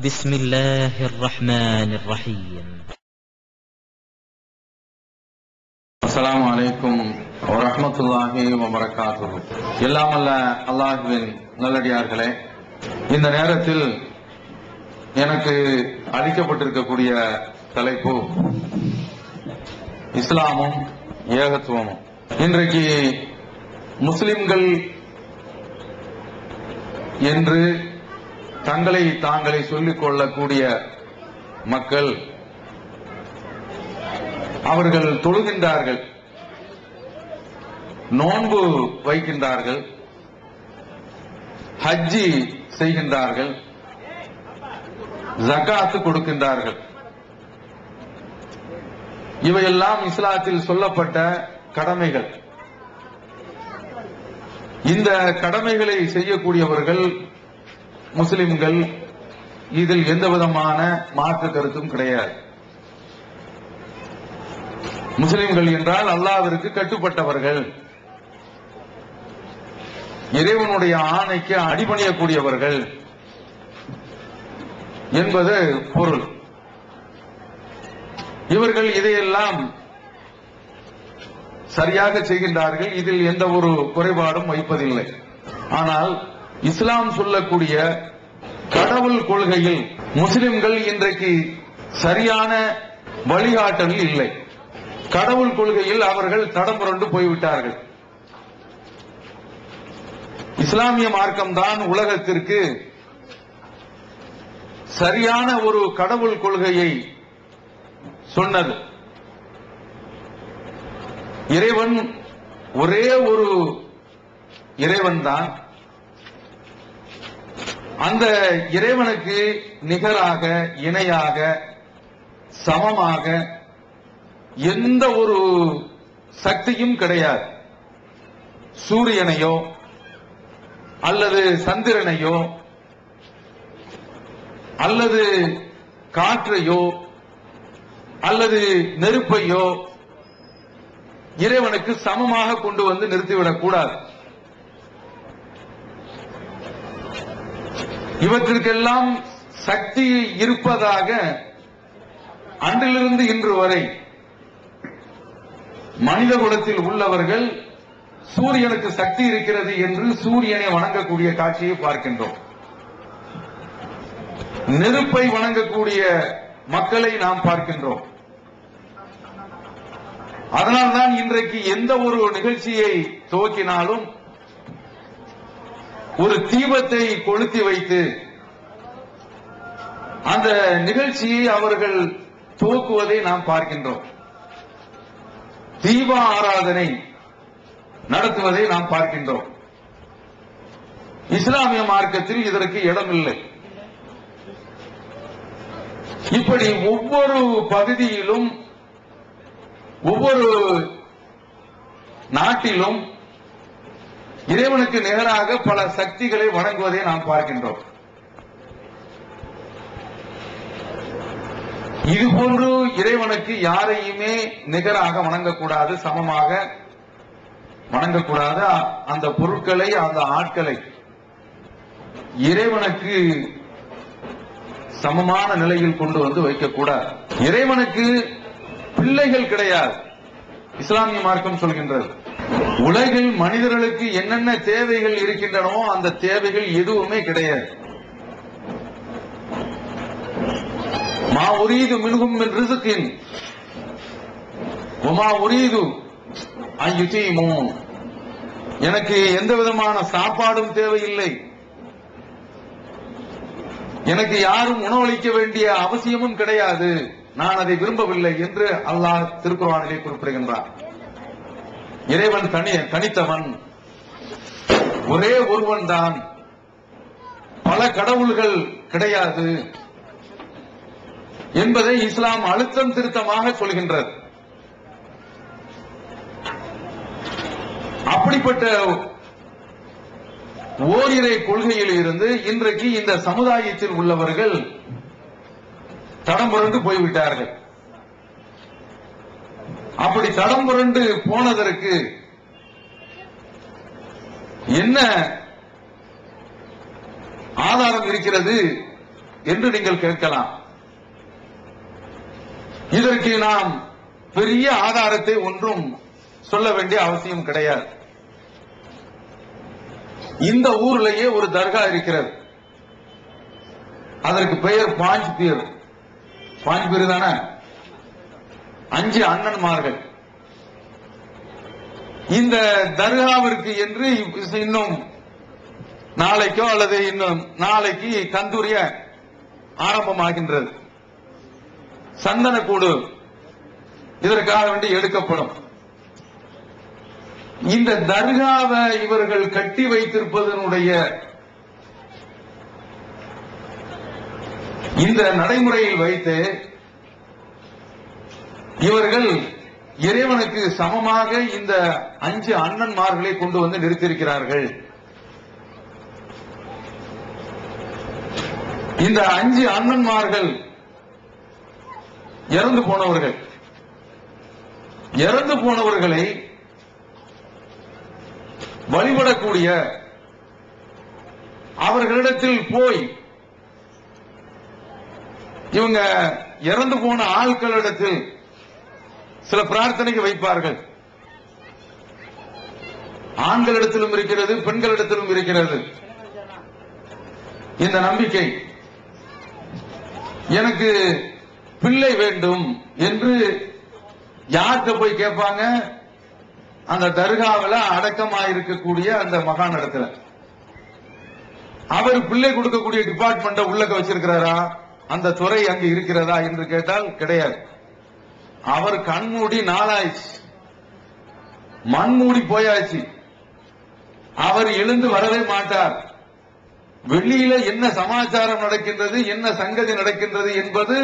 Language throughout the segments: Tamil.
بسم الله الرحمن الرحيم. السلام عليكم ورحمة الله وبركاته. எல்லாம் அல்ல அல்லாஹ்வின் நல்லடியார்களே, இந்த நேரத்தில் எனக்கு அளிக்கப்பட்டிருக்கக்கூடிய தலைப்பு இஸ்லாமும் ஏகத்துவமும். இன்றைக்கு முஸ்லிம்கள் என்று தங்களை தாங்களே சொல்லிக் கொள்ளக்கூடிய மக்கள், அவர்கள் தொழுகின்றார்கள், நோன்பு வைக்கின்றார்கள், ஹஜ்ஜி செய்கின்றார்கள், ஜகாத்து கொடுக்கின்றார்கள். இவையெல்லாம் இஸ்லாத்தில் சொல்லப்பட்ட கடமைகள். இந்த கடமைகளை செய்யக்கூடியவர்கள் முஸ்லிம்கள், இதில் எந்த விதமான மாற்று கருத்தும் கிடையாது. முஸ்லிம்கள் என்றால் அல்லாஹ்விற்கு கட்டுப்பட்டவர்கள், இறைவனுடைய ஆணைக்கு அடிபணியக்கூடியவர்கள் என்பது பொருள். இவர்கள் இதையெல்லாம் சரியாக செய்கின்றார்கள், இதில் எந்த ஒரு குறைபாடும் வைப்பதில்லை. ஆனால் இஸ்லாம் சொல்லக்கூடிய கடவுள் கொள்கையில் முஸ்லிம்கள் இன்றைக்கு சரியான வழிகாட்டல் இல்லை. கடவுள் கொள்கையில் அவர்கள் தடம் புரண்டு போய்விட்டார்கள். இஸ்லாமிய மார்க்கம்தான் உலகத்திற்கு சரியான ஒரு கடவுள் கொள்கையை சொன்னது. இறைவன் ஒரே ஒரு இறைவன் தான். அந்த இறைவனுக்கு நிகராக, இணையாக, சமமாக எந்த ஒரு சக்தியும் கிடையாது. சூரியனையோ அல்லது சந்திரனையோ அல்லது காற்றையோ அல்லது நெருப்பையோ இறைவனுக்கு சமமாக கொண்டு வந்து நிறுத்திவிடக் கூடாது. இவற்றிற்கெல்லாம் சக்தி இருப்பதாக அன்றிலிருந்து இன்று வரை மனித குலத்தில் உள்ளவர்கள் சூரியனுக்கு சக்தி இருக்கிறது என்று சூரியனை வணங்கக்கூடிய காட்சியை பார்க்கின்றோம். நெருப்பை வணங்கக்கூடிய மக்களை நாம் பார்க்கின்றோம். அதனால்தான் இன்றைக்கு எந்த ஒரு நிகழ்ச்சியை துவக்கினாலும் ஒரு தீபத்தை கொளுத்தி வைத்து அந்த நிகழ்ச்சியை அவர்கள் துவக்குவதை நாம் பார்க்கின்றோம். தீப ஆராதனை நடத்துவதை நாம் பார்க்கின்றோம். இஸ்லாமிய மார்க்கத்தில் இதற்கு இடமில்லை. இப்படி ஒவ்வொரு பகுதியிலும் ஒவ்வொரு நாட்டிலும் இறைவனுக்கு நிகராக பல சக்திகளை வணங்குவதை நாம் பார்க்கின்றோம். இதுபோன்று இறைவனுக்கு யாரையுமே நிகராக வணங்கக்கூடாது, சமமாக வணங்கக்கூடாது. அந்த பொருட்களை, அந்த ஆட்களை இறைவனுக்கு சமமான நிலையில் கொண்டு வந்து வைக்கக்கூடாது. இறைவனுக்கு பிள்ளைகள் கிடையாது. இஸ்லாமிய மார்க்கம் சொல்கின்றது, உலகில் மனிதர்களுக்கு என்னென்ன தேவைகள் இருக்கின்றனவோ அந்த தேவைகள் எதுவுமே கிடையாது. மா உரீது மின்ஹும் மின் ரிஸ்கின் வமா உரீது அன் யுதீமூன். எனக்கு எந்த விதமான சாப்பாடும் தேவையில்லை, எனக்கு யாரும் உணவளிக்க வேண்டிய அவசியமும் கிடையாது, நான் அதை விரும்பவில்லை என்று அல்லாஹ் திருக்குர்ஆனிலே குறிப்பிடுகின்றார். இறைவன் தனித்தவன், ஒரே ஒருவன் தான், பல கடவுள்கள் கிடையாது என்பதை இஸ்லாம் அழுத்தம் திருத்தமாக சொல்கின்றது. அப்படிப்பட்ட ஓரிரை கொள்கையில் இருந்து இன்றைக்கு இந்த சமுதாயத்தில் உள்ளவர்கள் தடம் புரண்டு போய்விட்டார்கள். அப்படி தடம் புரண்டு போனதற்கு என்ன ஆதாரம் இருக்கிறது என்று நீங்கள் கேட்கலாம். இதற்கு நாம் பெரிய ஆதாரத்தை ஒன்றும் சொல்ல வேண்டிய அவசியம் கிடையாது. இந்த ஊர்லயே ஒரு தர்கா இருக்கிறது. அதற்கு பெயர் பாஞ்ச் பீர். பாஞ்ச் பீர் தானே, 5 அண்ணன்மார்கள். இந்த தர்காவிற்கு என்று இன்னும் நாளைக்கோ அல்லது இன்னும் நாளைக்கு கந்தூரிய ஆரம்பமாகின்றது. சந்தனக்கூடு இதற்காக வேண்டி எடுக்கப்படும். இந்த தர்காவை இவர்கள் கட்டி வைத்திருப்பதனுடைய இந்த நடைமுறையில் வைத்து இவர்கள் இறைவனுக்கு சமமாக இந்த 5 அண்ணன்மார்களை கொண்டு வந்து நிறுத்தியிருக்கிறார்கள். இந்த 5 அண்ணன்மார்கள் இறந்து போனவர்கள். இறந்து போனவர்களை வழிபடக்கூடிய அவர்களிடத்தில் போய் இவங்க இறந்து போன ஆட்களிடத்தில் சில பிரார்த்தனைக்கு வைப்பார்கள். ஆண்களிடத்திலும் இருக்கிறது, பெண்களிடத்திலும் இருக்கிறது இந்த நம்பிக்கை. எனக்கு பிள்ளை வேண்டும் என்று யார்கிட்ட போய் கேட்பாங்க? அந்த தர்காவில் அடக்கமாயிருக்கக்கூடிய அந்த மகான் இடத்துல. அவர் பிள்ளை கொடுக்கக்கூடிய டிபார்ட்மெண்ட உள்ளக்க வச்சிருக்கிறாரா? அந்த துறை அங்கு இருக்கிறதா என்று கேட்டால் கிடையாது. அவர் கண்மூடி நாளாயிடுச்சு, மண்மூடி போயாச்சு. அவர் எழுந்து வரவே மாட்டார். வெளியில என்ன சமாச்சாரம் நடக்கின்றது, என்ன சங்கதி நடக்கின்றது என்பது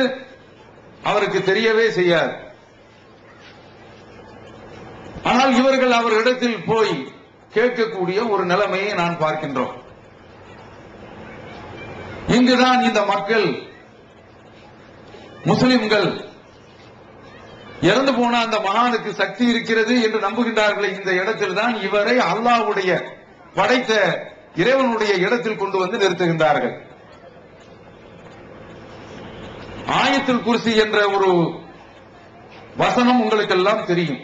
அவருக்கு தெரியவே செய்யாது. ஆனால் இவர்கள் அவர்களிடத்தில் போய் கேட்கக்கூடிய ஒரு நிலைமையை நான் பார்க்கின்றோம். இங்குதான் இந்த மக்கள் முஸ்லிம்கள் இறந்து போன அந்த மகானுக்கு சக்தி இருக்கிறது என்று நம்புகின்றார்களே, இந்த இடத்தில் தான் இவரை அல்லாஹ்வுடைய படைத்த இறைவனுடைய இடத்தில் கொண்டு வந்து நிறுத்துகின்றார்கள். ஆயத்துல் குர்சி என்ற ஒரு வசனம் உங்களுக்கு எல்லாம் தெரியும்.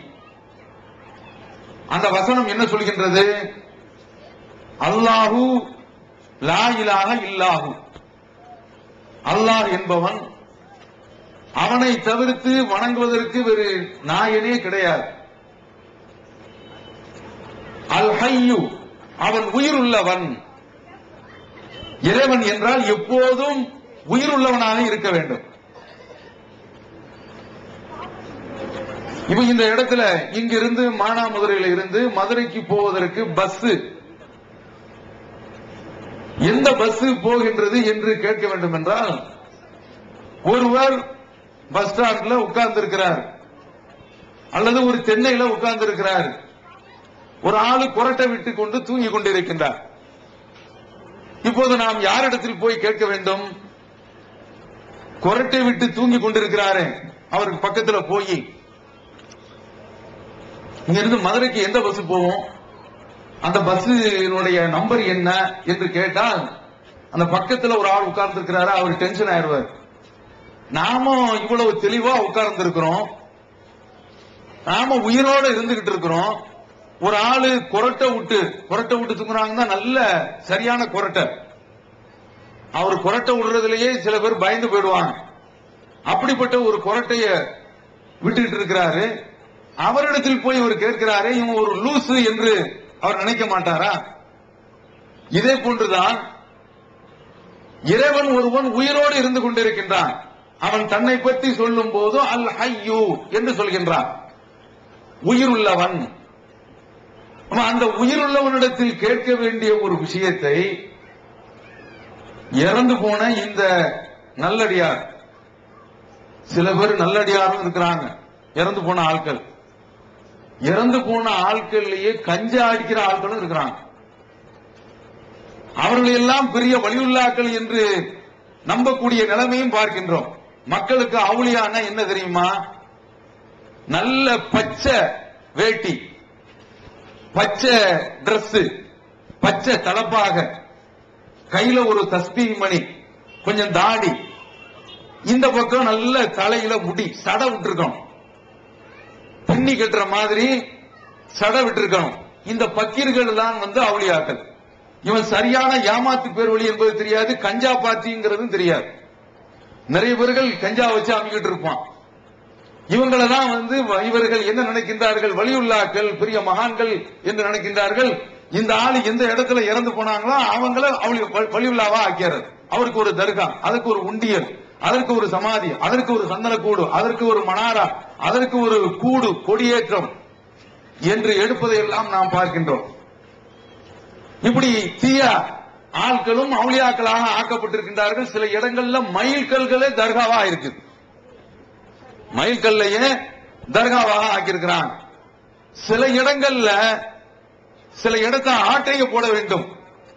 அந்த வசனம் என்ன சொல்கின்றது? அல்லாஹு லா இலாஹ இல்லாஹு. அல்லாஹ் என்பவன், அவனை தவிர்த்து வணங்குவதற்கு வேறு நாயனே கிடையாது. அல் ஹய்யு, அவன் உயிருள்ளவன். இறைவன் என்றால் எப்போதும் உயிருள்ளவனாக இருக்க வேண்டும். இப்ப இந்த இடத்துல இங்கிருந்து மானாமதுரையில இருந்து மதுரைக்கு போவதற்கு பஸ், எந்த பஸ் போகின்றது என்று கேட்க வேண்டும் என்றால், ஒருவர் பஸ் ஸ்டாண்ட்ல உட்கார்ந்து இருக்கிறார், அல்லது ஒரு சென்னையில உட்கார்ந்து இருக்கிறார். ஒரு ஆளு கொரட்டை விட்டு கொண்டு தூங்கி கொண்டிருக்கின்றார். இப்போது நாம் யாரிடத்தில் போய் கேட்க வேண்டும்? கொரட்டை விட்டு தூங்கி கொண்டிருக்கிறாரே அவருக்கு பக்கத்துல போய், இங்க இருந்து மதுரைக்கு எந்த பஸ் போவோம், அந்த பஸ்ஸினுடைய நம்பர் என்ன என்று கேட்டால், அந்த பக்கத்துல ஒரு ஆள் உட்கார்ந்து இருக்கிறாரு, அவர் டென்ஷன் ஆயிடுவார். நாம இவ்வளவு தெளிவா உட்கார்ந்து இருக்கிறோம், நாம உயிரோட இருந்துகிட்டு இருக்கிறோம். ஒரு ஆளு கொரட்டை விட்டு தூங்குறாங்கன்னா நல்ல சரியான கொரட்டை. அவர் கொரட்டை விடுறதுலயே சில பேர் பயந்து போயிடுவாங்க. அப்படிப்பட்ட ஒரு கொரட்டைய விட்டுக்கிட்டு இருக்கிறாரு. அவரிடத்தில் போய் இவர் கேட்கிறாரு, இவன் ஒரு லூசு என்று அவர் நினைக்க மாட்டாரா? இதே போன்றுதான் இறைவன் ஒருவன் உயிரோடு இருந்து கொண்டிருக்கின்றான். அவன் தன்னை பற்றி சொல்லும் போது அல் ஹய்யூ என்று சொல்கின்றான், உயிருள்ளவன். அந்த உயிருள்ளவனிடத்தில் கேட்க வேண்டிய ஒரு விஷயத்தை இறந்து போன இந்த நல்லடியார், சில பேர் நல்லடியாரும் இருக்கிறாங்க, இறந்து போன ஆட்கள், இறந்து போன ஆட்கள்லயே கஞ்சா அடிக்கிற ஆட்களும் இருக்கிறாங்க. அவர்கள் எல்லாம் பெரிய வலியுள்ளாக்கள் என்று நம்பக்கூடிய நிலைமையும் பார்க்கின்றோம். மக்களுக்கு அவுளியான என்ன தெரியுமா? நல்ல பச்சை வேட்டி, பச்சை டிரஸ், பச்சை தலப்பாக, கையில ஒரு தஸ்பீஹ் மணி, கொஞ்சம் தாடி, இந்த பக்கம் நல்ல தலையில முடி, சடை விட்டுருக்கணும், பின்னி கட்டுற மாதிரி சடை விட்டுருக்கணும். இந்த பக்கீர்கள் தான் அவுளியாக்கள். இவன் சரியான ஏமாத்து பேர் வழி என்பது தெரியாது, கஞ்சா பாத்திங்கிறதும் தெரியாது. நிறைய பேர்கள் கஞ்சா வச்சு அமைக்கிட்டு இருப்பான். இவங்களை தான் இவர்கள் என்ன நினைக்கின்றார்கள், வலியுல்லாக்கள், பெரிய மகான்கள் என்று நினைக்கின்றார்கள். இந்த ஆளு எந்த இடத்துல இறந்து போனாங்களோ அவங்கள வலியுல்லாவா ஆக்கிறது. அவருக்கு ஒரு தர்கா, அதுக்கு ஒரு உண்டியல், அதற்கு ஒரு சமாதி, அதற்கு ஒரு சந்தனக்கூடு, அதற்கு ஒரு மனாரா, அதற்கு ஒரு கூடு, கொடியேற்றம் என்று எடுப்பதையெல்லாம் நாம் பார்க்கின்றோம். இப்படி தீய ஆட்களும் அவுளியாக்களாக ஆக்கப்பட்டிருக்கின்றார்கள். சில இடங்கள்ல மைல்கல்களே தர்காவா இருக்கு, மைல்கல்லையே தர்காவாக ஆக்கியிருக்கிறான். சில இடங்கள்ல சில இடத்தை ஆட்டைய போட வேண்டும்,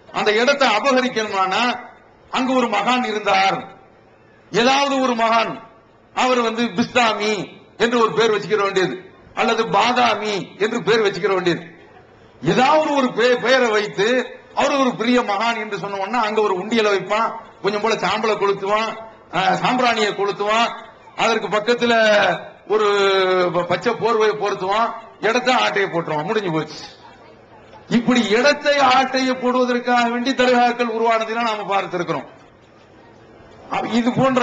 அந்த இடத்தை அபகரிக்கணும்னா அங்கு ஒரு மகான் இருந்தார், ஏதாவது ஒரு மகான், அவர் பிஸ்தாமி என்று ஒரு பேர் வச்சுக்கிற வேண்டியது, அல்லது பாதாமி என்று பேர் வச்சுக்கிற வேண்டியது. ஏதாவது ஒரு பெயரை வைத்து அவர் ஒரு பெரிய மகான் என்று சொன்னோம்னா அங்க ஒரு உண்டியலை வைப்பான், கொஞ்சம் போல சாம்பலை கொளுத்துவான், சாம்பிராணியை கொளுத்துவான், அதற்கு பக்கத்துல ஒரு பச்சை போர்வையை பொருத்துவான், இடத்தை ஆட்டையை போட்டுருவான், முடிஞ்சு போச்சு. இப்படி இடத்தை ஆட்டையை போடுவதற்காக வேண்டி தர்காக்கள் உருவானதுன்னா நாம பார்த்திருக்கிறோம். இது போன்ற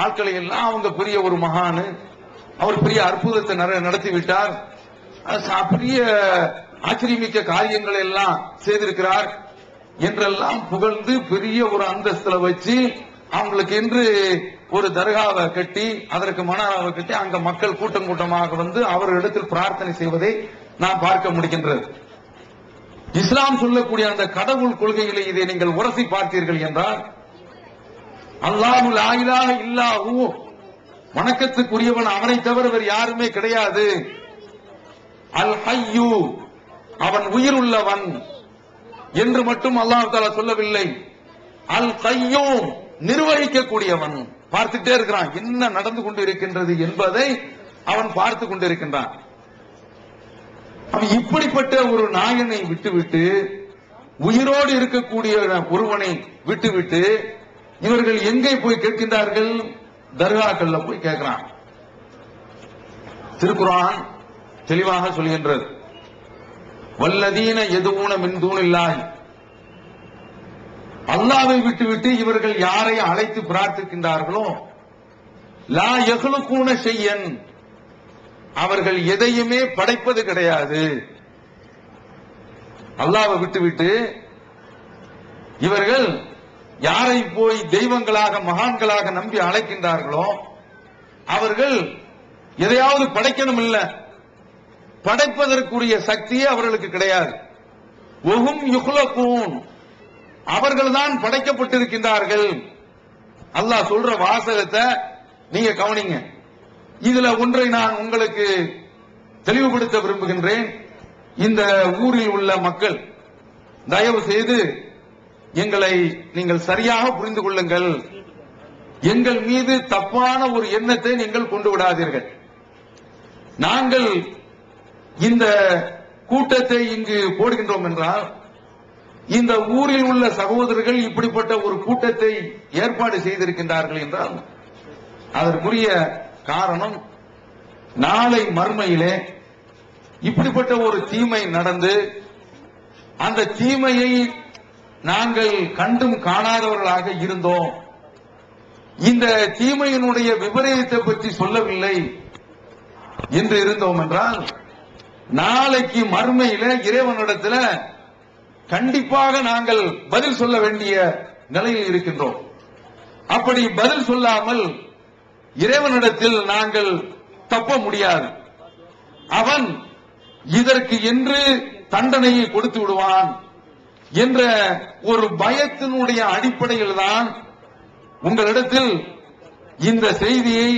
ஆட்களை எல்லாம் அவங்க பெரிய ஒரு மகானு, அவர் பெரிய அற்புதத்தை நடத்தி விட்டார், பெரிய ஆச்சரியமிக்க காரியங்களை எல்லாம் செய்திருக்கிறார் என்றெல்லாம் புகழ்ந்து பெரிய ஒரு அந்தஸ்துல வச்சு அவங்களுக்கு என்று ஒரு தர்காவை கட்டி, அதற்கு மனாராவை கட்டி அங்க மக்கள் கூட்டம் கூட்டமாக அவர்களிடத்தில் பிரார்த்தனை செய்வதை நாம் பார்க்க முடிகின்றது. இஸ்லாம் சொல்லக்கூடிய அந்த கடவுள் கொள்கைகளை இதை நீங்கள் உரசி பார்த்தீர்கள் என்றால், அல்லாஹு லா இலாஹ இல்லா ஹு, வணக்கத்துக்குரியவன் அவனை தவிர வேறு யாருமே கிடையாது. அல் ஹய்யு, அவன் உயிர் உள்ளவன் என்று மட்டும் அல்லாஹ் தஆலா சொல்லவில்லை. அல் கய்யூம், நிர்வகிக்கக்கூடியவன். பார்த்துட்டே இருக்கிறான், என்ன நடந்து கொண்டு இருக்கின்றது என்பதை அவன் பார்த்து கொண்டிருக்கின்றான். அவன் இப்படிப்பட்ட ஒரு நாயனை விட்டுவிட்டு, உயிரோடு இருக்கக்கூடிய ஒருவனை விட்டுவிட்டு இவர்கள் எங்கே போய் கேட்கின்றார்கள்? தர்காக்கள்ல போய் கேட்கிறான். திருக்குர்ஆன் தெளிவாக சொல்கின்றது, வல்லதீன யதுஊன மின் தூனில்லாஹி, அல்லாஹ்வை விட்டுவிட்டு இவர்கள் யாரை அழைத்து பிரார்த்திக்கின்றார்களோ, லா யஹ்லுகூன ஷையன், அவர்கள் எதையுமே படைப்பது கிடையாது. அல்லாஹ்வை விட்டுவிட்டு இவர்கள் யாரை போய் தெய்வங்களாக மகான்களாக நம்பி அழைக்கின்றார்களோ அவர்கள் எதையாவது படைக்கணும் இல்ல, படைப்பதற்குரிய சக்தியே அவர்களுக்கு கிடையாது. வஹும் யுக்லகூன், அவர்கள் தான் படைக்கப்பட்டிருக்கின்றார்கள். அல்லாஹ் சொல்ற வாசகத்தை நீங்க கவனிங்க. இதுல ஒன்றை நான் உங்களுக்கு தெளிவுபடுத்த விரும்புகின்றேன். இந்த ஊரில் உள்ள மக்கள் தயவு செய்து எங்களை நீங்கள் சரியாக புரிந்து கொள்ளுங்கள், எங்கள் மீது தப்பான ஒரு எண்ணத்தை நீங்கள் கொண்டு விடாதீர்கள். நாங்கள் இந்த கூட்டத்தை இங்கு போடுகின்றோம் என்றால், இந்த ஊரில் உள்ள சகோதரர்கள் இப்படிப்பட்ட ஒரு கூட்டத்தை ஏற்பாடு செய்திருக்கின்றார்கள் என்றால் அதற்குரிய காரணம், நாளை மறுமையிலே இப்படிப்பட்ட ஒரு தீமை நடந்து அந்த தீமையை நாங்கள் கண்டும் காணாதவர்களாக இருந்தோம், இந்த தீமையினுடைய விபரீதத்தை பற்றி சொல்லவில்லை என்று இருந்தோம் என்றால், நாளைக்கு மறுமையில இறைவனிடத்துல கண்டிப்பாக நாங்கள் பதில் சொல்ல வேண்டிய நிலையில் இருக்கின்றோம். அப்படி பதில் சொல்லாமல் இறைவனிடத்தில் நாங்கள் தப்ப முடியாது. அவன் இதற்கு என்று தண்டனையை கொடுத்து விடுவான் என்ற ஒரு பயத்தினுடைய அடிப்படையில் தான் உங்களிடத்தில் இந்த செய்தியை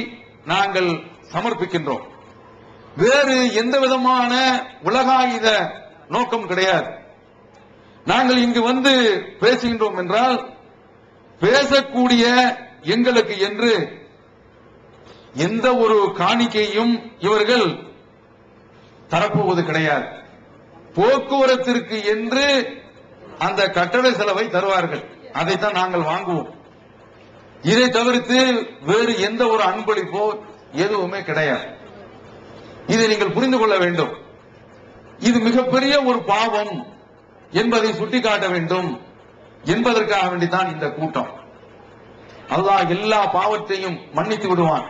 நாங்கள் சமர்ப்பிக்கின்றோம். வேறு எந்த விதமான உலகாயுத நோக்கம் கிடையாது. நாங்கள் இங்கு வந்து பேசுகின்றோம் என்றால், பேசக்கூடிய எங்களுக்கு என்று எந்த ஒரு காணிக்கையும் இவர்கள் தரப்போவது கிடையாது. போக்குவரத்திற்கு என்று அந்த கட்டட செலவை தருவார்கள், அதைத்தான் நாங்கள் வாங்குவோம். இதை தவிர்த்து வேறு எந்த ஒரு அன்பளிப்போ எதுவுமே கிடையாது. இதை நீங்கள் புரிந்து கொள்ள வேண்டும். இது மிகப்பெரிய ஒரு பாவம் என்பதை சுட்டிக்காட்ட வேண்டும் என்பதற்காக வேண்டித்தான் இந்த கூட்டம். அல்லாஹ் எல்லா பாவத்தையும் மன்னித்து விடுவான்.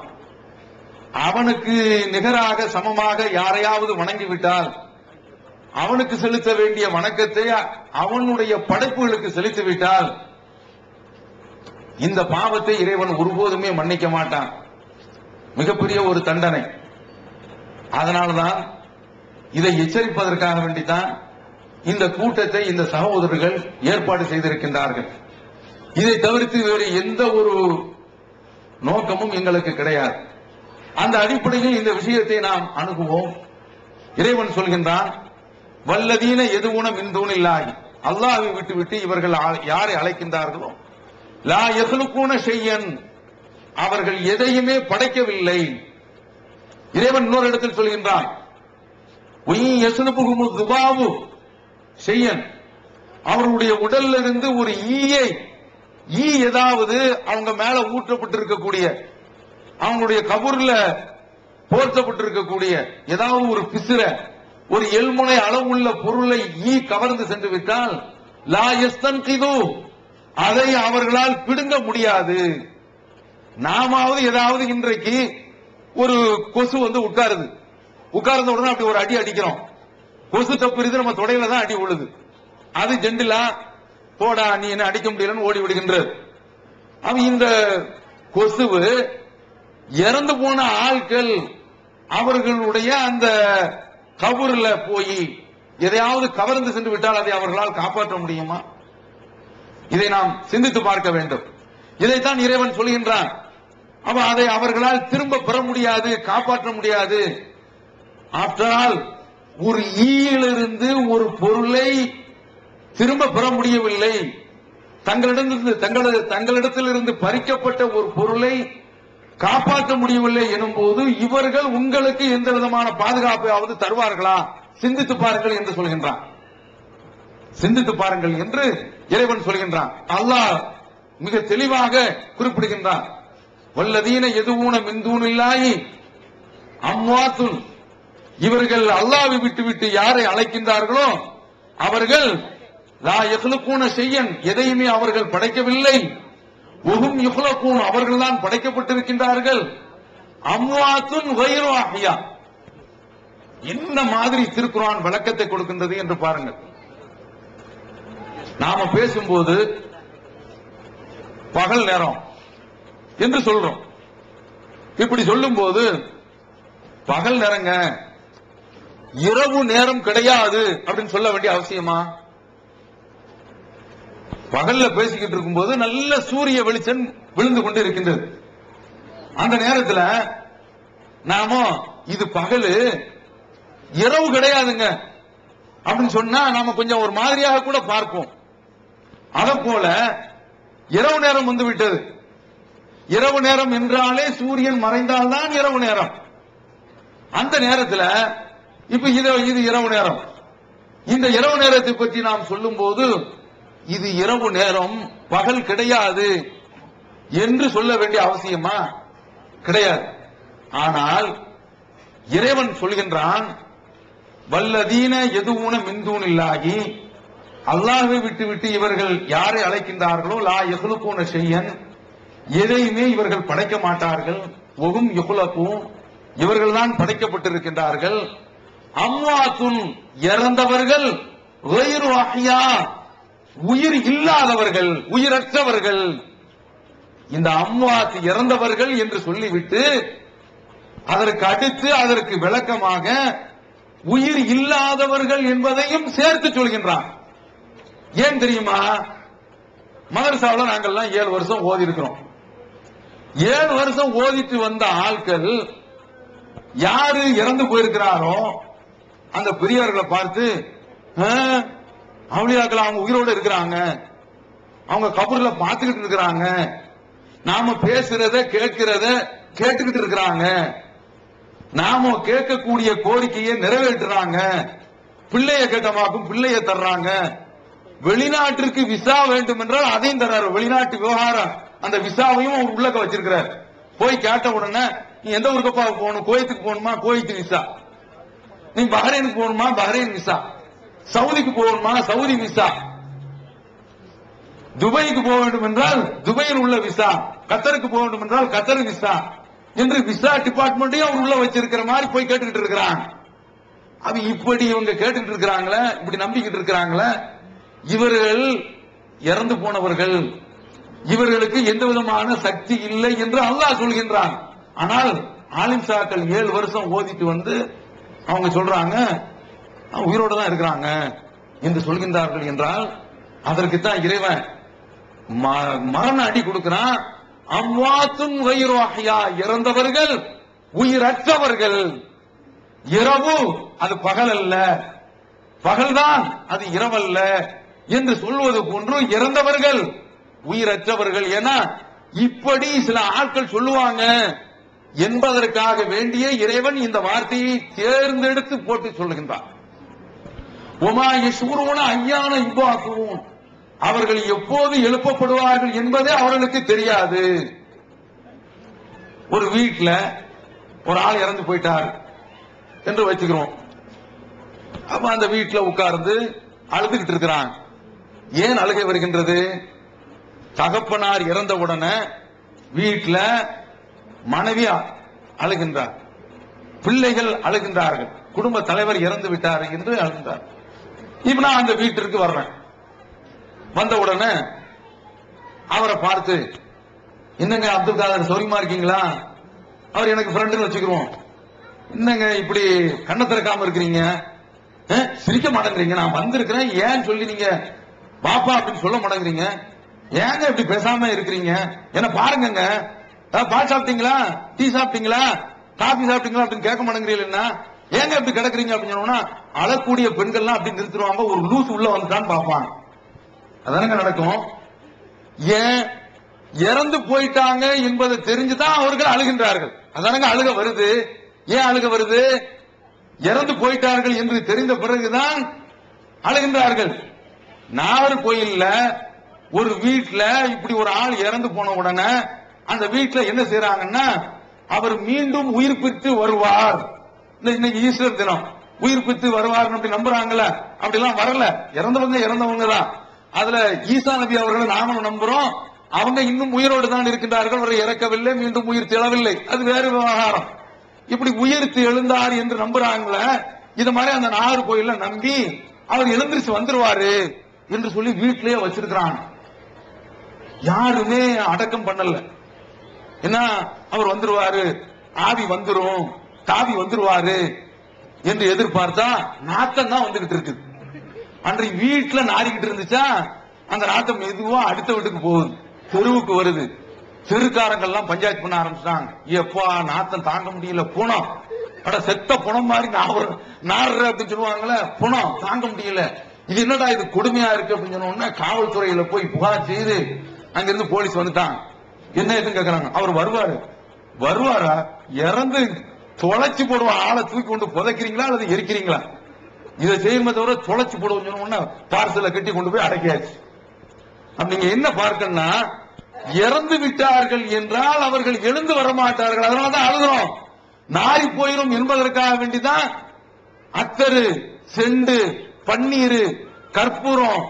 அவனுக்கு நிகராக சமமாக யாரையாவது வணங்கிவிட்டால் அவனுக்கு செலுத்த வேண்டிய வணக்கத்தை அவனுடைய படைப்புகளுக்கு செலுத்திவிட்டால் இந்த பாவத்தை இறைவன் ஒருபோதுமே மன்னிக்க மாட்டான். மிகப்பெரிய ஒரு தண்டனை. அதனால்தான் இதை எச்சரிப்பதற்காக வேண்டித்தான் இந்த கூட்டத்தை இந்த சகோதரர்கள் ஏற்பாடு செய்திருக்கின்றார்கள். இதை தவிர்த்து வேறு எந்த ஒரு நோக்கமும் எங்களுக்கு கிடையாது. அந்த அடிப்படையில் இந்த விஷயத்தை நாம் அணுகுவோம். இறைவன் சொல்கின்றான், வல்லதீன எதுவுன மின் தூனில்லாஹி, அல்லாஹ்வை விட்டுவிட்டு இவர்கள் யாரை அழைக்கின்றார்களோ லா யஹ்லுகூன ஷையன், அவர்கள் எதையுமே படைக்கவில்லை. இறைவன் இன்னொரு இடத்தில் சொல்கின்றான், யஸ்லுபுஹுமு துபாவு ஷையன், அவர்களுடைய உடல்ல இருந்து ஒரு ஈ ஏதாவது அவங்க மேல ஊற்றப்பட்டிருக்கக்கூடிய, அவங்களுடைய கபூர்ல போர்த்தப்பட்டிருக்கக்கூடிய ஏதாவது ஒரு பிசிற, ஒரு எல்முனை அளவுள்ள பொருளை கவர்ந்து சென்று விட்டால் லா யஸ்தன்கிது, அதை அவர்களால் பிடுங்க முடியாது. நாமாவது ஏதாவது இன்றைக்கு ஒரு கொசு வந்து உட்கார்ந்த உடனே அப்படி ஒரு அடி அடிக்கிறோம். கொசு தப்புறது நம்ம தொடையில தான் அடி விழுது. அது ஜெண்டிலா போடா நீ என்ன அடிக்க முடியலன்னு ஓடி விடுகின்றது. அவன் இந்த கொசுவு இறந்து போன ஆட்கள் அவர்களுடைய அந்த கபூர்ல போய் எதையாவது கவர்ந்து சென்று விட்டால் அதை அவர்களால் காப்பாற்ற முடியுமா? இதை நாம் சிந்தித்து பார்க்க வேண்டும். இதைத்தான் இறைவன் சொல்கின்றான். அதை அவர்களால் திரும்ப பெற முடியாது, காப்பாற்ற முடியாது. ஆஃப்டர் ஆல் ஒரு ஈயிலிருந்து ஒரு பொருளை திரும்ப பெற முடியவில்லை. தங்களிடத்திலிருந்து பறிக்கப்பட்ட ஒரு பொருளை காப்பாற்ற முடியவில்லை எனும் போது இவர்கள் உங்களுக்கு எந்த விதமான பாதுகாப்பையாவது தருவார்களா? சிந்தித்து பாருங்கள் என்று சொல்கின்றான். சிந்தித்து பாருங்கள் என்று இறைவன் சொல்கின்றான். அல்லாஹ் மிக தெளிவாக குறிப்பிடுகின்றான். வல்லதீன எதுவுன மின் தூனில்லாஹி அம்வாத்துன், இவர்கள் அல்லாஹ்வை விட்டுவிட்டு யாரை அழைக்கின்றார்களோ அவர்கள் லா யஹ்லுகூன ஷையன், எதையுமே அவர்கள் படைக்கவில்லை. வஹும் யுஹ்லகூன், அவர்கள் தான் படைக்கப்பட்டிருக்கின்றார்கள். அம்வாத்துன் கைரு அஹ்யா, என்ன மாதிரி திருக்குர்ஆன் விளக்கத்தை கொடுக்கின்றது என்று பாருங்கள். நாம பேசும்போது பகல் நேரம் என்று சொல்றோம். இப்படி சொல்லும் போது பகல் நேரங்க, இரவு நேரம் கிடையாது அப்படின்னு சொல்ல வேண்டிய அவசியமா? பகல்ல பேசிக்கிட்டு இருக்கும் போது நல்ல சூரிய வெளிச்சம் விழுந்து கொண்டு இருக்கின்றது. அந்த நேரத்தில் நாம இது பகலு இரவு கிடையாதுங்க அப்படின்னு சொன்னா நாம கொஞ்சம் ஒரு மாதிரியாக கூட பார்ப்போம். அத போல இரவு நேரம் வந்து விட்டது. இரவு நேரம் என்றாலே சூரியன் மறைந்தால்தான் இரவு நேரம். அந்த நேரத்தில் இப்ப இது இரவு நேரம். இந்த இரவு நேரத்தை பற்றி நாம் சொல்லும் போது இது இரவு நேரம், பகல் கிடையாது என்று சொல்ல வேண்டிய அவசியமா? கிடையாது. ஆனால் இறைவன் சொல்கின்றான், வல்லதீன எதுவுன மின் தூனில்லாஹி, அல்லாஹ்வை விட்டுவிட்டு இவர்கள் யாரை அழைக்கின்றார்களோ லா யஹ்லுகூன ஷையன், எதையுமே இவர்கள் படைக்க மாட்டார்கள். வஹும் யுஹ்லகூன், இவர்கள் தான் படைக்கப்பட்டிருக்கின்றார்கள். அம்வாத்துன், இறந்தவர்கள். கைரு அஹ்யா, உயிர் இல்லாதவர்கள், உயிரற்றவர்கள். இந்த அம்வாத் இறந்தவர்கள் என்று சொல்லிவிட்டு அதற்கு அடுத்து அதற்கு விளக்கமாக உயிர் இல்லாதவர்கள் என்பதையும் சேர்த்து சொல்கின்றான். ஏன் தெரியுமா? மதரசாவில் நாங்கள்லாம் 7 வருஷம் ஓதி இருக்கிறோம். 7 வருஷம் ஓதிட்டு வந்த ஆட்கள் யாரு இறந்து போயிருக்கிறாரோ அந்த பெரியவர்களை பார்த்து, அவளியாக்கள் அவங்க உயிரோடு இருக்கிறாங்க, அவங்க கபூர்ல பார்த்துக்கிட்டு இருக்கிறாங்க, நாம பேசுறத கேட்கிறத கேட்டுக்கிட்டு இருக்கிறாங்க, நாம கேட்கக்கூடிய கோரிக்கையை நிறைவேற்றுறாங்க, பிள்ளைய கேட்டமாக்கும் பிள்ளைய தர்றாங்க, வெளிநாட்டிற்கு விசா வேண்டும் என்றால் அதையும் தர்றாரு, வெளிநாட்டு விவகாரம் அந்த விசாவையும் அவர் உள்ளக்க வச்சிருக்கிறார். போய் கேட்ட உடனே நீ எந்த ஊருக்குப்பா போகணும்? குவைத்துக்கு போகணுமா? Kuwait visa. நீ பஹ்ரைனுக்கு போகணுமா? Bahrain visa. சவுதிக்கு போகணுமா? Saudi visa. துபாய்க்கு போக வேண்டும் என்றால் துபாயில் உள்ள விசா, கத்தருக்கு போக வேண்டும் என்றால் கத்தர் விசா என்று விசா டிபார்ட்மெண்ட்டையும் அவர் உள்ள வச்சிருக்கிற மாதிரி போய் கேட்டுக்கிட்டு இருக்கிறாங்க. அது இப்படி இவங்க கேட்டுக்கிட்டு இருக்கிறாங்களே, இப்படி நம்பிக்கிட்டு இருக்கிறாங்களே, இவர்கள் இறந்து போனவர்கள், இவர்களுக்கு எந்த விதமான சக்தி இல்லை என்று அல்லாஹ் சொல்கின்றான். ஆனால் ஆலிம் சாக்கள் 7 வருஷம் ஓதிட்டு வந்து அவங்க சொல்றாங்க உயிரோடு தான் இருக்கிறாங்க என்று சொல்கின்றார்கள் என்றால் அதற்குத்தான் இறைவன் மரண அடி கொடுக்கிறான். அம்வாத்துன் கைரு அஹ்யா, இறந்தவர்கள் உயிரற்றவர்கள். இரவு அது பகல் அல்ல, பகல்தான் அது இரவல்ல என்று சொல்வது போன்று இறந்தவர்கள் உயிரற்றவர்கள் என இப்படி சில ஆட்கள் சொல்லுவாங்க என்பதற்காக வேண்டிய இறைவன் இந்த வார்த்தையை தேர்ந்தெடுத்து போட்டு சொல்லுகின்றான். உமா யஷ்உரூன அய்யான யுபாஸூன், அவர்கள் எப்போது எழுப்பப்படுவார்கள் என்பதே அவர்களுக்கு தெரியாது. ஒரு வீட்டில் ஒரு ஆள் இறந்து போயிட்டார் என்று வச்சுக்கிறோம். அப்ப அந்த வீட்டில் உட்கார்ந்து அழுதுகிட்டு இருக்கிறான். ஏன் அழுகை வருகின்றது? தகப்பனார் இறந்த உடனே வீட்டில் மனைவி அழுகின்றார், பிள்ளைகள் அழுகின்றார்கள், குடும்ப தலைவர் இறந்து விட்டார் என்று அழுகின்றார். இப்ப நான் அந்த வீட்டிற்கு வர்றேன். வந்த உடனே அவரை பார்த்து, என்னங்க அப்துல் காதர் சௌரியமா இருக்கீங்களா? அவர் எனக்கு ஃப்ரெண்டுன்னு வச்சுக்கிறோம். என்னங்க இப்படி கண்ணை திறக்காம இருக்கிறீங்க, சிரிக்க மாட்டேங்கிறீங்க, நான் வந்திருக்கிறேன் ஏன் சொல்லி நீங்க பாப்பா அப்படின்னு சொல்ல மாட்டேங்கிறீங்க, ஏங்க இப்படி பேசாம இருக்கிறீங்க, என்ன பாருங்க, பால் சாப்பிட்டீங்களா, டீ சாப்பிட்டீங்களா, காபி சாப்பிட்டீங்களா அப்படின்னு கேட்க மாட்டேங்கிறீங்களா, ஏங்க இப்படி கிடக்குறீங்க அப்படின்னு சொன்னா அழக்கூடிய பெண்கள்லாம் அப்படி நிறுத்துருவாங்க, ஒரு லூஸ் உள்ள வந்துட்டான்னு பார்ப்பாங்க. அதானங்க நடக்கும். ஏன் இறந்து போயிட்டாங்க என்பதை தெரிஞ்சுதான் அவர்கள் அழுகின்றார்கள். அதானங்க அழுக வருது. ஏன் அழுக வருது? இறந்து போயிட்டார்கள் என்று தெரிந்த பிறகுதான் அழுகின்றார்கள். நாகர்கோயில்ல ஒரு வீட்டுல இப்படி ஒரு ஆள் இறந்து போன உடனே அந்த வீட்டுல என்ன செய்யறாங்கன்னா, அவர் மீண்டும் உயிர்ப்பித்து வருவார். இன்னைக்கு ஈஸ்டர் தினம் உயிர்ப்பித்து வருவார் அப்படி நம்புறாங்கல்ல, அப்படிலாம் வரல. இறந்தவங்க தான். அதுல ஈசா நபி அவர்களை நாம நம்புறோம். அவங்க இன்னும் உயிரோடு தான் இருக்கின்றார்கள், அவர் இறக்கவில்லை, மீண்டும் உயிர் தெளவில்லை, அது வேறு விவகாரம். இப்படி உயிர்த்து எழுந்தார் என்று நம்புறாங்கள. இது மாதிரி அந்த நாகர்கோயில்ல நம்பி அவர் எழுந்திருச்சு வந்துருவாரு என்று சொல்லி வீட்டிலேயே வச்சிருக்கிறாங்க. யாருமே அடக்கம் பண்ணல. என்ன, அவர் வந்துருவாரு, ஆவி வந்துரும், காவி வந்துருவாரு என்று எதிர்பார்த்தா நாட்டம் தான் வந்துகிட்டு இருக்கு. அன்றைக்கு வீட்டுல நாரிக்கிட்டு இருந்துச்சா அந்த நாட்டம் மெதுவா அடுத்த வீட்டுக்கு போகுது, தெருவுக்கு வருது. தெருக்காரங்கள்லாம் பஞ்சாயத்து பண்ண ஆரம்பிச்சிட்டாங்க. எப்பா நாத்தம் தாங்க முடியல, புணம், அட செத்த புணம் மாதிரி நாடுற அப்படின்னு சொல்லுவாங்கல்ல, புணம் தாங்க முடியல, இது என்னடா இது கொடுமையா இருக்கு அப்படின்னு சொன்ன உடனே காவல்துறையில போய் புகார் செய்து அங்கிருந்து போலீஸ் வந்துட்டாங்க. என்ன எதுன்னு கேக்குறாங்க. அவர் வருவாரா? இறந்து தொலைச்சு போடுவா ஆளை தூக்கி கொண்டு புதைக்கிறீங்களா அல்லது எரிக்கிறீங்களா? இதை செய்யுமே தவிர தொலைச்சு போடுவோம் சொன்ன உடனே பார்சலை கட்டி கொண்டு போய் அடக்கியாச்சு. நீங்க என்ன பார்க்கணும்னா, இறந்து விட்டார்கள் என்றால் அவர்கள் எழுந்து வர மாட்டார்கள். அதனாலதான் அழுகிறோம். நாரி போயிடும் என்பதற்காக வேண்டிதான் அத்தரு, செண்டு, பன்னீர், கற்பூரம்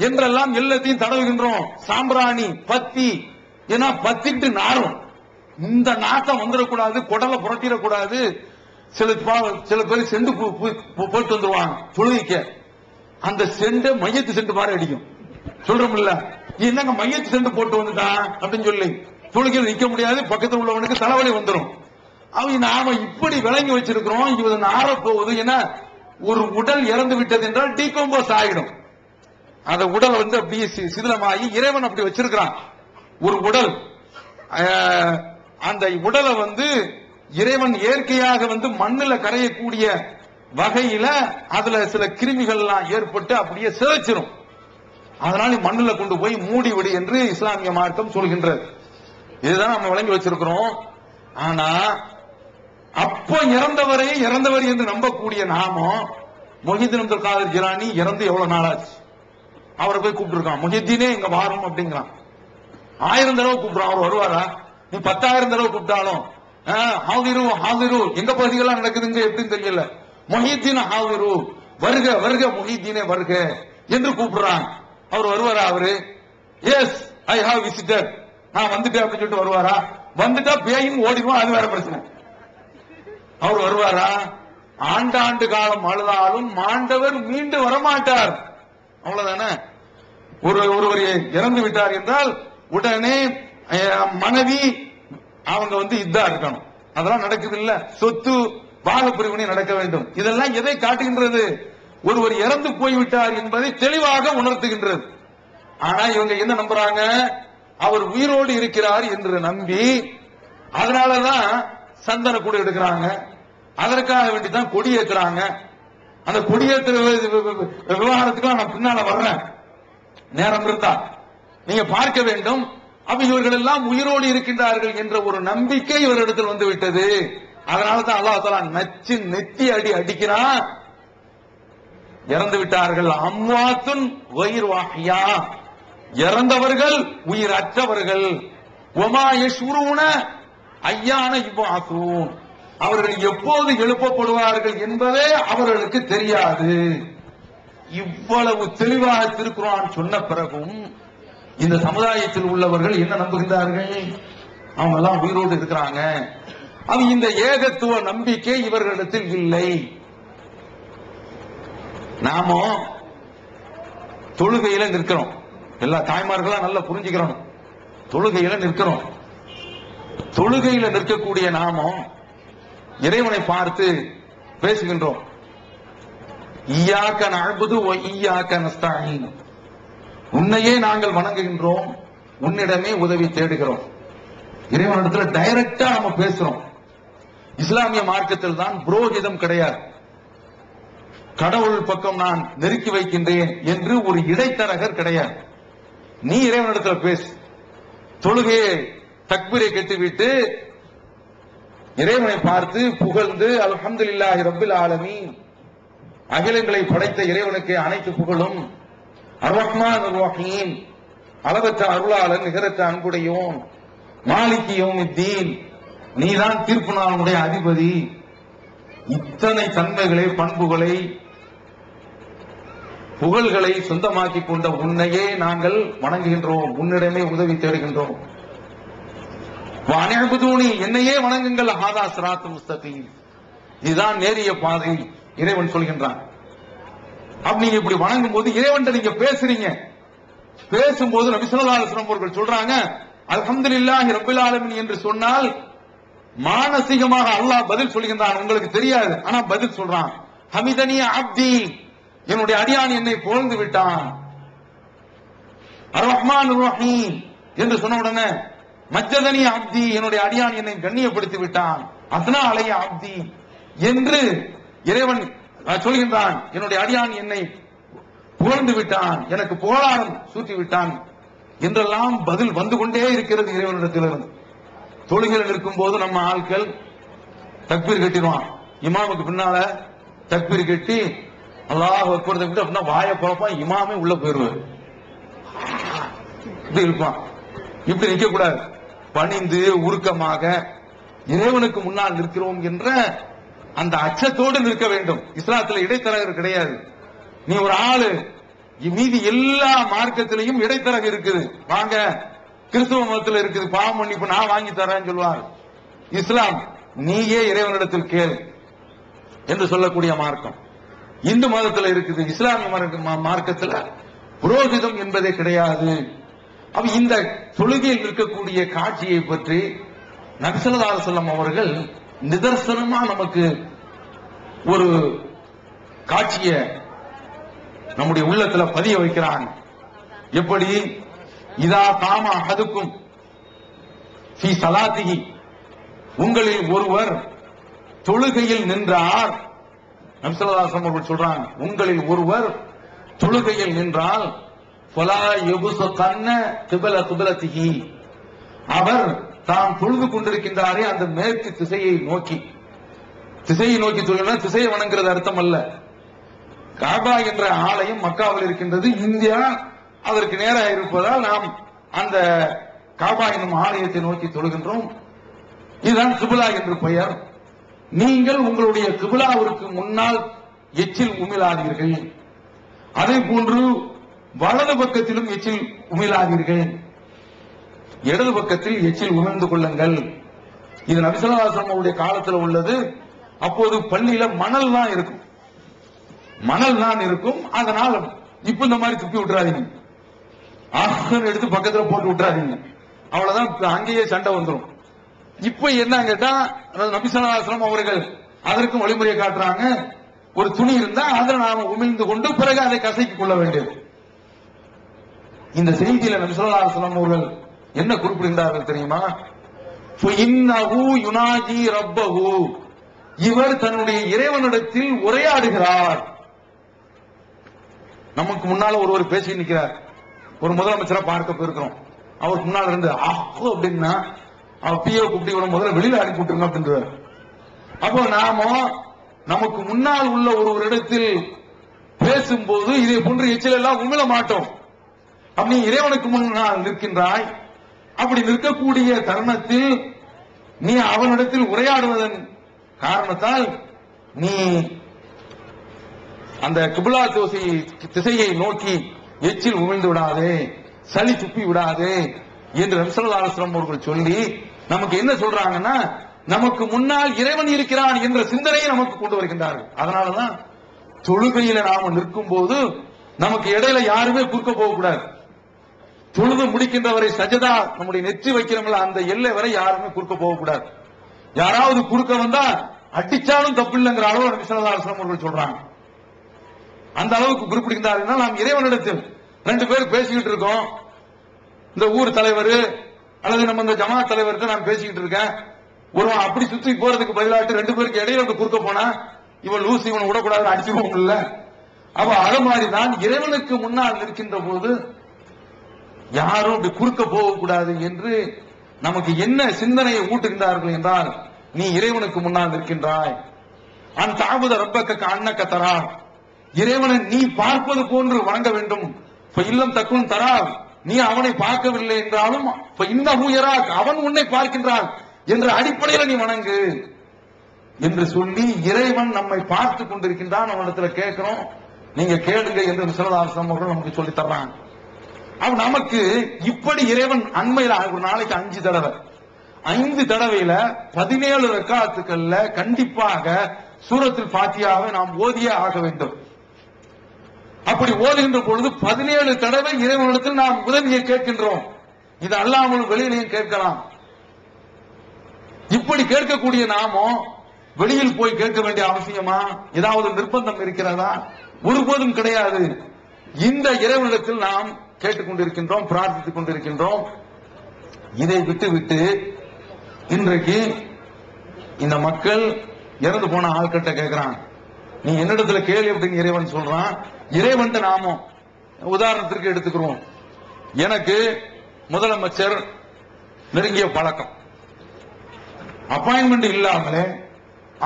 என்றெல்லாம் எல்லாத்தையும் தடவுகின்றோம். சாம்பிராணி, பத்தி, ஏன்னா பத்திட்டு நாரும். இந்த நாட்டம் வந்துடக்கூடாது, குடலை புரட்டிடக்கூடாது. சில பேர் செண்டு போட்டு வந்துருவாங்க தொழுவிக்க. அந்த செண்டை மையத்து செண்டு மாதிரி அடிக்கும். சொல்றோம்ல, என்னங்க மையத்து செண்டு போட்டு வந்துட்டான் அப்படின்னு சொல்லி தொழுகையில் நிக்க முடியாது, பக்கத்தில் உள்ளவனுக்கு தலைவலி வந்துடும். அவங்க நாம இப்படி விளங்கி வச்சிருக்கிறோம். இது நார போகுது. ஏன்னா ஒரு உடல் இறந்து விட்டது என்றால் டீகம்போஸ் ஆகிடும். அந்த உடல் அப்படியே சிதிலமாகி இறைவன் அப்படி வச்சிருக்கிறான். ஒரு உடல், அந்த உடலை இறைவன் இயற்கையாக மண்ணுல கரையக்கூடிய வகையில அதுல சில கிருமிகள் எல்லாம் ஏற்பட்டு அப்படியே சிதைச்சிரும். அதனால மண்ணுல கொண்டு போய் மூடி விடு என்று இஸ்லாமிய மார்க்கம் சொல்கின்றது. இதுதான் நம்ம வழங்கி வச்சிருக்கிறோம். ஆனா அப்ப இறந்தவர் என்று நம்பக்கூடிய நாமம், மொஹிதீன் அப்துல் காதர் ஜிலானி இறந்து எவ்வளவு நாளாச்சு? அவரை போய் கூப்பிட்டு இருக்கான், மொஹிதீனே இங்க வாரும் அப்படிங்கிறான். 1000 தடவை கூப்பிடுறான், அவர் வருவாரா? நீ 10,000 தடவை கூப்பிட்டாலும் ஹாதிரு எங்க பகுதிகள்லாம் நடக்குதுங்க எப்படின்னு தெரியல. முஹித்தீன் ஹாதிரு, வருக வருக முஹித்தீனே வருக என்று கூப்பிடுறான். அவர் வருவாரா? அவரு எஸ் ஐ ஹாவ் விசிட்டர், நான் வந்துட்டேன் அப்படின்னு சொல்லிட்டு வருவாரா? வந்துட்டா பேயின் ஓடிடுவான், அது வேற பிரச்சனை. அவர் வருவாரா? ஆண்டாண்டு காலம் அழுதாலும் மாண்டவர் மீண்டு வரமாட்டார். அவ்வளவுதானே. ஒருவர் இறந்து விட்டார் என்றால் உடனே மனைவி அவங்க இதா இருக்கணும். அதெல்லாம் நடக்குது இல்ல. சொத்து பாகப்பிரிவினை நடக்க வேண்டும். இதெல்லாம் எதை காட்டுகின்றது? ஒருவர் இறந்து போய்விட்டார் என்பதை தெளிவாக உணர்த்துகின்றது. ஆனா இவங்க என்ன நம்புறாங்க? அவர் உயிரோடு இருக்கிறார் என்று நம்பி அதனாலதான் சந்தன கூட எடுக்கிறாங்க, அதற்காக வேண்டிதான் கொடி ஏற்றுறாங்க. அந்த கொடியேற்ற விவகாரத்துக்கு நான் பின்னால வர்றேன், நேரம் இருந்தா நீங்க பார்க்க வேண்டும். அப்ப இவர்கள் எல்லாம் உயிரோடு இருக்கின்றார்கள் என்ற ஒரு நம்பிக்கை இவரிடத்தில் வந்து விட்டது. அதனாலதான் அல்லாஹ் தஆலா நச்சு நெத்தி அடி அடிக்கிறான். இறந்து விட்டார்கள். அம்வாத்துன் வயிர் வாஹியா, இறந்தவர்கள் உயிர் அற்றவர்கள். ஒமா யஷ்உரூன அய்யான யுபஅஸூன், அவர்கள் எப்போது எழுப்பப்படுவார்கள் என்பதே அவர்களுக்கு தெரியாது. இவ்வளவு தெளிவாக திருக்குர்ஆன் சொன்ன பிறகும் இந்த சமுதாயத்தில் உள்ளவர்கள் என்ன நம்புகின்றார்கள்? அவங்க எல்லாம் உயிரோடு இருக்கிறாங்க. அது இந்த ஏகத்துவ நம்பிக்கை இவர்களிடத்தில் இல்லை. நாம தொழுகையில நிற்கிறோம். எல்லா தாய்மார்களா நல்லா புரிஞ்சுக்கிறோம். தொழுகையில நிற்கிறோம். தொழுகையில நிற்கக்கூடிய நாம இறைவனை பார்த்து பேசுகின்றோம். இய்யாக நஅ்புது வ இய்யாக நஸ்தஈன், உன்னையே நாங்கள் வணங்குகின்றோம், உன்னிடமே உதவி தேடுகிறோம். இறைவனிடத்தில் டைரக்டா நம்ம பேசுறோம். இஸ்லாமிய மார்க்கத்தில் தான் புரோகிதம் கிடையாது. கடவுள் பக்கம் நான் நெருக்கி வைக்கின்றேன் என்று ஒரு இடைத்தரகர் கிடையாது. நீ இறைவனிடத்தில் பேசு. தொழுகையை தக்பீரை கட்டிவிட்டு இறைவனை பார்த்து புகழ்ந்து அல்ஹம்துலில்லாஹி ரப்பில் ஆலமீன், அகிலங்களை படைத்த இறைவனுக்கு அனைத்து புகழும், அர்-ரஹ்மான் அர்-ரஹீம், அளவற்ற அருளாளன் நிகரற்ற அன்புடையோன், மாலிகி யௌமித்தீன், நீதான் தீர்ப்பு நாளுடைய அதிபதி. இத்தனை தன்மைகளை, பண்புகளை, புகழ்களை சொந்தமாக்கி கொண்ட உன்னையே நாங்கள் வணங்குகின்றோம், உன்னிடமே உதவி தேடுகின்றோம். வஅனிஅ்புதூனி, என்னையே வணங்குங்கள். ஹாதா ஸிராத்துல் முஸ்தகீம், இதுதான் நேரிய பாதை இறைவன் சொல்கின்றான். அப்ப நீங்க இப்படி வணங்கும் போது இறைவன் நீங்க பேசுறீங்க. பேசும்போது நபி ஸல்லல்லாஹு அலைஹி வஸல்லம் அவர்கள் சொல்றாங்க, அல்ஹம்துலில்லாஹி ரப்பில் ஆலமீன் என்று சொன்னால் மானசீகமாக அல்லாஹ் பதில் சொல்கின்றான். உங்களுக்கு தெரியாது, ஆனா பதில் சொல்றான். ஹமிதனி அப்தி, என்னுடைய அடியான் என்னை புகழ்ந்து விட்டான். அர்-ரஹ்மான் அர்-ரஹீம் என்று சொன்ன உடனே மஜ்ஜதனி அப்தி, என்னுடைய அடியான் என்னை கண்ணியப்படுத்தி விட்டான். அஸ்னா அலைய அப்தி என்று இறைவன் சொல்கின்றான். என்னுடைய அடியான் என்னை புகழ்ந்து விட்டான், எனக்கு புகழாரம் சூட்டி விட்டான் என்றெல்லாம் பதில் வந்து கொண்டே இருக்கிறது இறைவனிடத்திலிருந்து. தொழுகையில் இருக்கும் போது நம்ம ஆட்கள் தக்பீர் கட்டிடுவான். இமாமுக்கு பின்னால தக்பீர் கட்டி அல்லாஹ் அக்பர் தக்பீர் அப்படின்னா வாயை பார்ப்பான், இமாமே உள்ள போயிருவார். இப்படி இருப்பான். இப்படி நிற்க கூடாது. பணிந்து உருக்கமாக இறைவனுக்கு முன்னால் நிற்கிறோம் என்ற அந்த அச்சத்தோடு நிற்க வேண்டும். இஸ்லாத்துல இடைத்தரகர் கிடையாது. நீ ஒரு ஆளு, மீதி எல்லா மார்க்கத்திலையும் இடைத்தரகர் இருக்குது. வாங்க, கிறிஸ்துவ மதத்தில் இருக்குது, பாவம் மன்னிப்பு நான் வாங்கி தரேன்னு சொல்வார். இஸ்லாம் நீயே இறைவனிடத்தில் கேள் என்று சொல்லக்கூடிய மார்க்கம். இந்து மதத்தில் இருக்குது. இஸ்லாமிய மார்க்கத்தில் புரோகிதம் என்பதே கிடையாது. அப்ப இந்த தொழுகையில் இருக்கக்கூடிய காட்சியை பற்றி நபி ஸல்லல்லாஹு அலைஹி வஸல்லம் அவர்கள் நிதர்சனமா நமக்கு ஒரு காட்சியை நம்முடைய உள்ளத்துல பதிய வைக்கிறாங்க. எப்படி? இதா காம அஹதுக்கும் ஃபீ ஸலாத்திஹி, உங்களில் ஒருவர் தொழுகையில் நின்றார். நபி ஸல்லல்லாஹு அலைஹி வஸல்லம் அவர்கள் சொல்றாங்க, உங்களில் ஒருவர் தொழுகையில் நின்றால் ஃபலா யபுஸகன்ன கிப்ல கிப்லத்திஹி, அவர் தாம் தொழுது கொண்டிருக்கின்றாரே அந்த மேற்கு திசையை நோக்கி தொழுகிறார். திசையை வணங்குறது அர்த்தம் அல்ல. காபா என்ற ஆலயம் மக்காவில் இருக்கின்றது. இந்தியா அதற்கு நேராக இருப்பதால் நாம் அந்த காபா என்னும் ஆலயத்தை நோக்கி தொழுகின்றோம். இதுதான் கிபிலா என்று பெயர். நீங்கள் உங்களுடைய கிபிலாவிற்கு முன்னால் எச்சில் உமிழாதீர்கள். அதே போன்று வலது பக்கத்திலும் எச்சில் உமிழாதீர்கள். இடது பக்கத்தில் எச்சில் உமிழ்ந்து கொள்ளுங்கள். இது நபி ஸல்லல்லாஹு அலைஹி வஸல்லம் அவருடைய காலத்தில் உள்ளது. அப்போது பள்ளியில மணல் தான் இருக்கும், மணல் தான் இருக்கும். அதனால இப்ப இந்த மாதிரி துப்பி விட்டுறாதீங்க, ஆஹ்னு எடுத்து பக்கத்துல போட்டு விட்டுறாதீங்க, அவ்வளவுதான், அங்கேயே சண்டை வந்துடும். இப்ப என்ன கேட்டா நபி ஸல்லல்லாஹு அலைஹி வஸல்லம் அவர்கள் அதற்கும் வழிமுறையை காட்டுறாங்க. ஒரு துணி இருந்தா அதை நாம உமிழ்ந்து கொண்டு பிறகு அதை கசக்கிக் கொள்ள வேண்டியது. இந்த செய்தியில நபி ஸல்லல்லாஹு அலைஹி வஸல்லம் அவர்கள் என்ன குறிப்பிடுகிறார்கள் தெரியுமா? இன்னஹு யுனாஜி ரப்பஹு, இவர் தன்னுடைய இறைவனிடத்தில் உரையாடுகிறார். நமக்கு முன்னால ஒருவர் பேசி நிற்கிறார். ஒரு முதலமைச்சரை பார்க்க போயிருக்கிறோம். அவருக்கு முன்னால இருந்து ஆஹோ அப்படின்னா அவர் பிஏ கூப்பிட்டு முதல்ல வெளியில அனுப்பி விட்டுருங்க அப்படின்றார். அப்போ நாம நமக்கு முன்னால் உள்ள ஒருவரிடத்தில் பேசும்போது இதே போன்று எச்சில் எல்லாம் உமிழ மாட்டோம். அப்படி இறைவனுக்கு முன்னால் நிற்கின்றாய். அப்படி நிற்கக்கூடிய தருணத்தில் நீ அவனிடத்தில் உரையாடுவதன் காரணத்தால் நீ அந்த கிபிலா திசையை நோக்கி எச்சில் உமிழ்ந்து விடாதே, சளி துப்பி விடாதே என்று நபி ஸல்லல்லாஹு அலைஹி வஸல்லம் அவர்கள் சொல்லி நமக்கு என்ன சொல்றாங்கன்னா, நமக்கு முன்னால் இறைவன் இருக்கிறான் என்ற சிந்தனையை நமக்கு கொண்டு வருகின்றார்கள். அதனாலதான் தொழுகையில நாம நிற்கும் போது நமக்கு இடையில யாருமே குறுக்க போகக்கூடாது. தொழுது முடிக்கின்றவரை சஜதா நம்முடைய நெற்றி வைக்கிறவங்கள அந்த எல்லை வரை யாருமே குறுக்க போகக்கூடாது. யாராவது குறுக்க வந்தா அடிச்சாலும் தப்பு இல்லைங்கிற அளவு நபி ஸல்லல்லாஹு அலைஹி வஸல்லம் அவர்கள் சொல்றாங்க. அந்த அளவுக்கு குறிப்பிடுகின்றார்கள். நாம் இறைவனிடத்தில் ரெண்டு பேர் பேசிக்கிட்டு இருக்கோம். இந்த ஊர் தலைவர் அல்லது நம்ம இந்த ஜமாத் தலைவர்கிட்ட நான் பேசிக்கிட்டு இருக்கேன். ஒருவன் அப்படி சுத்தி போறதுக்கு பதிலாட்டு ரெண்டு பேருக்கு இடையில வந்து குறுக்க போனா இவன் லூஸ், இவன் விடக்கூடாது, அடிச்சுவோம் இல்ல. அப்ப அது மாதிரிதான் இறைவனுக்கு முன்னால் நிற்கின்ற போது யாரும் அப்படி குறுக்க போகக்கூடாது என்று நமக்கு என்ன சிந்தனையை ஊட்டுகின்றார்கள் என்றால், நீ இறைவனுக்கு முன்னால் நிற்கின்றாய். அந்த தாபுத ரப்பக்க அன்னக்க தரா, இறைவனை நீ பார்ப்பது போன்று வணங்க வேண்டும். இல்லம் தக்கும் தரா, நீ அவனை பார்க்கவில்லை என்றாலும் அவன் உன்னை பார்க்கின்றான் என்ற அடிப்படையில் நீ வணங்கு என்று சொல்லி இறைவன் நம்மை பார்த்து கொண்டிருக்கின்றான். அவனிடத்துல கேட்கிறோம், நீங்க கேளுங்க என்று ஸல்லல்லாஹு அலைஹி வஸல்லம் அவர்கள் நமக்கு சொல்லி தர்றாங்க. அவ நமக்கு இப்படி இறைவன் அண்மையில ஒரு நாளைக்கு 5 தடவை 5 தடவையில 17 ரக்காத்துக்கள்ல கண்டிப்பாக சூரத்துல் ஃபாத்திஹாவை நாம் ஓதியே ஆக வேண்டும். அப்படி ஓதுகின்ற பொழுது 17 தடவை இறைவனிடத்தில் நாம் உதவியை கேட்கின்றோம். இது அல்லாமல் வெளியிலையும் கேட்கலாம். இப்படி கேட்கக்கூடிய நாமோ வெளியில் போய் கேட்க வேண்டிய அவசியமா, ஏதாவது நிர்பந்தம் இருக்கிறதா? ஒருபோதும் கிடையாது. இந்த இறைவனிடத்தில் நாம் கேட்டுக்கொண்டிருக்கின்றோம், பிரார்த்தித்துக் கொண்டிருக்கின்றோம். இதை விட்டு இன்றைக்கு இந்த மக்கள் இறந்து போன ஆள்கிட்ட கேட்கிறான், நீ என்னிடத்துல கேள்வி அப்படின்னு இறைவன் சொல்றான். இறைவன் நாமம் உதாரணத்திற்கு எடுத்துக்கிறோம். எனக்கு முதலமைச்சர் நெருங்கிய பழக்கம், அப்பாயின்மெண்ட் இல்லாமலே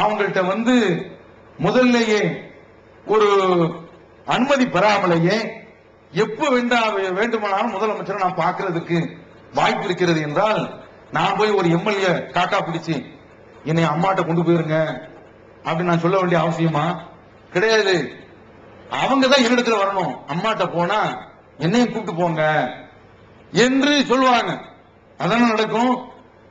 அவங்கள்ட்ட வந்து முதல்லையே ஒரு அனுமதி பெறாமலேயே எப்ப வேண்டுமானாலும் முதலமைச்சரை நான் பார்க்கிறதுக்கு வாய்ப்பு இருக்கிறது என்றால், நான் போய் ஒரு எம்எல்ஏ காக்கா பிடிச்சு என்னை அம்மாட்ட கொண்டு போயிருங்க அப்படின்னு நான் சொல்ல வேண்டிய அவசியமா? கிடையாது. அவங்க தான் என்னிடத்துல வரணும். அம்மாட்ட போனா என்னையும் கூப்பிட்டு போங்க என்று சொல்லுவாங்க. அதான நடக்கும்.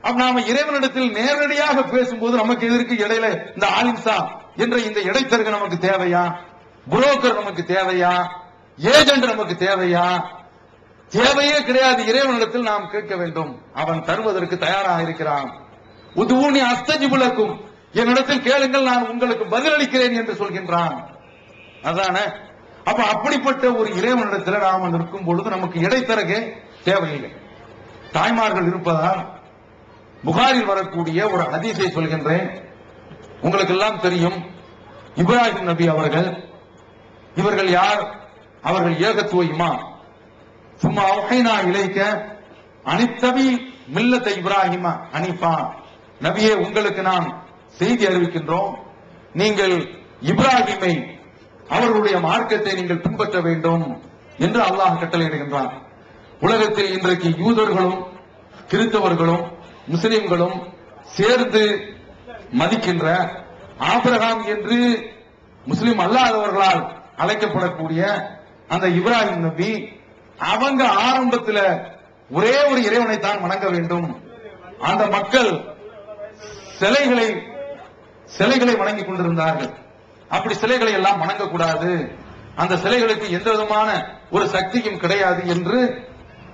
அப்ப நாம இறைவனிடத்தில் நேரடியாக பேசும்போது நமக்கு எதற்கு இடையில இந்த ஆலிம்சா என்ற இந்த இடைத்தரகு நமக்கு தேவையா? புரோக்கர் நமக்கு தேவையா? ஏஜென்ட் நமக்கு தேவையா? தேவையே கிடையாது. இறைவனிடத்தில் நாம் கேட்க வேண்டும். அவன் தருவதற்கு தயாராக இருக்கிறான். உதுஊனி அஸ்தஜிபுலக்கும், என்னிடத்தில் கேளுங்கள், நான் உங்களுக்கு பதிலளிக்கிறேன் என்று சொல்கின்றான். அதானே? அப்ப அப்படிப்பட்ட ஒரு இறைவனிடத்தில் நாம நிற்கும் பொழுது நமக்கு இடைத்தரகே தேவையில்லை. தாய்மார்கள் இருப்பதால் புகாரில் வரக்கூடிய ஒரு ஹதீஸை சொல்கின்றேன். உங்களுக்கு எல்லாம் தெரியும், இப்ராஹிம் நபி அவர்கள். இவர்கள் யார்? அவர்கள் ஏகத்துவ இமாம். சும்மா அவுஹைனா இலைக்க அனித்தபி மில்லத்த இப்ராஹிம ஹனீஃபா, நபியே உங்களுக்கு நாம் செய்தி அறிவிக்கின்றோம், நீங்கள் இப்ராஹிமை அவர்களுடைய மார்க்கத்தை நீங்கள் பின்பற்ற வேண்டும் என்று அல்லாஹ் கட்டளையிடுகின்றான். உலகத்தில் இன்றைக்கு யூதர்களும் கிறிஸ்தவர்களும் முஸ்லிம்களும் சேர்ந்து மதிக்கின்ற ஆபிரகாம் என்று முஸ்லிம் அல்லாதவர்களால் அழைக்கப்படக்கூடிய அந்த இப்ராஹிம் நபி அவங்க ஆரம்பத்தில் ஒரே ஒரு இறைவனைத்தான் வணங்க வேண்டும். அந்த மக்கள் சிலைகளை வணங்கிக் கொண்டிருந்தார்கள். அப்படி சிலைகளை எல்லாம் வணங்கக்கூடாது, அந்த சிலைகளுக்கு எந்த விதமான ஒரு சக்தியும் கிடையாது என்று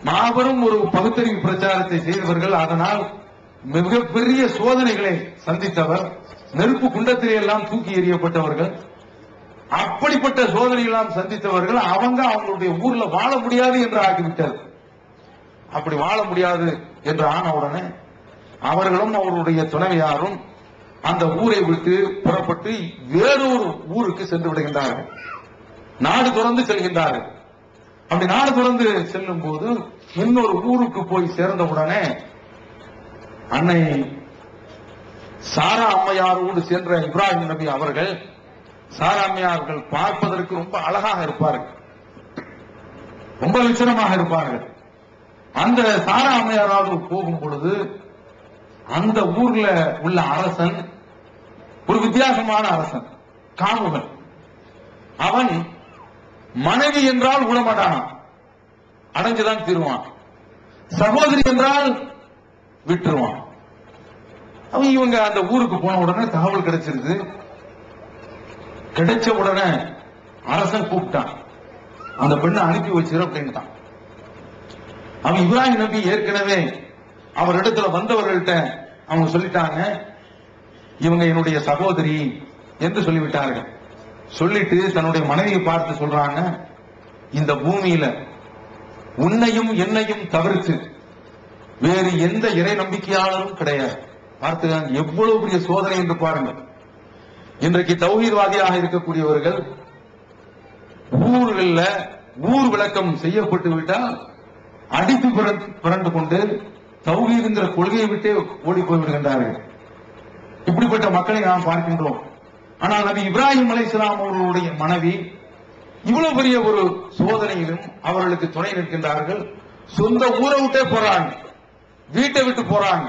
மாபெரும் ஒரு பகுத்தறிவு பிரச்சாரத்தை செய்தவர்கள். அதனால் மிகப்பெரிய சோதனைகளை சந்தித்தவர், நெருப்பு குண்டத்திலே எல்லாம் தூக்கி எறியப்பட்டவர்கள். அப்படிப்பட்ட சோதனை எல்லாம் சந்தித்தவர்கள் அவங்களுடைய ஊர்ல வாழ முடியாது என்று ஆகிவிட்டது. அப்படி வாழ முடியாது என்று ஆன உடனே அவர்களும் அவருடைய துணைவியாரும் அந்த ஊரை விட்டு புறப்பட்டு வேறொரு ஊருக்கு சென்று விடுகின்றார்கள். நாடு துறந்து செல்கின்றார்கள். அப்படி நாடு துறந்து செல்லும் போது இன்னொரு ஊருக்கு போய் சேர்ந்தவுடனே அன்னை சாரா அம்மையாரோடு சென்ற இப்ராஹிம் நபி அவர்கள், சாரா அம்மையார்கள் பார்ப்பதற்கு ரொம்ப அழகாக இருப்பார்கள், ரொம்ப லட்சணமாக இருப்பார்கள். அந்த சாரா அம்மையாரோடு போகும் பொழுது அந்த ஊர்ல உள்ள அரசன் ஒரு வித்தியாசமான அரசன், காமுகன். அவன் மனைவி என்றால் விடமாட்டான், அடைஞ்சுதான் தீருவான். சகோதரி என்றால் விட்டுருவான். இவங்க அந்த ஊருக்கு போன உடனே தகவல் கிடைச்சிருக்கு. கிடைச்ச உடனே அரசன் கூப்பிட்டான், அந்த பெண்ணை அனுப்பி வச்சிரு அப்படின்ட்டான். அவன் இப்ராஹிம் நபி ஏற்கனவே அவரிடத்துல வந்தவர்கள்ட்ட அவங்க சொல்லிட்டாங்க, இவங்க என்னுடைய சகோதரி என்று சொல்லிவிட்டார்கள். சொல்லிட்டு தன்னுடைய மனைவியை பார்த்து சொல்றாங்க, இந்த பூமியில உன்னையும் என்னையும் தவிர்த்து வேறு எந்த இறை நம்பிக்கையாளரும் கிடையாது. பார்த்துக்காங்க, எவ்வளவு பெரிய சோதனை என்று பாருங்கள். இன்றைக்கு தௌஹீத்வாதியாக இருக்கக்கூடியவர்கள் ஊர்களில் ஊர் விளக்கம் செய்யப்பட்டு விட்டால் அடித்து புரண்டு கொண்டு தௌஹீதுங்கிற கொள்கையை விட்டே ஓடி போய்விடுகின்றார்கள். இப்படிப்பட்ட மக்களை நாம் பார்க்கின்றோம். ஆனால் நபி இப்ராஹிம் அலைஹிஸ்ஸலாம் அவர்களுடைய மனைவி இவ்வளவு பெரிய ஒரு சோதனையிலும் அவர்களுக்கு துணை நிற்கின்றார்கள். சொந்த ஊரை விட்டே போறாங்க, வீட்டை விட்டு போறாங்க,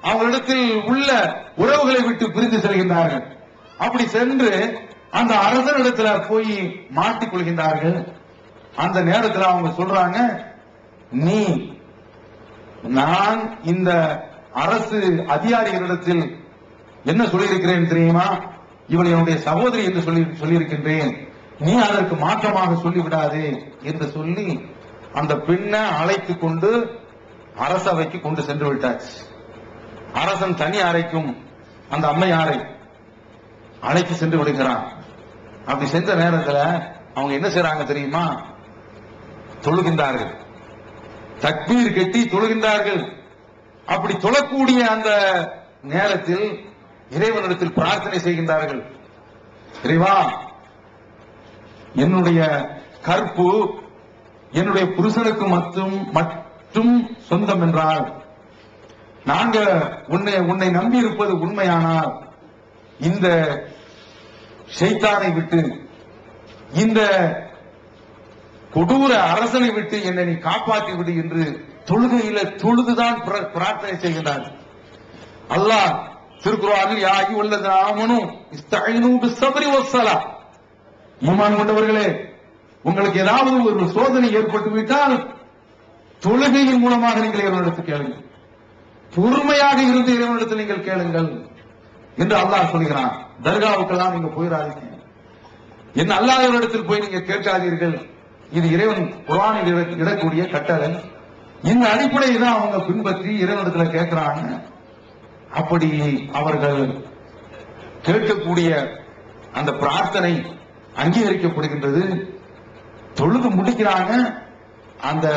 அவங்களிடத்தில் உள்ள உறவுகளை விட்டு பிரிந்து செல்கின்றார்கள். அப்படி சென்று அந்த அரசனிடத்துல போய் மாட்டிக் கொள்கின்றார்கள். அந்த நேரத்தில் அவங்க சொல்றாங்க, நான் இந்த அரசு அதிகாரிகளிடத்தில் என்ன சொல்லியிருக்கிறேன் தெரியுமா, இவள் என்னுடைய சகோதரி என்று சொல்லியிருக்கின்றேன், நீ அதற்கு மாற்றமாக சொல்லிவிடாதே என்று சொல்லி அந்த பெண்ணை அழைத்துக் கொண்டு அரசவைக்கு கொண்டு சென்று விட்டாச்சு. அரசன் தனி அறைக்கும் அந்த அம்மையாரை அழைத்து சென்று விடுகிறான். அப்படி சென்ற நேரத்தில் அவங்க என்ன செய்றாங்க தெரியுமா, தொழுகின்றார்கள், தக்பீர் கட்டி தொழுகின்றார்கள். அப்படி தொழக்கூடிய அந்த நேரத்தில் இறைவனிடத்தில் பிரார்த்தனை செய்கின்றார்கள், இறைவா, என்னுடைய கற்பு என்னுடைய புருஷனுக்கு மட்டும் சொந்தம் என்றால், நாங்க உன்னை நம்பி இருப்பது உண்மையானால் இந்த ஷைத்தானை விட்டு, இந்த கொடூர அரசனை விட்டு என்னை நீ காப்பாற்றி விடு என்று தொழுகையில தொழுதுதான் பிரார்த்தனை செய்கின்றார். அல்லாஹ் திருக்குர்ஆனில் யா அய்யுஹல்லதீன ஆமனூ இஸ்தஈனூ பிஸ்ஸப்ரி வஸ்ஸலாஹ், ஈமான் கொண்டவர்களே, உங்களுக்கு ஏதாவது ஒரு சோதனை ஏற்பட்டு விட்டால் தொழுகையின் மூலமாக நீங்கள் இறைவனிடத்தில் கேளுங்கள், பொறுமையாக இருந்து இறைவனிடத்தில் நீங்கள் கேளுங்கள் என்று அல்லாஹ் சொல்கிறான். தர்காவுக்கெல்லாம் நீங்க போயிடாதீங்க, என்ன அல்லாஹ்விடத்தில் போய் நீங்க கேட்காதீர்கள், இது இறைவன் குர்ஆனில் இடக்கூடிய கட்டளை. இந்த அடிப்படையை தான் அவங்க பின்பற்றி இறைவனிடத்தில் கேட்கிறாங்க. அப்படி அவர்கள் கேட்கக்கூடிய அந்த பிரார்த்தனை அங்கீகரிக்கப்படுகின்றது. தொழுது முடிக்கிறாங்க. அந்த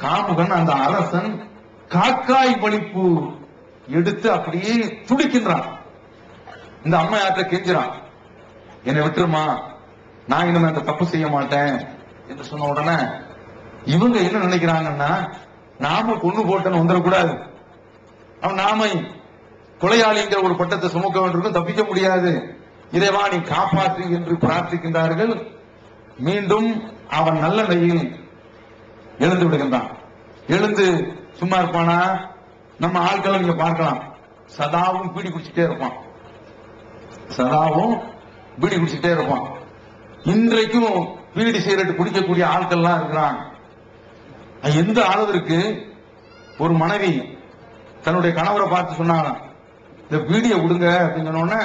காமுகன், அந்த அரசன் காக்காய் பலிப்பு எடுத்து அப்படியே துடிக்கின்றான். இந்த அம்மையாற்ற கெஞ்சிறான், என்னை விட்டுருமா, நான் இனிமே அந்த தப்பு செய்ய மாட்டேன் என்று சொன்ன உடனே இவங்க என்ன நினைக்கிறாங்கன்னா, நாம கொண்டு போட்டேன்னு வந்துடக்கூடாது, அவன் நாம கொலையாளிங்கிற ஒரு பட்டத்தை சுமக்க வேண்டியிருக்கும், தப்பிக்க முடியாது, இறைவா நீ காப்பாற்று என்று பிரார்த்திக்கின்றார்கள். மீண்டும் அவன் நல்ல நிலையில் எழுந்து விடுகின்றான். எழுந்து சும்மா இருப்பானா? நம்ம ஆட்களை நீங்க பார்க்கலாம், சதாவும் பீடி குடிச்சுட்டே இருப்பான், சதாவும் பீடி குடிச்சுட்டே இருப்பான். இன்றைக்கும் பீடி சிகரெட் குடிக்கக்கூடிய ஆட்கள்லாம் இருக்கிறாங்க. எந்த அளவிற்கு ஒரு மனைவி தன்னுடைய கணவரை பார்த்து சொன்னாராம், இந்த பீடியை விடுங்க அப்படின்னு சொன்ன உடனே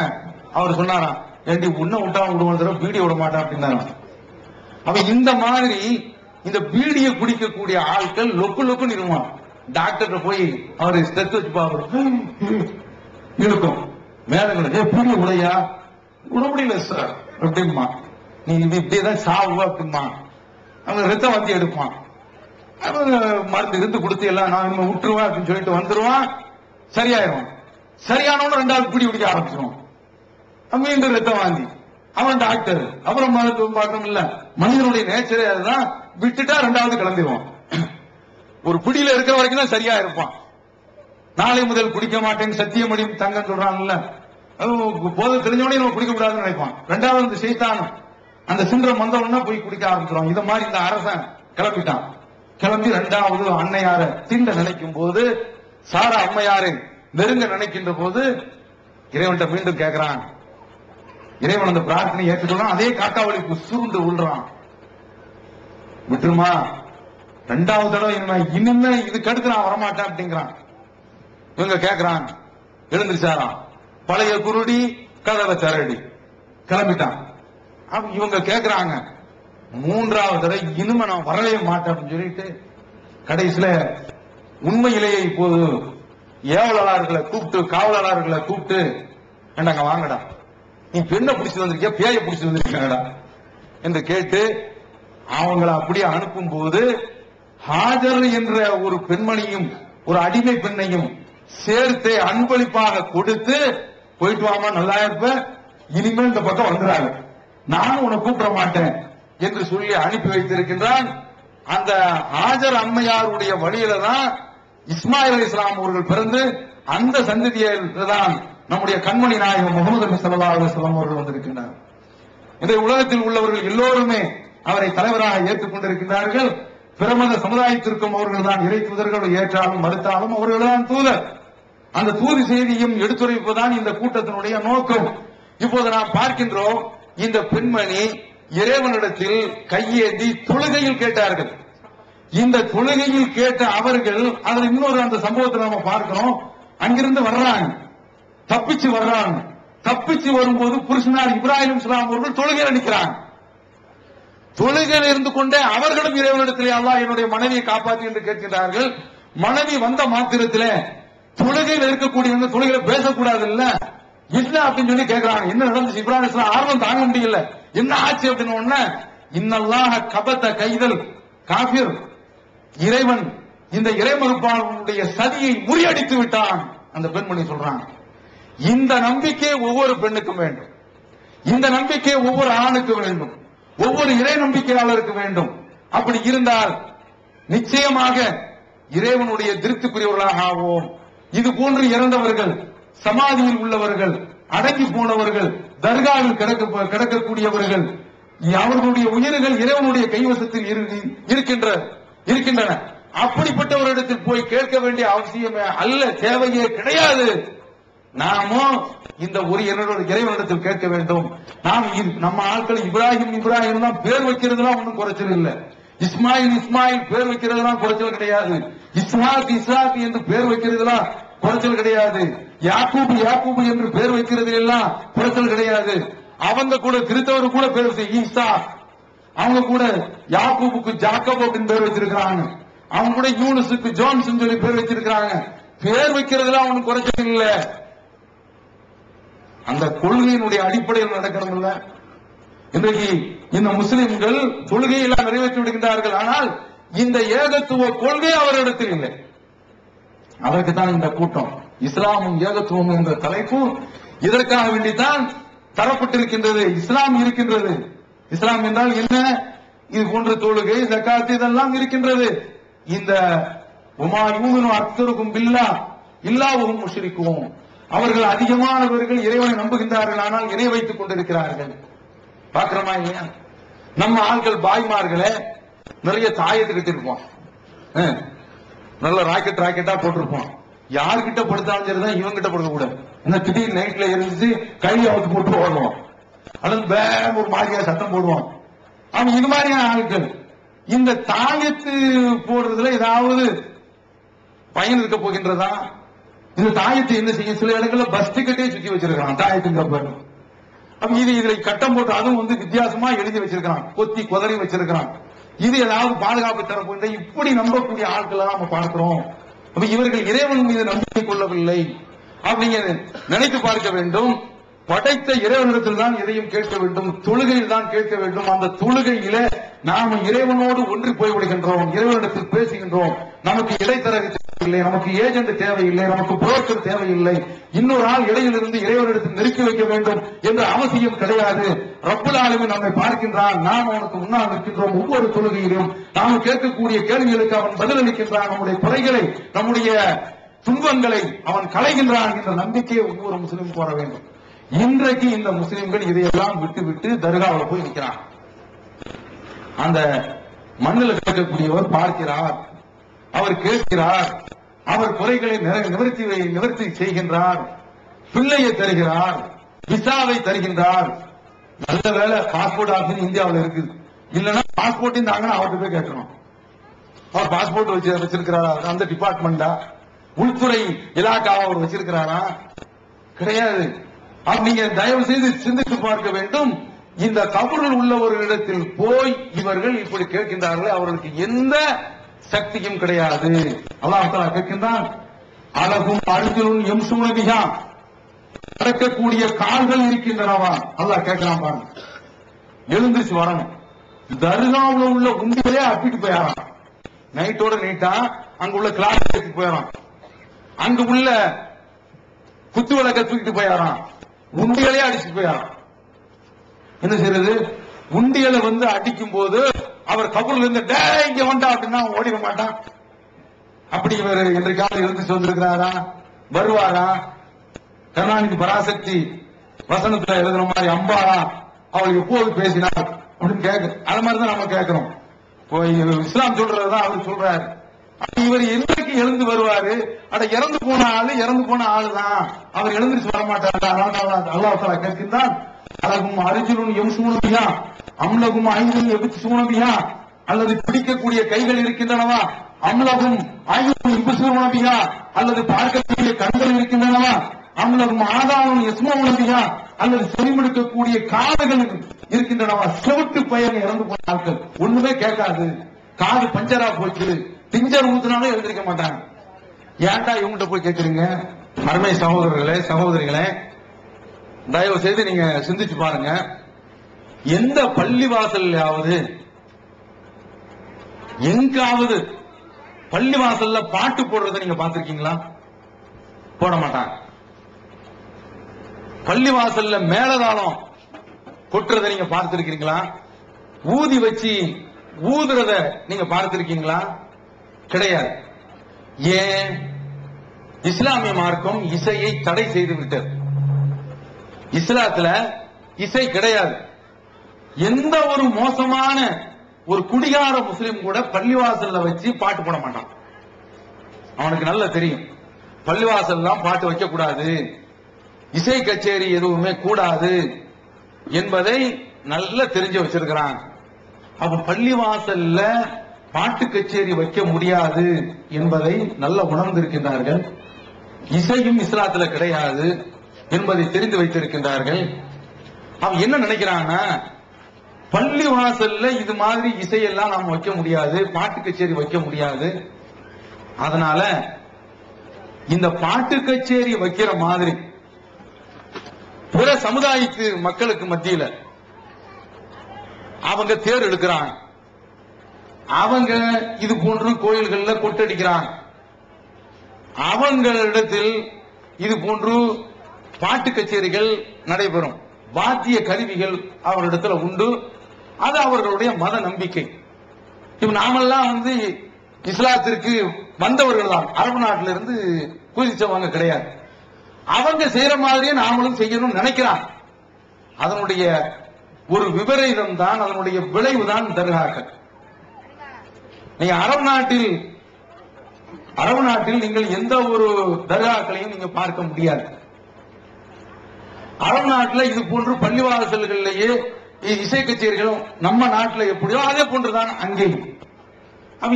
அவர் சொன்னாராம், ஏண்டி உன்ன விட்டா விடுவோம், பீடியை விட மாட்டான் அப்படின்னாராம். அப்ப இந்த மாதிரி இந்த பீடியை குடிக்கக்கூடிய ஆட்கள் லொக்கு லொக்குன்னு இருவான். டாக்டர் போய் அவரு ஸ்டெத் வச்சு பாக்குறோம் இருக்கும் மேல பீடியை உடையா விட முடியல சார் அப்படிமா, நீ இப்படியேதான் சாவுவா அப்படிமா. அவங்க ரத்தம் வந்து எடுப்பான், மருந்து இருந்து கொடுத்து எல்லாம் நான் இனிமே விட்டுருவேன் அப்படின்னு சொல்லிட்டு வந்துருவான், சரியாயிரும். சரியானவன ரெண்டாவது பீடி குடிக்க ஆரம்பிச்சிருவான், மீண்டும் ரத்தம் வாந்தி. அவன் டாக்டர், அப்புறம் மருத்துவம் பார்க்கணும் இல்ல, மனிதனுடைய நேச்சரே அதுதான். விட்டுட்டா ரெண்டாவது கிளம்பிடுவான். ஒரு பிடியில இருக்கிற வரைக்கும் தான் சரியா இருப்பான். நாளை முதல் குடிக்க மாட்டேன்னு சத்தியமடி தங்கன்னு சொல்றாங்கல்ல, போதை தெரிஞ்சவனே நம்ம குடிக்க கூடாதுன்னு நினைப்பான். ரெண்டாவது இந்த சைத்தானும் அந்த சின்ரம் வந்தவனா போய் குடிக்க ஆரம்பிச்சிடும். இத மாதிரி இந்த அரசன் கிளம்பிட்டான். கிளம்பி ரெண்டாவது அன்னையார தீண்ட நினைக்கும் போது, சாரா அம்மையாரை நெருங்க நினைக்கின்ற போது இறைவன்கிட்ட மீண்டும் கேட்கிறான். இறைவன் அந்த பிரார்த்தனை ஏற்றுக்கொள்றான். அதே காக்காவளிக்கு சுருண்டு விழுறான். விட்டுருமா, ரெண்டாவது தடவை இனிமே இதுக்கு அடுத்து நான் வரமாட்டேன் அப்படிங்கிறான். இவங்க கேட்கிறான், எழுந்திருச்சாராம். பழைய குருடி கதவை திரடி கிளம்பிட்டான். இவங்க கேட்கிறாங்க, மூன்றாவது தடவை இனிமே நான் வரவே மாட்டேன் அப்படின்னு சொல்லிட்டு கடைசியில உண்மையிலேயே இப்போது ஏவலாளர்களை கூப்பிட்டு காவலாளர்களை கூப்பிட்டு, வேண்டாங்க வாங்கடா, நீ பெண்ணை பிடிச்சு வந்திருக்கிய பேய பிடிச்சு வந்திருக்கீங்கடா என்று கேட்டு அவங்களை அப்படியே அனுப்பும் போது ஹாஜர் என்ற ஒரு பெண்மணியும் ஒரு அடிமை பெண்ணையும் சேர்த்து அன்பளிப்பாக கொடுத்து, போயிட்டு வாமா நல்லா இருப்ப, இனிமேல் இந்த பக்கம் வந்துடாது, நானும் உன்னை கூப்பிட மாட்டேன் என்று சொல்லி அனுப்பி வைத்திருக்கின்றான். அந்த ஹாஜர் அம்மையாருடைய வழியில தான் இஸ்மாயில் அலைஹிஸ்ஸலாம் அவர்கள் பிறந்து, அந்த சந்ததியில தான் நம்முடைய கண்மணி நாயகம் முகமது நபி ஸல்லல்லாஹு அலைஹி வஸல்லம் அவர்கள் வந்திருக்கின்றனர். இந்த உலகத்தில் உள்ளவர்கள் எல்லோருமே அவரை தலைவராக ஏற்றுக்கொண்டிருக்கின்றார்கள். பிரமத சமுதாயத்திற்கும் அவர்கள் தான் இறை தூதர்கள், ஏற்றாலும் மறுத்தாலும் அவர்கள் தான் தூதர். அந்த தூது செய்தியும் எடுத்துரைப்பதுதான் இந்த கூட்டத்தினுடைய நோக்கம். இப்போது நாம் பார்க்கின்றோம், இந்த பெண்மணி இறைவனிடத்தில் கையேந்தி தொழுகையில் கேட்டார்கள். இந்த தொழுகையில் கேட்ட அவர்கள் அதில் இன்னொரு அந்த சம்பவத்தை நாம பார்க்கிறோம். அங்கிருந்து வர்றாங்க, தப்பிச்சு வர்றாங்க. தப்பிச்சு வரும்போது புருஷனார் இப்ராஹிம் அலைஹிஸ்ஸலாம் அவர்கள் தொழுகையில் நிற்கிறாங்க. தொழுகையில் இருந்து கொண்டே அவர்களும் இறைவனிடத்திலே அல்லாஹ் என்னுடைய மனைவியை காப்பாற்றி என்று கேட்கிறார்கள். மனைவி வந்த மாத்திரத்திலே தொழுகையில் இருக்கக்கூடியவங்க தொழுகையில பேசக்கூடாது இல்ல அப்படின்னு சொல்லி கேட்கிறாங்க. என்ன நடந்துச்சு? இப்ராஹிம் அலைஹிஸ்ஸலாம் ஆர்வம் தாங்க முடியல, என்ன ஆச்சு அப்படின்னு உடனே, இன்னல்லாஹ கபத கைதல் காஃபிர், இறைவன் இந்த இறைமறுப்பாளனுடைய சதியை முறியடித்து விட்டான். அந்த பெண்மணி சொல்றாங்க. இந்த நம்பிக்கை ஒவ்வொரு பெண்ணுக்கும் வேண்டும், இந்த நம்பிக்கை ஒவ்வொரு ஆணுக்கும் வேண்டும், ஒவ்வொரு இறை நம்பிக்கையாளருக்கு வேண்டும். அப்படி இருந்தால் நிச்சயமாக இறைவனுடைய திருப்திக்குரியவர்களாக ஆவோம். இது போன்று இறந்தவர்கள், சமாதியில் உள்ளவர்கள், அடங்கி போனவர்கள், தர்காவில் கிடக்கக்கூடியவர்கள், அவர்களுடைய உயிர்கள் இறைவனுடைய கைவசத்தில் இருக்கின்றன. அப்படிப்பட்டவரிடத்தில் போய் கேட்க வேண்டிய அவசியமே அல்ல, தேவையே கிடையாது. நாமோ இந்த ஒரு இறைவனிடத்தில் கேட்க வேண்டும். நாம் நம்ம ஆட்கள் இப்ராஹிம் தான் பேர் வைக்கிறதுலாம் ஒன்றும் குறைச்சல் இல்லை. இஸ்மாயில் பேர் வைக்கிறதுலாம் குறைச்சல் கிடையாது. இஸ்ஹாக் என்று பேர் வைக்கிறதுலாம் குறைச்சல் கிடையாது. யாக்கூபு என்று பேர் வைக்கிறது எல்லாம் குறைச்சல் கிடையாது. அவங்க கூட கிறிஸ்தவர் கூட பேர் வச்சு ஈசா, அவங்க கூட யாக்கூபுக்கு ஜாக்கப் அப்படின்னு பேர் வச்சிருக்கிறாங்க. அவங்க கூட யூனுஸுக்கு ஜோன்ஸ் சொல்லி பேர் வச்சிருக்கிறாங்க. பேர் வைக்கிறதுலாம் ஒன்றும் குறைச்சல் இல்லை. அந்த கொள்கையினுடைய அடிப்படையில் நடக்கிறதில்ல. இன்றைக்கு இந்த முஸ்லிம்கள் தொழுகையெல்லாம் நிறைவேற்றி விடுகின்றார்கள். ஆனால் இந்த ஏகத்துவ கொள்கை அவரிடத்தில் இல்லை. அதற்கு தான் இந்த கூட்டம், இஸ்லாமும் ஏகத்துவம் என்ற தலைப்பு இதற்காக வேண்டித்தான் தரப்பட்டிருக்கின்றது. இஸ்லாம் இருக்கின்றது. இஸ்லாம் என்றால் என்ன? இது போன்ற தொழுகை, ஜகாத் இதெல்லாம் இருக்கின்றது. இந்த உமாயூமினு அக்தருக்கும் பில்லா இல்லாஹும் முஷ்ரிக்குன், அவர்கள் அதிகமானவர்கள் இறைவனை நம்புகின்றார்கள், ஆனால் இணை வைத்துக் கொண்டிருக்கிறார்கள். பாக்குறோமா இல்லையா? நம்ம ஆட்கள் பாய்மார்களே நிறைய தாயத்து கட்டிருப்போம். நல்ல ராக்கெட்டா போட்டிருப்போம். யார்கிட்ட படுத்தாலும் சரிதான், இவங்கிட்ட படுக்க கூடாது. என்ன திடீர்னு நைட்ல இருந்துச்சு கையை அவுத்து போட்டு ஓடுவோம், அல்லது வேற ஒரு மாதிரியா சத்தம் போடுவோம். அவன் இது மாதிரியான ஆட்கள். இந்த தாயத்து போடுறதுல ஏதாவது பயன் இருக்க போகின்றதா? இந்த தாயத்தை என்ன செய்யும்? சில இடங்கள்ல பஸ் டிக்கெட்டே சுத்தி வச்சிருக்கான் தாயத்துங்கிற பேரு. அப்ப இதுல கட்டம் போட்டு அதுவும் வித்தியாசமா எழுதி வச்சிருக்கான், கொத்தி கொதறி வச்சிருக்கான். இது ஏதாவது பாதுகாப்பு தரப்போகின்ற இப்படி நம்பக்கூடிய ஆட்களை நம்ம பார்க்கிறோம். அப்ப இவர்கள் இறைவன் மீது நம்பிக்கை கொள்ளவில்லை அப்படிங்க நினைத்து பார்க்க வேண்டும். படைத்த இறைவனிடத்தில் தான் எதையும் கேட்க வேண்டும், தொழுகையில் தான் கேட்க வேண்டும். அந்த தொழுகையில நாம இறைவனோடு ஒன்றி போய்விடுகின்றோம், இறைவனிடத்தில் பேசுகின்றோம். நமக்கு இடைத்தரகு தேவையில்லை, நமக்கு ஏஜென்ட் தேவையில்லை, நமக்கு புரோக்கர் தேவையில்லை, இன்னொரு ஆள் இடையிலிருந்து இறைவனிடத்தில் நெருக்கி வைக்க வேண்டும் என்ற அவசியம் கிடையாது. ரப்புல் ஆலமீன் நம்மை பார்க்கின்றான், நாம் அவனுக்கு முன்னால் நிற்கின்றோம். ஒவ்வொரு தொழுகையிலும் நாம் கேட்கக்கூடிய கேள்விகளுக்கு அவன் பதிலளிக்கின்றான். நம்முடைய குறைகளை, நம்முடைய துன்பங்களை அவன் களைகின்றான் என்ற நம்பிக்கையை ஒவ்வொரு முஸ்லீம் போட வேண்டும். இன்றைக்கு இந்த முஸ்லிம்கள் இதையெல்லாம் விட்டு விட்டு தர்காவில் போய் நிற்கிறான். அந்த மண்ணில் கிடக்கக்கூடியவர் பார்க்கிறார், அவர் கேட்கிறார், அவர் குறைகளை நிவர்த்தி செய்கின்றார், பிள்ளையை தருகிறார், விசாவை தருகின்றார். நல்ல வேலை பாஸ்போர்ட் ஆபீஸ் இந்தியாவில் இருக்குது. இல்லைன்னா பாஸ்போர்ட் இருந்தாங்கன்னா அவர்கிட்ட போய் கேட்கணும். அவர் பாஸ்போர்ட் வச்சிருக்கிறாரா? அந்த டிபார்ட்மெண்டா, உள்துறை இலாக்காவை அவர் வச்சிருக்கிறாரா? கிடையாது. நீங்க தயவு செய்து சிந்தித்து பார்க்க வேண்டும். இந்த கபரில் உள்ள ஒரு இடத்தில் போய் இவர்கள் இப்படி கேட்கின்றார்கள், அவர்களுக்கு எந்த சக்தியும் கிடையாது. அல்லாஹ் தஆலா கேட்கின்றான், அழகும் அர்ஜுனும் யம்சுனபிஹா, நடக்கக்கூடிய கால்கள் இருக்கின்றனவா? அல்லாஹ் கேட்கிறான் பாருங்க. எழுந்திருச்சு வரணும். தர்காவுல உள்ள உண்டிகளே அப்பிட்டு போயாராம். நைட்டோட நைட்டா அங்க உள்ள கிளாஸ் போயிடறான், அங்க உள்ள குத்து விளக்க தூக்கிட்டு போயாராம், உண்டியலே அடிச்சுட்டு போயாராம். என்ன செய்யறது? உண்டியலை அடிக்கும் போது அவர் கபூர்ல இருந்து இங்க வந்தா அப்படின்னா ஓடிட மாட்டான். அப்படி இவர் என்றைக்காவது இருந்து வந்திருக்கிறாரா? வருவாரா? கருணாநிதி பராசக்தி வசனத்துல எழுதுற மாதிரி அம்பாரா அவள் எப்போது பேசினார் அப்படின்னு கேட்க, அது மாதிரிதான் நம்ம கேட்கிறோம். இஸ்லாம் சொல்றதுதான் அவர் சொல்றாரு. இவர் என்றைக்கு எழுந்து வருவாரு? அட இறந்து போன ஆளுதான், அவர் எழுந்திருச்சு வரமாட்டார். அல்லாஹ் தஆலா கேட்கின்றான், அழகும் அர்ஜுனும் யம்சுனபிஹா அம்லகும் ஐந்தும் யப்சுனபிஹா, அல்லது பிடிக்கக்கூடிய கைகள் இருக்கின்றனவா? அம்லகும் ஐந்தும் யப்சுனபிஹா, அல்லது பார்க்கக்கூடிய கண்கள் இருக்கின்றனவா? அம்லகும் ஆதானும் யஸ்மஉனபிஹா, அல்லது செவிமடுக்கக்கூடிய காதுகள் இருக்கின்றனவா? செவிட்டு பையன் இறந்து போன ஆட்கள் ஒண்ணுமே கேட்காது, காது பஞ்சரா போச்சு, திஞ்சர் ஊத்துனாலும் எழுந்திருக்க மாட்டாங்க. ஏன்டா இவங்கிட்ட போய் கேட்கறீங்க? அருமை சகோதரர்களே, சகோதரிகளே, தயவு செய்து நீங்க சிந்திச்சு பாருங்க. எந்த பள்ளிவாசல்லையாவது எங்காவது பள்ளிவாசல்ல பாட்டு போடுறத நீங்க பார்த்திருக்கீங்களா? போட மாட்டாங்க. பள்ளிவாசல்ல மேலதாளம் கொட்டுறத நீங்க பார்த்திருக்கீங்களா? ஊதி வச்சு ஊதுறத நீங்க பார்த்திருக்கீங்களா? கிடையாது. ஏன்? இஸ்லாமிய மார்க்கம் இசையை தடை செய்து விட்டது. இஸ்லாத்துல இசை கிடையாது. எந்த ஒரு மோசமான ஒரு குடிகார முஸ்லிம் கூட பள்ளிவாசல்ல வச்சு பாட்டு போட மாட்டான். அவனுக்கு நல்லா தெரியும் பள்ளிவாசல்லாம் பாட்டு வைக்க கூடாது, இசை கச்சேரி எதுவுமே கூடாது என்பதை நல்லா தெரிஞ்சு வச்சிருக்கிறான். அப்ப பள்ளிவாசல்ல பாட்டு கச்சேரி வைக்க முடியாது என்பதை நல்ல உணர்ந்திருக்கின்றார்கள். இசையும் இஸ்லாத்துல கிடையாது என்பதை தெரிந்து வைத்திருக்கின்றார்கள். அவன் என்ன நினைக்கிறான்னா, பள்ளி வாசல்ல இது மாதிரி இசையெல்லாம் நாம் வைக்க முடியாது, பாட்டு கச்சேரி வைக்க முடியாது, அதனால இந்த பாட்டு கச்சேரி வைக்கிற மாதிரி பிற சமுதாயத்து மக்களுக்கு மத்தியில அவங்க தேர் எடுக்கிறாங்க, அவங்க இது போன்று கோயில்கள்ல கொட்டடிக்கிறாங்க, அவங்களிடத்தில் இது போன்று பாட்டு கச்சேரிகள் நடைபெறும், வாத்திய கருவிகள் அவரிடத்துல உண்டு, அது அவர்களுடைய மத நம்பிக்கை. இப்ப நாமெல்லாம் இஸ்லாத்திற்கு வந்தவர்கள் தான், அரபு நாட்டில இருந்து குதிச்சவங்க கிடையாது. அவங்க செய்யற மாதிரியே நாமளும் செய்யணும்னு நினைக்கிறாங்க. அதனுடைய ஒரு விபரீதம் தான், அதனுடைய விளைவு தான் தர்காக்கள். நீங்க அரபு நாட்டில் அரபு நாட்டில் நீங்கள் எந்த ஒரு தர்காக்களையும் நீங்க பார்க்க முடியாது. அரபு நாட்டில் இது போன்று பள்ளிவாசல்களிலேயே இசை கச்சேரிகளும் நம்ம நாட்டில் எப்படியோ அதே போன்றுதான் அங்கேயும்.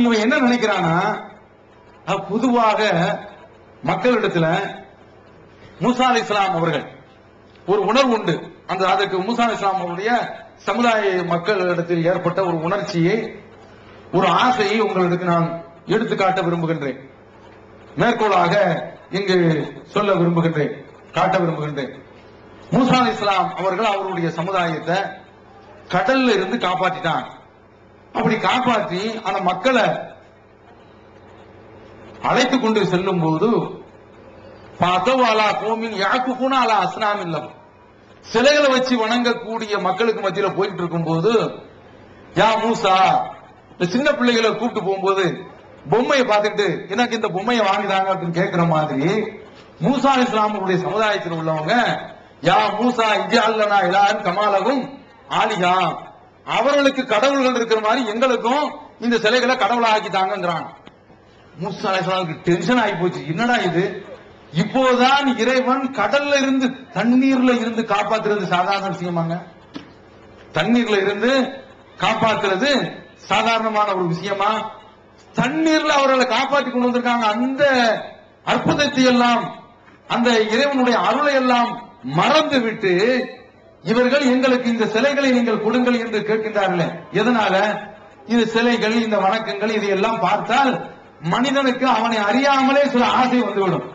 இவன் என்ன நினைக்கிறானா, பொதுவாக மக்களிடத்துல மூசா அலைஹிஸ்ஸலாம் அவர்கள் ஒரு உணர்வு உண்டு. அதற்கு மூசா அலைஹிஸ்ஸலாம் அவருடைய சமுதாய மக்களிடத்தில் ஏற்பட்ட ஒரு உணர்ச்சியை, ஒரு ஆசையை உங்களுக்கு நான் எடுத்துக்காட்ட விரும்புகின்றேன். மேற்கோளாக இங்கு சொல்ல விரும்புகின்றேன், காட்ட விரும்புகின்றேன். மூசா அலைஹிஸ்ஸலாம் அவர்கள் அவருடைய சமுதாயத்தை கடல்ல இருந்து காப்பாற்றிட்டாங்க. அப்படி காப்பாற்றி அந்த மக்களை அழைத்து கொண்டு செல்லும் போது சிலைகளை வச்சு வணங்கக்கூடிய மக்களுக்கு மத்தியில போயிட்டு இருக்கும் போது, யா மூசா, இந்த சின்ன பிள்ளைகளை கூப்பிட்டு போகும்போது பொம்மையை பார்த்துட்டு எனக்கு இந்த பொம்மையை வாங்கிதாங்க அப்படின்னு கேட்கிற மாதிரி மூசா அலைஹிஸ்ஸலாமுடைய சமுதாயத்தில் உள்ளவங்க யா மூசா இஜ்அல்னா இலாஹன் கமாலகும் ஆலியா, அவர்களுக்கு கடவுள்கள் இருக்கிற மாதிரி எங்களுக்கும் இந்த சிலைகளை கடவுளா ஆக்கிட்டாங்கிறாங்க. மூசா அலைஹிஸ்ஸலாமுக்கு டென்ஷன் ஆகி போச்சு. என்னடா இது, இப்போதான் இறைவன் கடல்ல இருந்து தண்ணீர்ல இருந்து காப்பாத்துறது சாதாரண விஷயமாங்க? தண்ணீர்ல இருந்து காப்பாத்துறது சாதாரணமான ஒரு விஷயமா? தண்ணீர்ல அவர்களை காப்பாற்றி கொண்டு வந்திருக்காங்க. அந்த அற்புதத்தை எல்லாம், அந்த இறைவனுடைய அருளை எல்லாம் மறந்து விட்டு இவர்கள் எங்களுக்கு இந்த சிலைகளை நீங்கள் கொடுங்கள் என்று கேட்கின்றார்கள். எதனால? இது சிலைகள், இந்த வணக்கங்கள், இதையெல்லாம் பார்த்தால் மனிதனுக்கு அவனை அறியாமலே சில ஆசை வந்துவிடும்.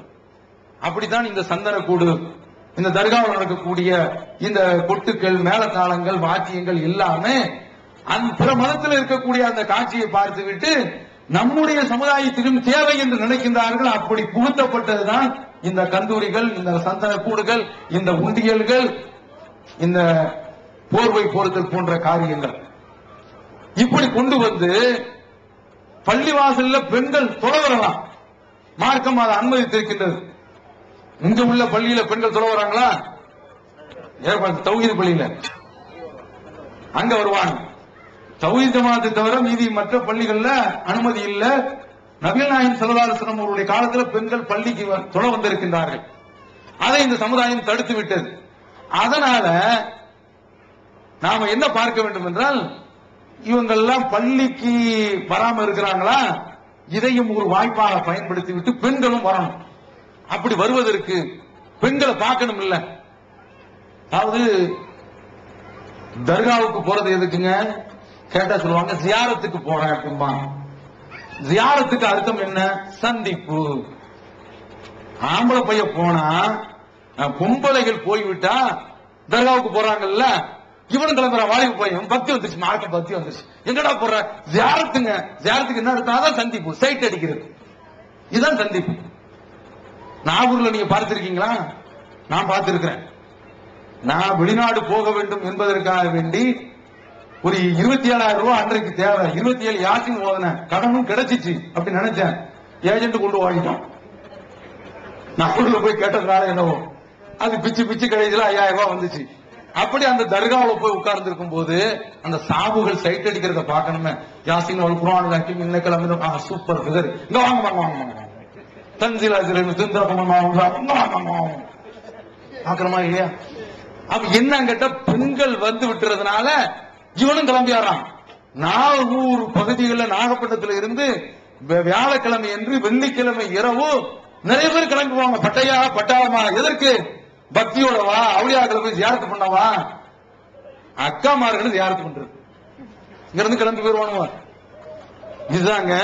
அப்படித்தான் இந்த சந்தனக்கூடு, இந்த தர்காவில் நடக்கக்கூடிய இந்த கொட்டுக்கள், மேளதாளங்கள், வாத்தியங்கள் எல்லாமே பிற மதத்தில் இருக்கக்கூடிய அந்த காட்சியை பார்த்து விட்டு நம்முடைய சமுதாயத்திலும் தேவை என்று நினைக்கின்றார்கள். அப்படி புகுத்தப்பட்டதுதான் இந்த கந்தூரிகள், இந்த சந்தனக்கூடுகள், இந்த உண்டியல்கள், இந்த போர்வை போர்த்தல் போன்ற காரியங்கள். இப்படி கொண்டு வந்து பள்ளிவாசல்ல பெண்கள் தொழ வரலாம், மார்க்கம் அதை அனுமதித்திருக்கின்றது. இங்க உள்ள பள்ளியில பெண்கள் தொழ வராங்களா? தௌஹீத் பள்ளியில அங்க வருவாங்க. தௌஹீத் ஜமாத்தை தவிர மீதி மற்ற பள்ளிகள்ல அனுமதி இல்ல. நபிகள் நாயகம் ஸல்லல்லாஹு அலைஹி வஸல்லம் அவருடைய காலத்துல பெண்கள் பள்ளிக்கு தொழ வந்திருக்கின்றார்கள். அதை இந்த சமுதாயம் தடுத்து விட்டது. அதனால நாம என்ன பார்க்க வேண்டும் என்றால், இவங்கெல்லாம் பள்ளிக்கு வராம இருக்கிறாங்களா, இதையும் ஒரு வாய்ப்பாக பயன்படுத்தி விட்டு பெண்களும் வரணும். அப்படி வருவதற்கு பெண்களை பார்க்கணும் இல்ல. அதாவது தர்காவுக்கு போறது எதுக்குங்க கேட்டா சொல்லுவாங்க, ஜியாரத்துக்கு போறேன் அப்படிம்பா. ஜியாரத்துக்கு அர்த்தம் என்ன? சந்திப்பு. ஆம்பளை பைய போனா, பொம்பளைகள் போய்விட்டா தர்காவுக்கு போறாங்கல்ல, இவனும் கிளம்புற வாலிப பையன் பக்தி வந்துருச்சு, மார்க்க பக்தி வந்துருச்சு, எங்கடா போற? ஜியாரத்துங்க. ஜியாரத்துக்கு என்ன அர்த்தம்? அதான் சந்திப்பு, சைட் அடிக்கிறது. இதுதான் சந்திப்பு. நாகூர்ல நீங்க பார்த்திருக்கீங்களா? நான் பார்த்திருக்கிறேன். நான் வெளிநாடு போக வேண்டும் என்பதற்காக வேண்டி ஒரு 27,000 ரூபாய் அன்றைக்கு தேவை. 27 யாசின் ஓதன கடனும் கிடைச்சிச்சு அப்படி நினைச்சேன். ஏஜென்ட் கொண்டு வாங்கிட்டோம். நாகூர்ல போய் கேட்டதுனால என்னவோ அது பிச்சு பிச்சு கடைசியில் 5000 ரூபாய் வந்துச்சு. அப்படி அந்த தர்காவில் போய் உட்கார்ந்து இருக்கும் போது அந்த சாபுகள் சைட் அடிக்கிறத பார்க்கணுமே. யாசின் குர்ஆன் ஹக்கீம் இன்னக்கல சூப்பர் ஃபிகர், இங்க வாங்க வாங்க வாங்க தன்சில் அஜ்ரின் ஆக்கிரமா இல்லையா? அப்ப என்னன்னு கேட்டா பெண்கள் வந்து விட்டுறதுனால இவனும் கிளம்பியாரான். நாகூர் பகுதிகளில் நாகப்பட்டினத்தில் இருந்து வியாழக்கிழமை என்று வெள்ளிக்கிழமை இரவு நிறைய பேர் கிளம்புவாங்க. பட்டையா பட்டாளமா, எதற்கு? பக்தியோடவா, அவுளியாக்களை போய் ஜியாரத்து பண்ணவா? அக்காமார்கள் ஜியாரத்து பண்றது, இங்க இருந்து கிளம்பி போயிருவானுவா. இதுதாங்க.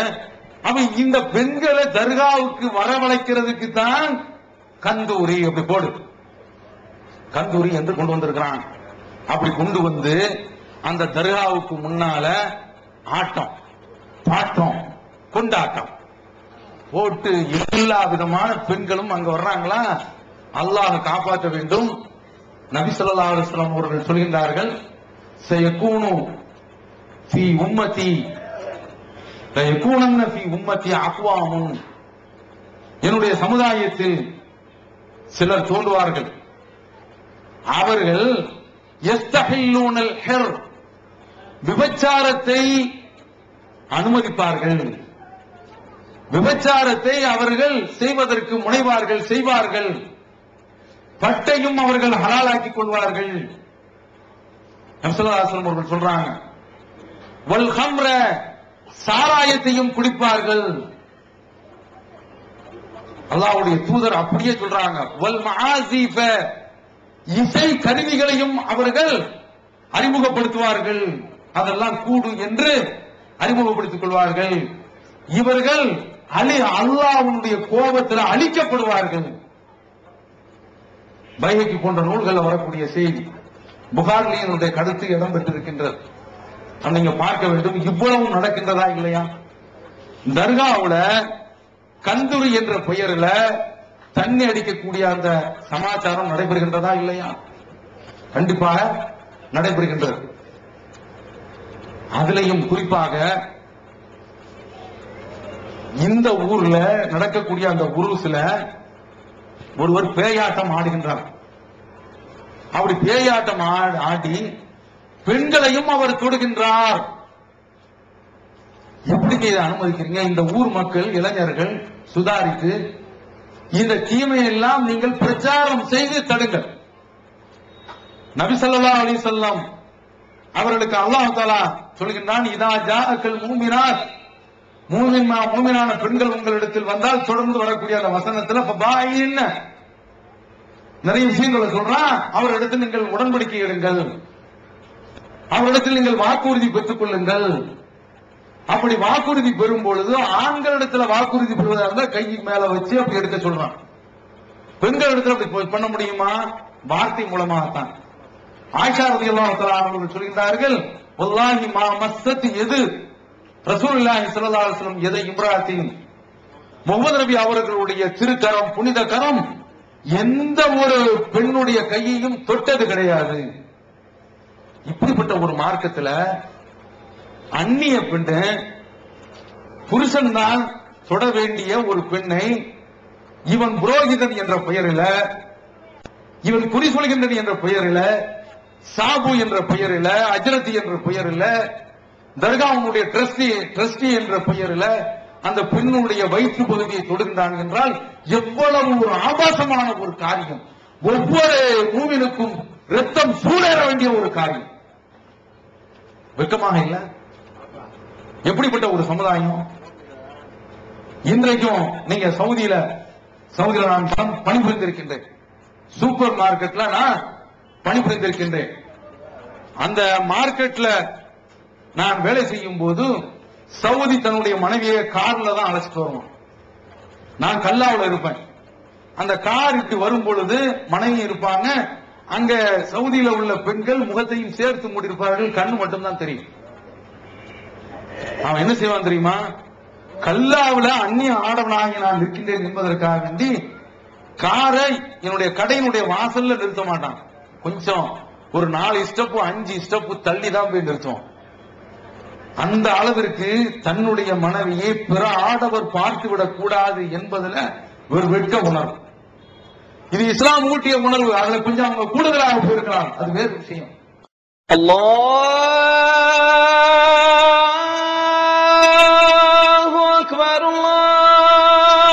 அப்ப இந்த பெண்களை தர்காவுக்கு வரவழைக்கிறதுக்கு தான் கந்தூரி அப்படி போடு, கந்தூரி என்று கொண்டு வந்திருக்கிறான். அப்படி கொண்டு வந்து அந்த தர்காவுக்கு முன்னால ஆட்டம் பாட்டம் கொண்டாட்டம் போட்டு எல்லா விதமான பெண்களும் அங்க வர்றாங்களா. அல்லாஹ் காப்பாற்ற வேண்டும். நபி ஸல்லல்லாஹு அலைஹி வஸல்லம் அவர்கள் சொல்கின்றார்கள், சயகூனு ஃபீ உம்மதி லயகூனன்ன ஃபீ உம்மதி அக்வாமுன், என்னுடைய சமுதாயத்தில் சிலர் தோன்றுவார்கள், அவர்கள் யஸ்தஹில்லூனல் ஹிர், விபச்சாரத்தை அனுமதிப்பார்கள். விபச்சாரத்தை அவர்கள் செய்வதற்கு முனைவார்கள், செய்வார்கள். பட்டையும் அவர்கள் ஹலாலாக்கிக் கொள்வார்கள். நபி ஸல்லல்லாஹு அலைஹி வஸல்லம் அவர்கள் சொல்றாங்க, வல் ஹம்ர, சாராயத்தையும் குடிப்பார்கள். அல்லாஹ்வுடைய தூதர் அப்படியே சொல்றாங்க, வல் மஆசிஃப, இசை கருவிகளையும் அவர்கள் அறிமுகப்படுத்துவார்கள். அதெல்லாம் கூடு என்று அறிமுகப்படுத்திக் கொள்வார்கள். இவர்கள் அல்லாஹ்வுடைய கோபத்தில் அழிக்கப்படுவார்கள். பைஹகி போன்ற நூல்கள் வரக்கூடிய செய்தி, புகாரிலேயே கருத்து இடம் பெற்றிருக்கின்றது. நீங்க பார்க்க வேண்டும், இவ்வளவு நடக்கின்றதா இல்லையா? தர்காவுல கந்துரி என்ற பெயரில் தண்ணி அடிக்கக்கூடிய அந்த சமாச்சாரம் நடைபெறுகின்றதா இல்லையா? கண்டிப்பாக நடைபெறுகின்றது. அதிலையும் குறிப்பாக இந்த ஊர்ல நடக்கக்கூடிய அந்த உருசுல ஒருவர் பேயாட்டம் ஆடுகின்றார். அப்படி பேயாட்டம் ஆடி பெண்களையும் அவர் தொடுகின்றார். எப்படி இதை அனுமதிக்கிறீங்க? இந்த ஊர் மக்கள், இளைஞர்கள் சுதாரித்து இந்த தீமையெல்லாம் நீங்கள் பிரச்சாரம் செய்து தடுங்கள். நபி ஸல்லல்லாஹு அலைஹி வஸல்லம் அவர்களுக்கு அல்லாஹ் தஆலா சொல்கின்றான், இதா ஜாஅக்கல் மூமினாத், மூமினான பெண்கள் உங்களிடத்தில் வந்தால், தொடர்ந்து வரக்கூடிய அந்த வசனத்துல ஃபபாயின் நிறைய விஷயங்களை சொல்றான். அவரிடத்தில் நீங்கள் உடன்படிக்கை எடுங்கள், அவரிடத்தில் நீங்கள் வாக்குறுதி பெற்றுக் கொள்ளுங்கள். அப்படி வாக்குறுதி பெறும் பொழுது ஆண்களிடத்துல வாக்குறுதி பெறுவதா இருந்தால் கை மேல வச்சு அப்படி எடுக்க சொல்றான். பெண்கள் இடத்துல அப்படி பண்ண முடியுமா? வார்த்தை மூலமாகத்தான். ஆயிஷா ரலியல்லாஹு தஆலா அவர்கள் சொல்கிறார்கள், வல்லாஹி மா மஸ்ஸத் எது ரசூலுல்லாஹி ஸல்லல்லாஹு அலைஹி வஸல்லம் எதை இம்ராத்தின், முஹம்மது நபி அவர்களுடைய திருக்கரம், புனித கரம் எந்த ஒரு பெண்ணுடைய கையையும் தொட்டது கிடையாது. இப்படிப்பட்ட ஒரு மார்க்கத்தில் அந்நிய பெண்ணு, புருஷன் தான் தொட வேண்டிய ஒரு பெண்ணை இவன் புரோகிதன் என்ற பெயரில், இவன் குறி சொல்கின்றன் என்ற பெயரில், சாபு என்ற பெயரில், அஜரத்தி என்ற பெயரில், தர்காவுடைய ட்ரஸ்டி என்ற பெயரில் அந்த பெண்ணுடைய வயிற்று பகுதியை தொடுகின்றான் என்றால் எவ்வளவு ஒரு ஆபாசமான ஒரு காரியம். ஒவ்வொரு மூவினுக்கும் ரத்தம் சூடேற வேண்டிய ஒரு காரியம். வெட்கமாக இல்ல? எப்படிப்பட்ட ஒரு சமுதாயம் இன்றைக்கும். நீங்க சவுதியில நான் பணிபுரிந்திருக்கின்றேன். சூப்பர் மார்க்கெட்ல நான் பணிபுரிந்திருக்கின்றேன். அந்த மார்க்கெட்ல நான் வேலை செய்யும் போது சவுதி தன்னுடைய மனைவியை கார்ல தான் அழைச்சிட்டு வருவோம். நான் கல்லாவில் இருப்பேன். அந்த கார் இப்படி வரும் பொழுது மனைவி இருப்பாங்க. அங்க சவுதியில உள்ள பெண்கள் முகத்தையும் சேர்த்து மூடியிருப்பார்கள், கண்ணு மட்டும்தான் தெரியும். அவன் என்ன செய்வான் தெரியுமா? கல்லாவில் அந்நிய ஆடவனாகி நான் நிற்கின்றேன் என்பதற்காக வேண்டி காரை என்னுடைய கடையினுடைய வாசல்ல நிறுத்த மாட்டான். கொஞ்சம் ஒரு 4 ஸ்டெப் 5 ஸ்டெப் தள்ளி தான் போய் நிறுத்துவோம். அந்த அளவிற்கு தன்னுடைய மனைவியை பிற ஆடவர் பார்த்துவிடக் கூடாது என்பதுல ஒரு வெட்க உணர்வு. இது இஸ்லாம் ஊட்டிய உணர்வு. அதுல கொஞ்சம் அவங்க கூடுதலாக போயிருக்கலாம், அது வேறு விஷயம். அல்லாஹு அக்பர், அல்லாஹு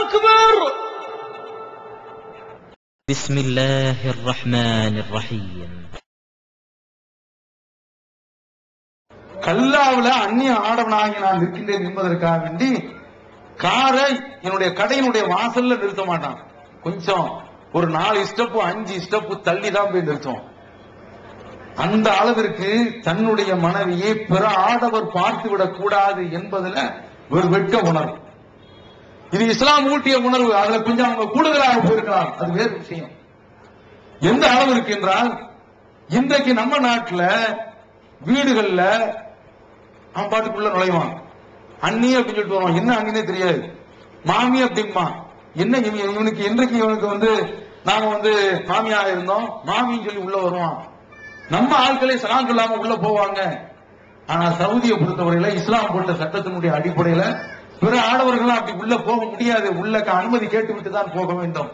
அக்பர். பிஸ்மில்லாஹிர் ரஹ்மானிர் ரஹீம். கல்லாவில் அந்நிய ஆடவனாகி நான் நிற்கின்றேன் என்பதற்காக வேண்டி காரை என்னுடைய கடையினுடைய வாசல்ல நிறுத்த மாட்டான். கொஞ்சம் ஒரு 4 ஸ்டெப் 5 ஸ்டெப் தள்ளி தான் போய் நிறுத்துவோம். அந்த அளவிற்கு தன்னுடைய மனைவியை பிற ஆடவர் பார்த்துவிடக் கூடாது என்பதுல ஒரு வெட்க உணர்வு. இது இஸ்லாம் ஊட்டிய உணர்வு. அதுல கொஞ்சம் அவங்க கூடுதலாக போயிருக்கலாம், அது வேறு விஷயம். எந்த அளவிற்கு என்றால், இன்றைக்கு நம்ம நாட்டில் வீடுகள்ல அவன் பாட்டுக்குள்ள நுழைவான். அண்ணி அப்படின்னு சொல்லிட்டு வருவான். என்ன அண்ணினே தெரியாது. மாமி அப்படிமா என்ன இவனுக்கு இன்றைக்கு இவனுக்கு நாம மாமியாக இருந்தோம், மாமின்னு சொல்லி உள்ள வருவான். நம்ம ஆட்களை சலாம் சொல்லாம உள்ள போவாங்க. ஆனா சவுதியை பொறுத்தவரையில இஸ்லாம் போட்ட சட்டத்தினுடைய அடிப்படையில பிற ஆடவர்கள் அப்படி உள்ள போக முடியாது. உள்ள அனுமதி கேட்டுவிட்டு தான் போக வேண்டும்.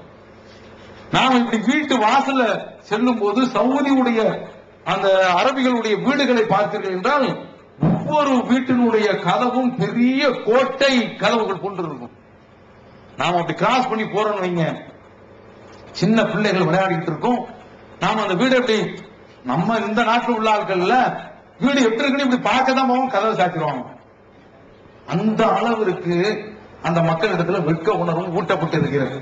நாம இப்படி வீட்டு வாசல்ல செல்லும் போது சவுதியுடைய அந்த அரபிகளுடைய வீடுகளை பார்த்தீர்கள் என்றால் ஒவ்வொரு வீட்டினுடைய கதவும் பெரிய கோட்டை கதவுகள் கொண்டு இருக்கும். நாம அப்படி கிராஸ் பண்ணி போறோம்னு வைங்க, சின்ன பிள்ளைகள் விளையாடிட்டு இருக்கும். நாம அந்த வீடு எப்படி, நம்ம இந்த நாட்டில் உள்ள ஆட்கள்ல வீடு எப்படி இருக்குன்னு இப்படி பார்க்கதான் போவோம், கதவை சாத்திடுவாங்க. அந்த அளவிற்கு அந்த மக்களிடத்துல வெட்க உணர்வும் ஊட்டப்பட்டு இருக்கிறது.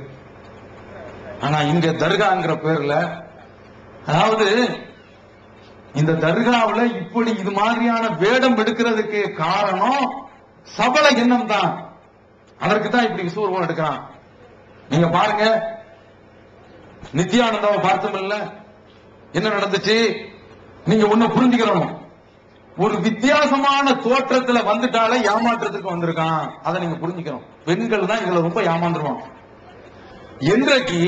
ஆனா இங்க தர்காங்கிற பேர்ல, அதாவது இந்த தர்காவுல இப்படி இது மாதிரியான வேடம் எடுக்கிறதுக்கு காரணம் சபல எண்ணம் தான். அதற்கு தான் இப்படி விசுவரூபம் எடுக்கிறான். நீங்க பாருங்க, நித்யானந்தாவை பார்த்தோம் இல்ல, என்ன நடந்துச்சு? நீங்க ஒண்ணு புரிஞ்சுக்கிறோம், ஒரு வித்தியாசமான தோற்றத்துல வந்துட்டாலே ஏமாற்றத்துக்கு வந்திருக்கான். அதை நீங்க புரிஞ்சுக்கணும். பெண்கள் தான் இதுல ரொம்ப ஏமாந்துருவான். என்றைக்கு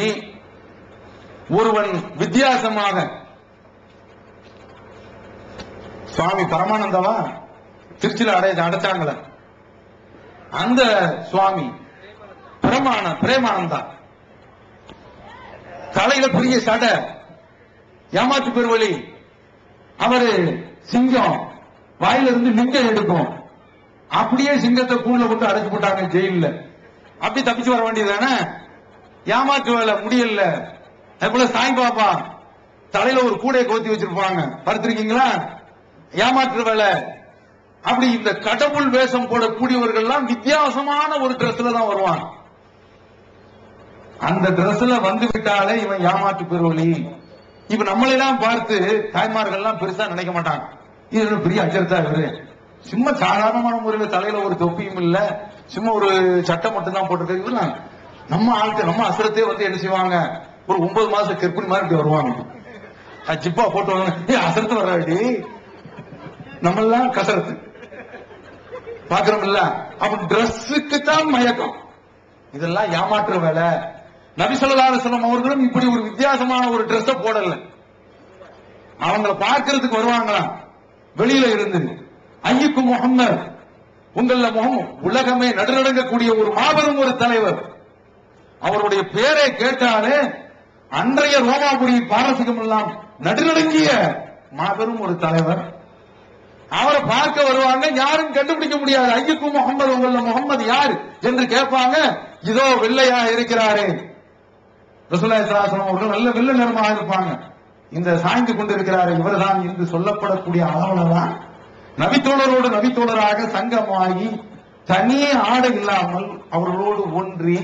ஒருவன் வித்தியாசமாக, சுவாமி பரமானந்தவா திருச்சியில அடைச்சாங்கள, அந்த சுவாமி பிரேமானந்தா தலையில பெரிய சடை, ஏமாத்து பெருவழி, அவரு சிங்கம் வாயில இருந்து லிங்கம் எடுக்கும். அப்படியே சிங்கத்தை கூண்டுல கொண்டு அடைச்சு போட்டாங்க ஜெயில. அப்படி தப்பிச்சு வர வேண்டியதானே? ஏமாற்று வேலை முடியல. அதுபோல சாய் பாபா தலையில ஒரு கூடையை கோத்தி வச்சிருப்பாங்க, பார்த்திருக்கீங்களா? ஏமாற்று வேலை. அப்படி இந்த கடவுள் வேஷம் போடக்கூடியவர்கள் எல்லாம் வித்தியாசமான ஒரு டிரெஸ்ல தான் வருவாங்க. அந்த டிரெஸ்ல வந்து விட்டாலே இவன் ஏமாற்று பெருவழி. இப்ப நம்மளெல்லாம் பார்த்து தாய்மார்கள் எல்லாம் பெருசா நினைக்க மாட்டாங்க, இது பெரிய அஜர்த்தா இவரு, சும்மா சாதாரணமான முறையில் தலையில ஒரு தொப்பியும் இல்ல, சும்மா ஒரு சட்டை மட்டும் தான் போட்டுருக்க. நம்ம ஆளுக்கு நம்ம அசரத்தே வந்து என்ன செய்வாங்க, ஒரு 9 மாசம் கற்பிணி மாதிரி இப்படி வருவாங்க, ஜிப்பா போட்டு வருவாங்க. அசரத்து வர்றாடி, நம்ம எல்லாம் கசரத்து பாக்குறோம் இல்ல. அப்ப டிரெஸ்ஸுக்கு தான் மயக்கம். இதெல்லாம் ஏமாற்ற வேலை. நபி ஸல்லல்லாஹு அலைஹி வஸல்லம் அவர்களும் இப்படி ஒரு வித்தியாசமான ஒரு டிரெஸ் போடல. அவங்கள பார்க்கிறதுக்கு வருவாங்களா வெளியில இருந்து, ஐயுக்கு முஹம்மது, உங்கள முகமது, உலகமே நடுநடுங்கக்கூடிய ஒரு மாபெரும் ஒரு தலைவர். அவருடைய பேரை கேட்டாலே அன்றைய ரோமாபுரி பாரசீகம் எல்லாம் நடுநடுங்கிய மாபெரும் ஒரு தலைவர். அவரை பார்க்க வருவாங்க, யாரும் கண்டுபிடிக்க முடியாது. ஐயுக்கு முகமது, உங்கள முகமது யார் என்று கேட்பாங்க. இதோ வெள்ளையாக இருக்கிறாரே ரசூலுல்லாஹி ஸல்லல்லாஹு அலைஹி வஸல்லம் அவர்கள் நல்ல வெள்ளை நிறமாக இருப்பாங்க. இந்த சாய்ந்து கொண்டிருக்கிறாரு இவர்தான் என்று சொல்லப்படக்கூடிய அளவுலதான் நபித்தோழரோடு நபித்தோழராக சங்கமாகி தனியே ஆடை இல்லாமல் அவர்களோடு ஒன்றி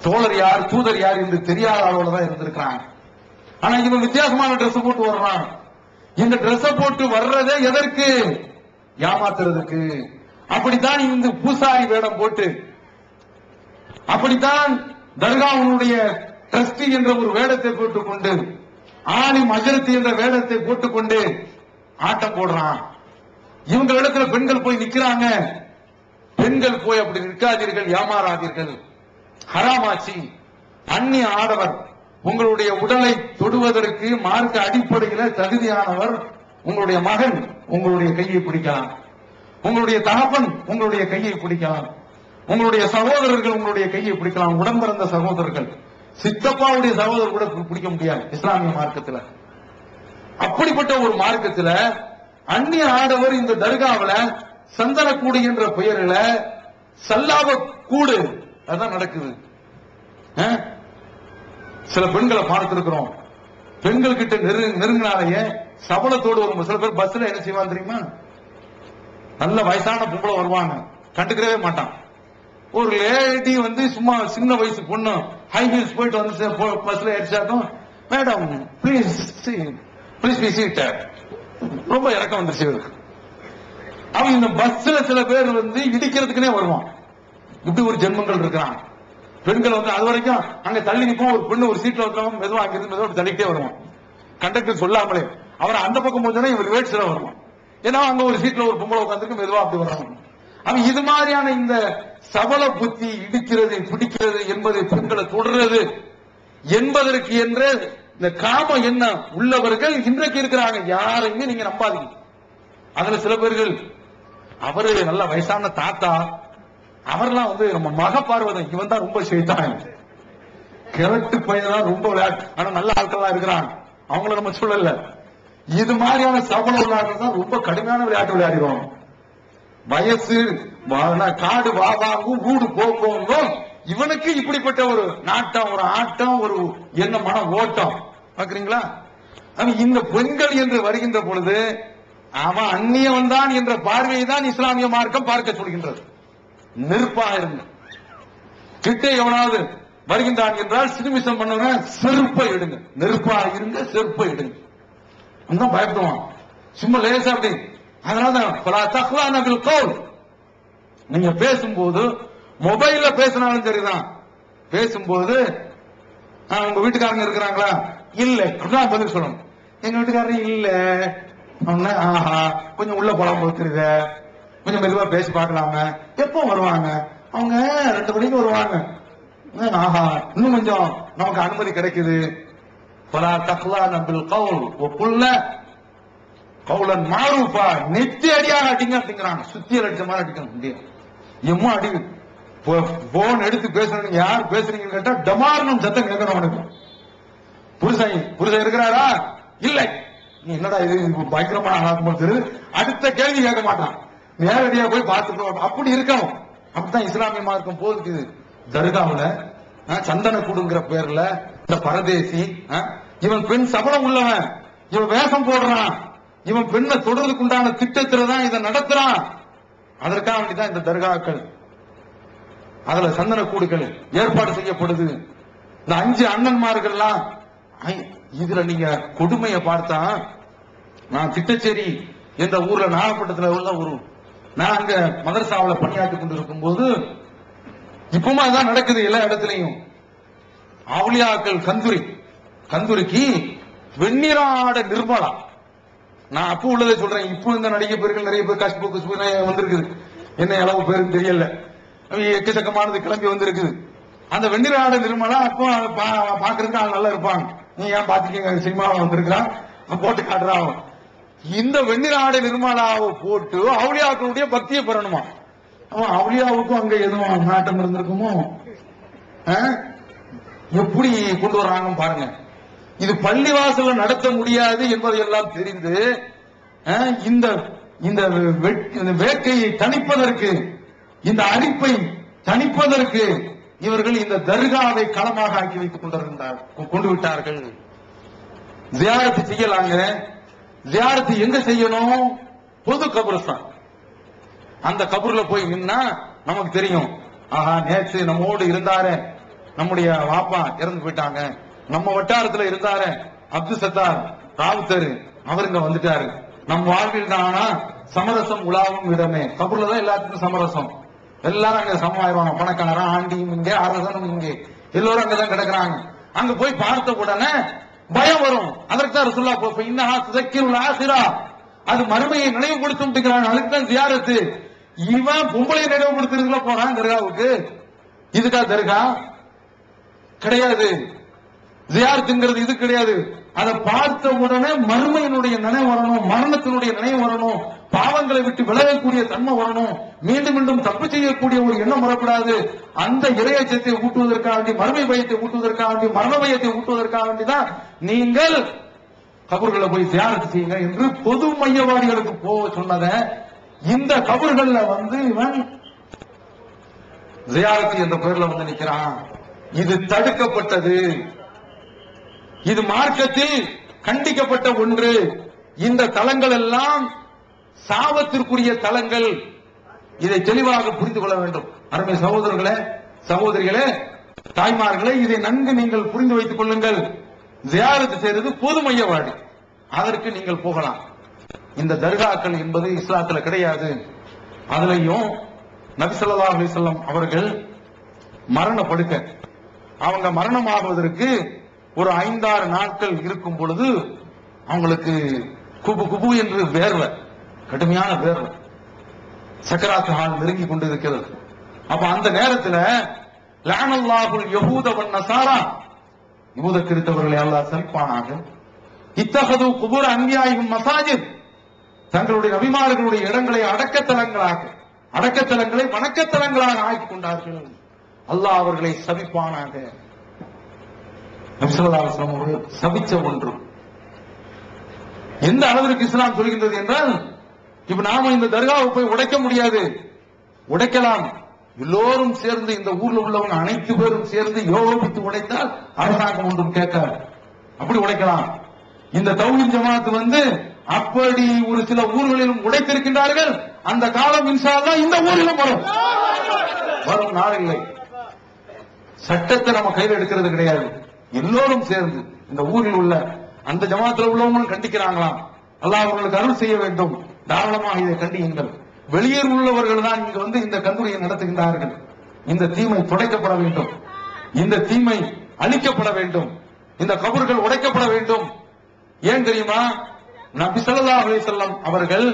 தோழர் யார் தூதர் யார் என்று தெரியாத அளவுல தான் இருந்திருக்கிறாங்க. ஆனா இவன் வித்தியாசமான டிரெஸ் போட்டு வர்றான். இந்த டிரெஸ் போட்டு வர்றதே எதற்கு? ஏமாத்துறதுக்கு. அப்படித்தான் இந்த பூசாரி வேடம் போட்டு, அப்படித்தான் தர்காவுடைய ட்ரஸ்டி என்ற ஒரு வேடத்தை போட்டுக்கொண்டு, ஆலிம் அஜரத் என்ற வேடத்தை போட்டுக்கொண்டு ஆட்டம் போடுறான். இவங்க இடத்துல பெண்கள் போய் நிக்கிறாங்க. பெண்கள் போய் அப்படி நிற்காதீர்கள், ஏமாறாதீர்கள், ஹராமாச்சி. அந்நிய ஆடவர் உங்களுடைய உடலை தொடுவதற்கு மார்க்க அடிப்படையில் தகுதியானவர் உங்களுடைய மகன் உங்களுடைய கையை பிடிக்கலாம், உங்களுடைய தகப்பன் உங்களுடைய கையை பிடிக்கலாம், உங்களுடைய சகோதரர்கள் உங்களுடைய கையை பிடிக்கலாம், உடன் பிறந்த சகோதரர்கள், சித்தப்பாவுடைய சகோதரர் கூட பிடிக்க முடியாது இஸ்லாமிய மார்க்கத்தில். அப்படிப்பட்ட ஒரு மார்க்கத்தில் அந்நிய ஆடவர் இந்த தர்காவில சந்தனக்கூடு என்ற பெயரில் சல்லாப கூடு அதான் நடக்குது. சில பெண்களை பார்த்திருக்கிறோம், பெண்கள் கிட்ட நெருங்கினாலேயே சபலத்தோடு ஒரு சில பேர் பஸ்ல என்ன செய்வாங்க தெரியுமா, நல்ல வயசான பொம்பளை வருவாங்க, கண்டுக்கிறவே மாட்டான். ஒரு லேடி வந்து சும்மா சின்ன வயசு பொண்ணு ஹை ஹீல்ஸ் போயிட்டு வந்து பஸ்ல ஏறிச்சாட்டும், madam please please be seated, ரொம்ப இறக்கம் வந்துருச்சு இவருக்கு. அவன் இந்த பஸ்ல சில பேர் வந்து இடிக்கிறதுக்குனே வருவான். இப்படி ஒரு ஜென்மங்கள் இருக்கிறான். பெண்கள் வந்து அது வரைக்கும் அங்க தள்ளி நிற்போம், ஒரு பெண்ணு ஒரு சீட்ல இருக்கிறவங்க மெதுவா அங்கிருந்து மெதுவா தள்ளிக்கிட்டே வருவான். கண்டக்டர் சொல்லாமலே அவர் அந்த பக்கம் போச்சுன்னா இவர் வேட்ஸ்ல வருவான். ஏன்னா அங்க ஒரு சீட்ல ஒரு பொம்பளை உட்காந்துருக்கு, மெதுவா அப்படி வர்றாங்க. அவன் இது மாதிரியான இந்த சபல புத்தி, இடிக்கிறது பிடிக்கிறது என்பதை பெண்களை தொடர்றது என்பதற்கு என்ற இந்த காம என்ன உள்ளவர்கள் இன்றைக்கு இருக்கிறாங்க. யாரையுமே நீங்க நம்பாதீங்க. அதுல சில பேர்கள் அவரு நல்ல வயசான தாத்தா, அவர்லாம் வந்து நம்ம மக பார்வதன், இவன் தான் ரொம்ப செய்தான், கிழட்டு பையன் தான் ரொம்ப விளையாட்டு, ஆனா நல்ல ஆட்கள் இருக்கிறாங்க, அவங்கள நம்ம சொல்லல. இது மாதிரியான சபல விளையாட்டு தான் ரொம்ப கடுமையான விளையாட்டு விளையாடுவோம். வயசு காடு வாவாங்கும் வீடு போகும் இவனுக்கு இப்படிப்பட்ட ஒரு நாட்டம், ஒரு ஆட்டம், ஒரு என்ன மன ஓட்டம் பாக்குறீங்களா? இந்த பெண்கள் என்று வருகின்ற பொழுது அவன் அந்நியவன் தான் என்ற பார்வையை தான் இஸ்லாமிய மார்க்கம் பார்க்க சொல்கின்றது. நெருப்பாக இருங்க, கிட்ட எவனாவது வருகின்றான் என்றால் சிறுமிசம் பண்ணுங்க, செருப்பை எடுங்க. நெருப்பாக இருங்க, செருப்பை எடுங்க. அதான் பயப்படுவான் சும்மா லேசா அப்படி. அதனாலதான் நீங்க பேசும்போது மொபைல்ல பேசினாலும் சரிதான், பேசும்போது உங்க வீட்டுக்காரங்க இருக்கிறாங்களா? இல்ல அப்படிதான் பதில் சொல்லணும். எங்க வீட்டுக்காரங்க இல்ல, ஆஹா கொஞ்சம் உள்ள பழம் போத்துருத, கொஞ்சம் மெதுவா பேசி பார்க்கலாம. எப்போ வருவாங்க? அவங்க 2 மணிக்கு வருவாங்க. ஆஹா இன்னும் கொஞ்சம் நமக்கு அனுமதி கிடைக்குது. நெத்தி அடியாக அடிங்க அப்படிங்கிறாங்க. சுத்தியல் அடிச்ச மாதிரி அடிக்கணும். எம்மா அடி. போன் எடுத்து பேசணும், யார் பேசுறீங்கன்னு கேட்டா டமார்னு சத்தம் கேட்கணும். அவனுக்கு புருஷன் இருக்கிறாரா? இல்லை. நீ என்னடா இது பயங்கரமான ஆளாக்கும் தெரியுது. அடுத்த கேள்வி கேட்க மாட்டான், நேரடியா போய் பார்த்துக்கணும். அப்படி இருக்கணும். அப்படித்தான் இஸ்லாமிய மார்க்கம் போகுது. தர்காவுல சந்தன கூடுங்கிற பேர்ல இந்த பரதேசி இவன் பெண் சபலம் உள்ளவன், இவன் வேஷம் போடுறான், இவன் பெண்ணை தொடர்றதுக்கு உண்டான திட்டத்துலதான் இதை நடத்துறான். அதற்காக வேண்டிதான் இந்த தர்காக்கள், அதுல சந்தன கூடுகள் ஏற்பாடு செய்யப்படுது. இந்த 5 அண்ணன்மார்கள்லாம் இதுல நீங்க கொடுமையை பார்த்தா, நான் திட்டச்சேரி என்ற ஊர்ல நாகப்பட்டினத்துல உள்ள ஒரு நான் அங்க மதரசாவில் பணியாற்றி கொண்டிருக்கும் போது இப்பவும் அதான் நடக்குது எல்லா இடத்துலையும். அவுலியாக்கள் கந்துரிக்கு வெண்ணிராட நிர்மலா. நான் அப்போ உள்ளதை சொல்றேன். இப்போ இந்த நடிகை பேர்கள் நிறைய பேர் காஷ்புக்கு வந்திருக்குது, என்ன அளவு பேருக்கு தெரியல, எக்கச்சக்கமானது கிளம்பி வந்திருக்குது. அந்த வெண்ணிராட நிர்மலா அப்போ பாக்குறதுக்கு ஆள் நல்லா இருப்பாங்க. நீங்க ஏன் பாத்துக்கீங்க, சினிமாவை வந்திருக்கிறான் போட்டு காட்டுறான். இந்த வெண்ணிராட நிர்மலாவை போட்டு அவுலியாக்களுடைய பக்தியை பெறணுமா? அவன் அவுலியாவுக்கும் அங்க எதுவும் நாட்டம் இருந்திருக்குமோ? எப்படி கொண்டு வர்றாங்க பாருங்க. இது பள்ளிவாசல நடத்த முடியாது என்பதை எல்லாம் தெரிந்து இந்த வேட்கையை தணிப்பதற்கு, இந்த அரிப்பை தணிப்பதற்கு இவர்கள் இந்த தர்காவை களமாக ஆக்கி வைத்துக் கொண்டு விட்டார்கள். ஜியாரத்து செய்யலாங்க. ஜியாரத்து எங்க செய்யணும்? பொது கபர்ஸ்தான். அந்த கபூர்ல போய் நின்னா நமக்கு தெரியும், ஆஹா நேற்று நம்மோடு இருந்தாரு நம்முடைய வாப்பா இறந்து போயிட்டாங்க, நம்ம வட்டாரத்துல இருந்தாரு அப்துல் சத்தார் ராவுத்தர் அவருங்க வந்துட்டாரு, நம் வாழ்வில் தானா சமரசம் உலாவும் இடமே. கபூர்ல தான் எல்லாத்துக்கும் சமரசம். எல்லாரும் அங்க சமமாயிருவாங்க. பணக்காரன் ஆண்டியும் இங்கே, அரசனும் இங்கே, எல்லோரும் அங்கதான் கிடக்குறாங்க. அங்க போய் பார்த்த உடனே பயம் வரும். அதற்கு தான் ரசூலுல்லாஹ் இன்னஹா துதக்கிருல் ஆখিরা, அது மறுமையை நினைவுபடுத்தும். அதுக்கு தான் ஜியாரத்து. இவன் பொம்பளையை நினைவுபடுத்துறதுல போறான் தர்காவுக்கு. இதுக்கா தர்கா கிடையாது. ஜியாரத்துங்கிறது இது கிடையாது. அதை பார்த்த உடனே மறுமையினுடைய நினைவு வரணும், மரணத்தினுடைய நினைவு வரணும், பாவங்களை விட்டு விலகக்கூடிய தன்மை வரணும், மீண்டும் மீண்டும் தப்பு செய்யக்கூடிய ஒரு எண்ணம் வரக்கூடாது. அந்த இறையச்சத்தை ஊட்டுவதற்காக வேண்டி, மறுமை பயத்தை ஊட்டுவதற்காக வேண்டி, மரண பயத்தை ஊட்டுவதற்காக வேண்டிதான் நீங்கள் கபர்களை போய் ஜியாரத்து செய்யுங்க என்று பொது மையவாதிகளுக்கு போக சொன்னத இந்த கபர்கள்ல இவன் ஜியாரத்து என்ற பெயர்ல நிற்கிறான். இது தடுக்கப்பட்டது, இது மார்க்கத்தில் கண்டிக்கப்பட்ட ஒன்று. இந்த தலங்கள் எல்லாம் சாபத்திற்குரிய தலங்கள். இதை தெளிவாக புரிந்து கொள்ள வேண்டும். அருமை சகோதரர்களே, சகோதரிகளே, தாய்மார்களே, இதை நன்கு நீங்கள் புரிந்து வைத்துக் கொள்ளுங்கள். ஜியாரத்து செய்வது பொது மையவாடி, அதற்கு நீங்கள் போகலாம். இந்த தர்காக்கள் என்பது இஸ்லாத்துல கிடையாது. அதுலயும் நபி ஸல்லல்லாஹு அலைஹி வஸல்லம் அவர்கள் மரண படுக்க, அவங்க மரணமாகுவதற்கு ஒரு 5-6 நாட்கள் இருக்கும் பொழுது அவங்களுக்கு குபு குபு என்று வேர்வை, கடுமையான வேர்வை, சக்கராத்து ஹால் நெருங்கி கொண்டிருக்கிறது. அப்ப அந்த நேரத்தில் லஅனல்லாஹுல் யஹூத வன் நஸாரா, யூத கிறிஸ்தவர்களை அல்லாஹ் சபிப்பானாக, இத்தஹது குபூர் அன்பியாயிஹிம் மசாஜித், தங்களுடைய நபிமார்களுடைய இடங்களை அடக்கத்தலங்களை வணக்கத்தலங்களாக ஆக்கிக் கொண்டார்கள். அல்லாஹ் அவர்களை சபிப்பானாக. நபி ஸல்லல்லாஹு அலைஹி வஸல்லம் அவர்கள் சபிச்ச ஒன்று. எந்த அளவிற்கு இஸ்லாம் சொல்கின்றது என்றால், இப்ப நாம இந்த தர்காவை போய் உடைக்க முடியாது, உடைக்கலாம். எல்லோரும் சேர்ந்து, இந்த ஊர்ல உள்ளவங்க அனைத்து பேரும் சேர்ந்து யோகித்து உடைத்தால் அரசாங்கம் ஒன்றும் கேட்காது. அப்படி உடைக்கலாம். இந்த தௌஹீத் ஜமாத் அப்படி ஒரு சில ஊர்களிலும் உடைத்திருக்கின்றார்கள். அந்த காலம் இன்ஷா அல்லாஹ் இந்த ஊரிலும் வரும் நாள் இல்லை. சட்டத்தை நம்ம கையில் எடுக்கிறது கிடையாது. எல்லோரும் சேர்ந்து இந்த ஊரில் உள்ள அந்த ஜமாத்துல உள்ளவங்களும் கண்டிக்கிறாங்களாம். அல்லாஹ் அவர்களுக்கு அருள் செய்ய வேண்டும். தாராளமாக இதை கண்டியுங்கள். வெளியூர் உள்ளவர்கள் தான் இங்க இந்த கல்லூரியை நடத்துகின்றார்கள். இந்த தீமை துடைக்கப்பட வேண்டும். இந்த தீமை அழிக்கப்பட வேண்டும். இந்த கபர்கள் உடைக்கப்பட வேண்டும். ஏன் தெரியுமா? நபி ஸல்லல்லாஹு அலைஹி வஸல்லம் அவர்கள்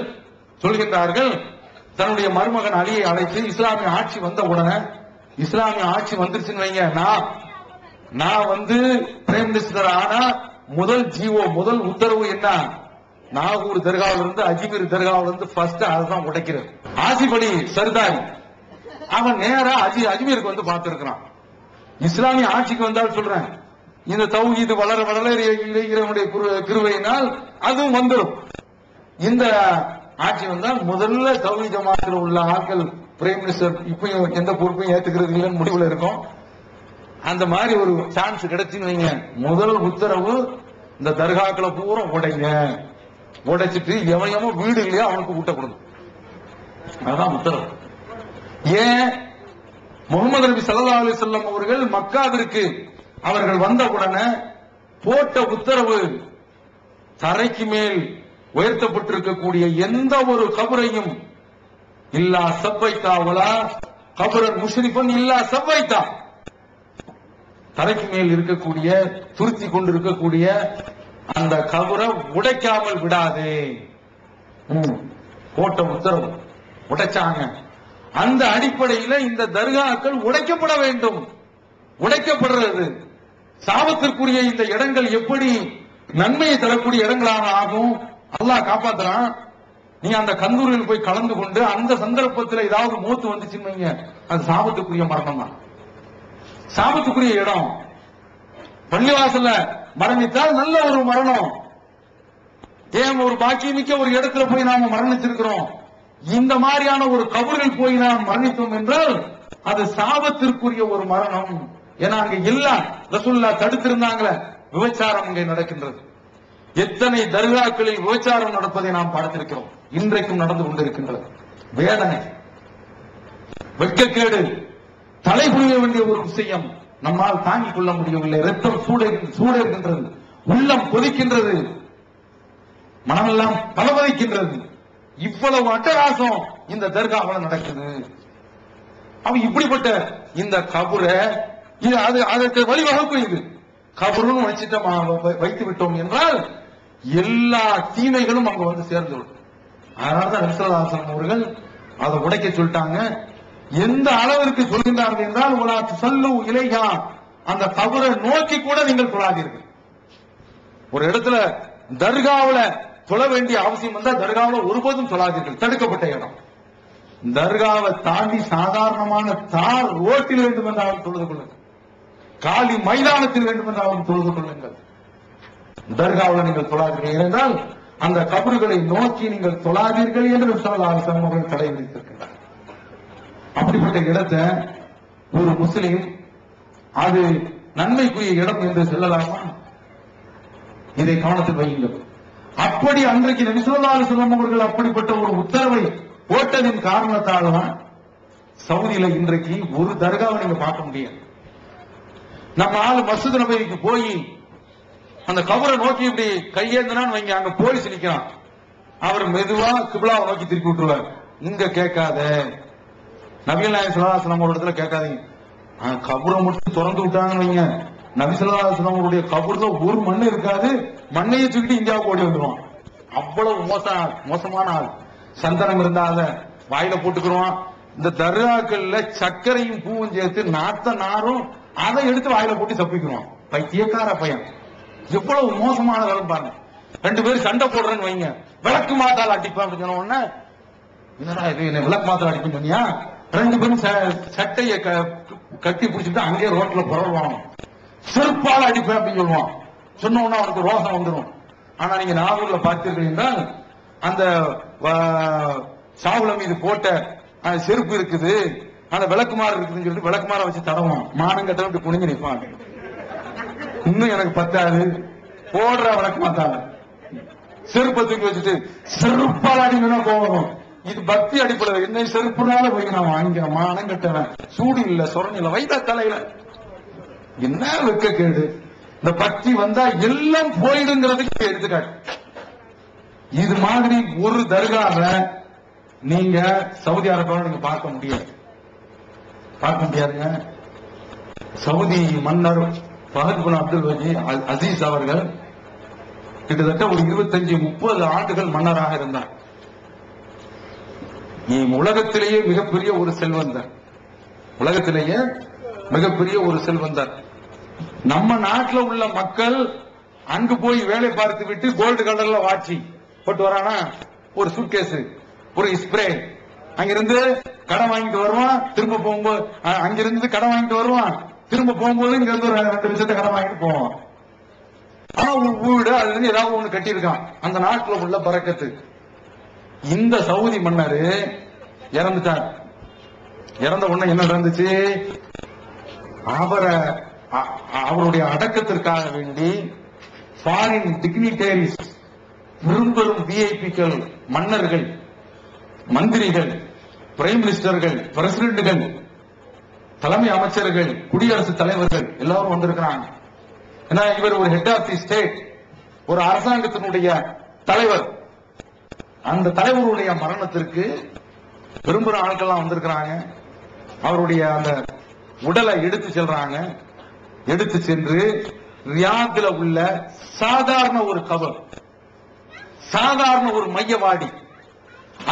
சொல்கின்றார்கள், தன்னுடைய மருமகன் அலியை அழைத்து, இஸ்லாமிய ஆட்சி வந்த உடனே, இஸ்லாமிய ஆட்சி வந்துருச்சுன்னு வைங்க, நான் பிரைம் மினிஸ்டர் ஆனா முதல் முதல் உத்தரவு என்ன? நாகூர் தர்காவில இருந்து அஜ்மீர் தர்காவில இருந்து ஃபர்ஸ்ட் அதுதான் உடைக்கிறது. ஆசிப் அலி சர்தாரி அவன் நேரா அஜ்மீருக்கு பார்த்திருக்கிறான். இஸ்லாமிய ஆட்சிக்கு வந்தால் சொல்றேன், இந்த தௌஹீத் வளர வளர இறைவனுடைய கிருபையினால் அதுவும் வந்துடும். இந்த ஆட்சி வந்தால் முதல்ல தௌஹீத் ஜமாத்தில் உள்ள ஆட்கள் பிரைம் மினிஸ்டர் இப்பயும் எந்த பொறுப்பையும் ஏத்துக்கிறது இல்லைன்னு முடிவுல இருக்கும். அந்த மாதிரி ஒரு சான்ஸ் கிடைச்சுன்னு வைங்க, முதல் உத்தரவு இந்த தர்காக்களை பூரா உடைங்க, உடைச்சிட்டு எவனையமோ வீடு இல்லையா அவனுக்கு ஊட்ட கொடுங்க. அதான் உத்தரவு. ஏன்? முகமது நபி ஸல்லல்லாஹு அலைஹி வஸல்லம் அவர்கள் மக்காவிற்கு அவர்கள் வந்தவுடனே போட்ட உத்தரவு, தரைக்கு மேல் உயர்த்தப்பட்டிருக்கக்கூடிய எந்த ஒரு கபரையும் இல்லா சப்பைத்தா வலா கபரன் முஷ்ரிஃபன் இல்லா சப்பைத்தா, தரைக்கு மேல் இருக்கக்கூடிய துருத்தி கொண்டிருக்கக்கூடிய அந்த கபரை உடைக்காமல் விடாதே. போட்ட உத்தரவு உடைச்சாங்க. அந்த அடிப்படையில் இந்த தர்காக்கள் உடைக்கப்பட வேண்டும். உடைக்கப்படுறது சாபத்திற்குரிய இந்த இடங்கள் எப்படி நன்மையை தரக்கூடிய இடங்களாக ஆகும்? அல்லாஹ் காப்பாத்துறான். நீங்க அந்த கந்தூரில் போய் கலந்து கொண்டு அந்த சந்தர்ப்பத்தில் ஏதாவது மூத்து வந்துச்சுன்னு வைங்க, அது சாபத்துக்குரிய மரணம் தான். சாபத்துக்குரிய இடம். பள்ளிவாசல்ல மரணித்தால் நல்ல ஒரு மரணம். ஏன் ஒரு பாக்கியமிக்க ஒரு இடத்துல போய் நாம மரணிச்சிருக்கிறோம். இந்த மாதிரியான ஒரு கபரில் போய் நாம் மரணித்தோம் என்றால் அது சாபத்திற்குரிய ஒரு மரணம். ஏன்னா அங்க எல்லாம் ரசூலுல்லாஹ் தடுத்திருந்தாங்களே, விபச்சாரம் இங்கே நடக்கின்றது. எத்தனை தர்காக்களில் விபச்சாரம் நடப்பதை நாம் பார்த்திருக்கிறோம். இன்றைக்கும் நடந்து கொண்டிருக்கின்றது. வேதனை, வெட்கக்கேடு, தலை குனிய வேண்டிய ஒரு விஷயம். நம்மால் தாங்கிக் கொள்ள முடியவில்லை. ரத்தம் சூடுகின்றது, உள்ளம் கொதிக்கின்றது, மனமெல்லாம் பலவதிக்கின்றது. இவ்வளவு அட்டகாசம் இந்த தர்காவில் நடக்குது. அவ இப்படிப்பட்ட இந்த கபரை அதற்கு வழிவகுப்பு. இது கபருன்னு வைத்து விட்டோம் என்றால் எல்லா தீமைகளும் அங்க சேர்ந்துவிடும். அதனாலதான் நபி ஸல்லல்லாஹு அலைஹி வஸல்லம் அவர்கள் அதை உடைக்க சொல்லிட்டாங்க. எந்த அளவிற்கு சொல்கின்றார்கள் என்றால், வலா துஸல்லு இலைஹா, அந்த கபரை நோக்கி கூட நீங்கள் தொழாதீர்கள். ஒரு இடத்துல தர்காவுல தொழ வேண்டிய அவசியம் வந்தா தர்காவுல ஒருபோதும் தொழாதீர்கள். தடுக்கப்பட்ட இடம். தர்காவை தாண்டி சாதாரணமான தார் ரோட்டில் வேண்டும் என்றாலும் தொழுது கொள்ளுங்கள். காலி மைதானத்தில் வேண்டும் என்றாலும் தொழுது கொள்ளுங்கள். தர்காவில் நீங்கள் தொழாதீர்கள். ஏனென்றால் அந்த கபறுகளை நோக்கி நீங்கள் தொழாதீர்கள் என்று ஸல்லல்லாஹு அலைஹி வஸல்லம் அவர்கள் தடை விதித்திருக்கிறார். அப்படிப்பட்ட இடத்தை ஒரு முஸ்லிம் அது நன்மைக்குரிய இடம் என்று சொல்லலாமா? இதை கவனத்தில் வையுங்கள். அப்படி அன்றைக்கு நபி ஸல்லல்லாஹு அலைஹி வஸல்லம் அவர்கள் அப்படிப்பட்ட ஒரு உத்தரவை போட்டதின் காரணத்தால் தான் சவுதியில இன்றைக்கு ஒரு தர்காவை நீங்க பார்க்க முடியாது. நம்ம ஆளு மஸ்ஜித் நபவிக்கு போய் அந்த கபரை நோக்கி இப்படி கையேந்தினான்னு வைங்க, அங்க போலீஸ் நிக்கிறான். அவர் மெதுவா கிப்லாவை நோக்கி திருப்பி விட்டுருவார். இங்க கேட்காத, நபிகள் நாயகம் ஸல்லல்லாஹு அலைஹி வஸல்லம் இடத்துல கேட்காதீங்க. கபரை மட்டும் திறந்து விட்டாங்கன்னு வைங்க, நபி ஸல்லல்லாஹு அலைஹி வஸல்லம் அவருடைய கபர்ல ஒரு மண்ணு இருக்காது. மண்ணையை தூக்கிட்டு இந்தியாவுக்கு ஓடி வந்துருவான். அவ்வளவு மோசமான ஆள். சந்தனம் இருந்தாத வாயில போட்டுக்கிறோம். இந்த தர்காக்கள்ல சர்க்கரையும் பூவும் சேர்த்து நாத்த நாரும் அதை எடுத்து வாயில போட்டு தப்பிக்கிறோம். பைத்தியக்கார பையன். எவ்வளவு மோசமான வேலை பாருங்க. ரெண்டு பேரும் சண்டை போடுறேன்னு வைங்க, விளக்கு மாத்தால் அடிப்பேன் அப்படின்னு சொன்ன உடனே, என்னடா இது என்ன விளக்கு மாத்தால் அடிப்பேன்னு சொன்னியா? ரெண்டு பேரும் சட்டையை கட்டி பிடிச்சிட்டு அங்கே ரோட்ல புறவாங்க. செருப்பால அடிப்பேன் அப்படின்னு சொல்லுவான். சொன்ன உடனே அவனுக்கு ரோசம் வந்துடும். ஆனா நீங்க நாகூர்ல பார்த்தீர்கள் என்றால் அந்த சாவுல மீது போட்ட செருப்பு இருக்குது, அந்த விளக்குமாறு இருக்குதுன்னு சொல்லிட்டு விளக்குமாற வச்சு தடவும் மானம் கட்ட விட்டு குனிஞ்சு நிற்பாங்க. இன்னும் எனக்கு பத்தாது போடுற விளக்குமாத்தால செருப்பை தூக்கி வச்சுட்டு செருப்பால் அடிமைனா போகணும். இது பக்தி அடிப்படையில் என்ன செருப்புனால போய் நான் வாங்கிக்கிறேன், மானம் கட்டவன், சூடு இல்ல சொரணி இல்ல வைத்த தலையில என்ன வெக்க கேடு. இந்த பக்தி வந்தா எல்லாம் போயிடுங்கிறதுக்கு எடுத்துக்காட்டு. இது மாதிரி ஒரு தர்காவை நீங்க சவுதி அரேபியாவில் நீங்க பார்க்க முடியாதுங்க. சவுதி மன்னர் ஃபஹத் பின் அப்துல் அசீஸ் அவர்கள் கிட்டத்தட்ட ஒரு 25-30 ஆண்டுகள் மன்னராக இருந்தார். உலகத்திலேயே மிகப்பெரிய ஒரு செல்வந்தர், உலகத்திலேயே மிகப்பெரிய ஒரு செல்வந்தர். நம்ம நாட்டில் உள்ள மக்கள் அங்கு போய் வேலை பார்த்து விட்டு கோல்டு கலர்ல வாட்சி போட்டு வரானா, ஒரு சூட்கேஸ், ஒரு ஸ்ப்ரே, அங்கிருந்து கடன் வாங்கிட்டு வருவான், திரும்ப போகும்போது அங்கிருந்து கடன் வாங்கிட்டு வருவான், திரும்ப போகும்போது இங்க இருந்து ஒரு 2 லட்சத்தை கடன் வாங்கிட்டு போவான். ஆனா ஒரு வீடு அது ஏதாவது ஒண்ணு கட்டியிருக்கான், அந்த நாட்டில் உள்ள பறக்கத்து. இந்த சவுதி மன்னர் இறந்துட்டார். இறந்த உடனே என்ன நடந்துச்சு, அவருடைய அடக்கத்திற்காக வேண்டி ஃபாரின் டிக்னிட்டரிஸ், பெரும் விஐபிக்கள், மன்னர்கள், மந்திரிகள், பிரைம் மினிஸ்டர்கள், பிரசிடென்ட்கள், தலைமை அமைச்சர்கள், குடியரசுத் தலைவர்கள் எல்லாரும் வந்திருக்கிறாங்க. ஏன்னா இவர் ஒரு ஹெட் ஆஃப் தி ஸ்டேட், ஒரு அரசாங்கத்தினுடைய தலைவர். அந்த தலைவருடைய மரணத்திற்கு பெரும் ஆட்கள்லாம் வந்திருக்கிறாங்க. அவருடைய அந்த உடலை எடுத்து செல்றாங்க. எடுத்து சென்று ரியாத்ல உள்ள சாதாரண ஒரு கபர், சாதாரண ஒரு மையவாடி,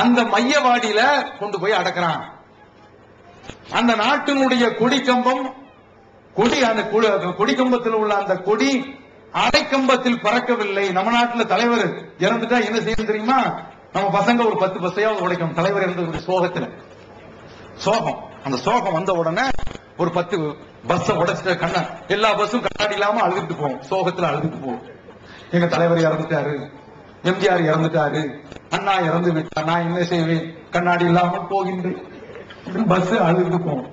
அந்த மையவாடியில கொண்டு போய் அடக்கிறான். அந்த நாட்டினுடைய கொடிக்கம்பம், அந்த கொடிக்கம்பத்தில் உள்ள அந்த கொடி அரைக்கம்பத்தில் பறக்கவில்லை. நம்ம நாட்டில் தலைவர் இறந்துட்டா என்ன செய்யும் தெரியுமா, நம்ம பசங்க ஒரு 10 பஸ்ஸையாவது உடைக்கும். தலைவர் இறந்த சோகத்துல சோகம், அந்த சோகம் வந்த உடனே ஒரு 10 பஸ் உடைச்சிட்ட கண்ண எல்லா பஸ்ஸும் கண்ணாடி இல்லாம அழுதுட்டு போவோம், சோகத்துல அழுதுட்டு போவோம். எங்க தலைவர் இறந்துட்டாரு, எம்ஜிஆர் இறந்துட்டாரு, அண்ணா இறந்து விட்டார், நான் என்ன செய்வேன், கண்ணாடி இல்லாமல் போகின்றேன், பஸ் அழுதுட்டு போவோம்.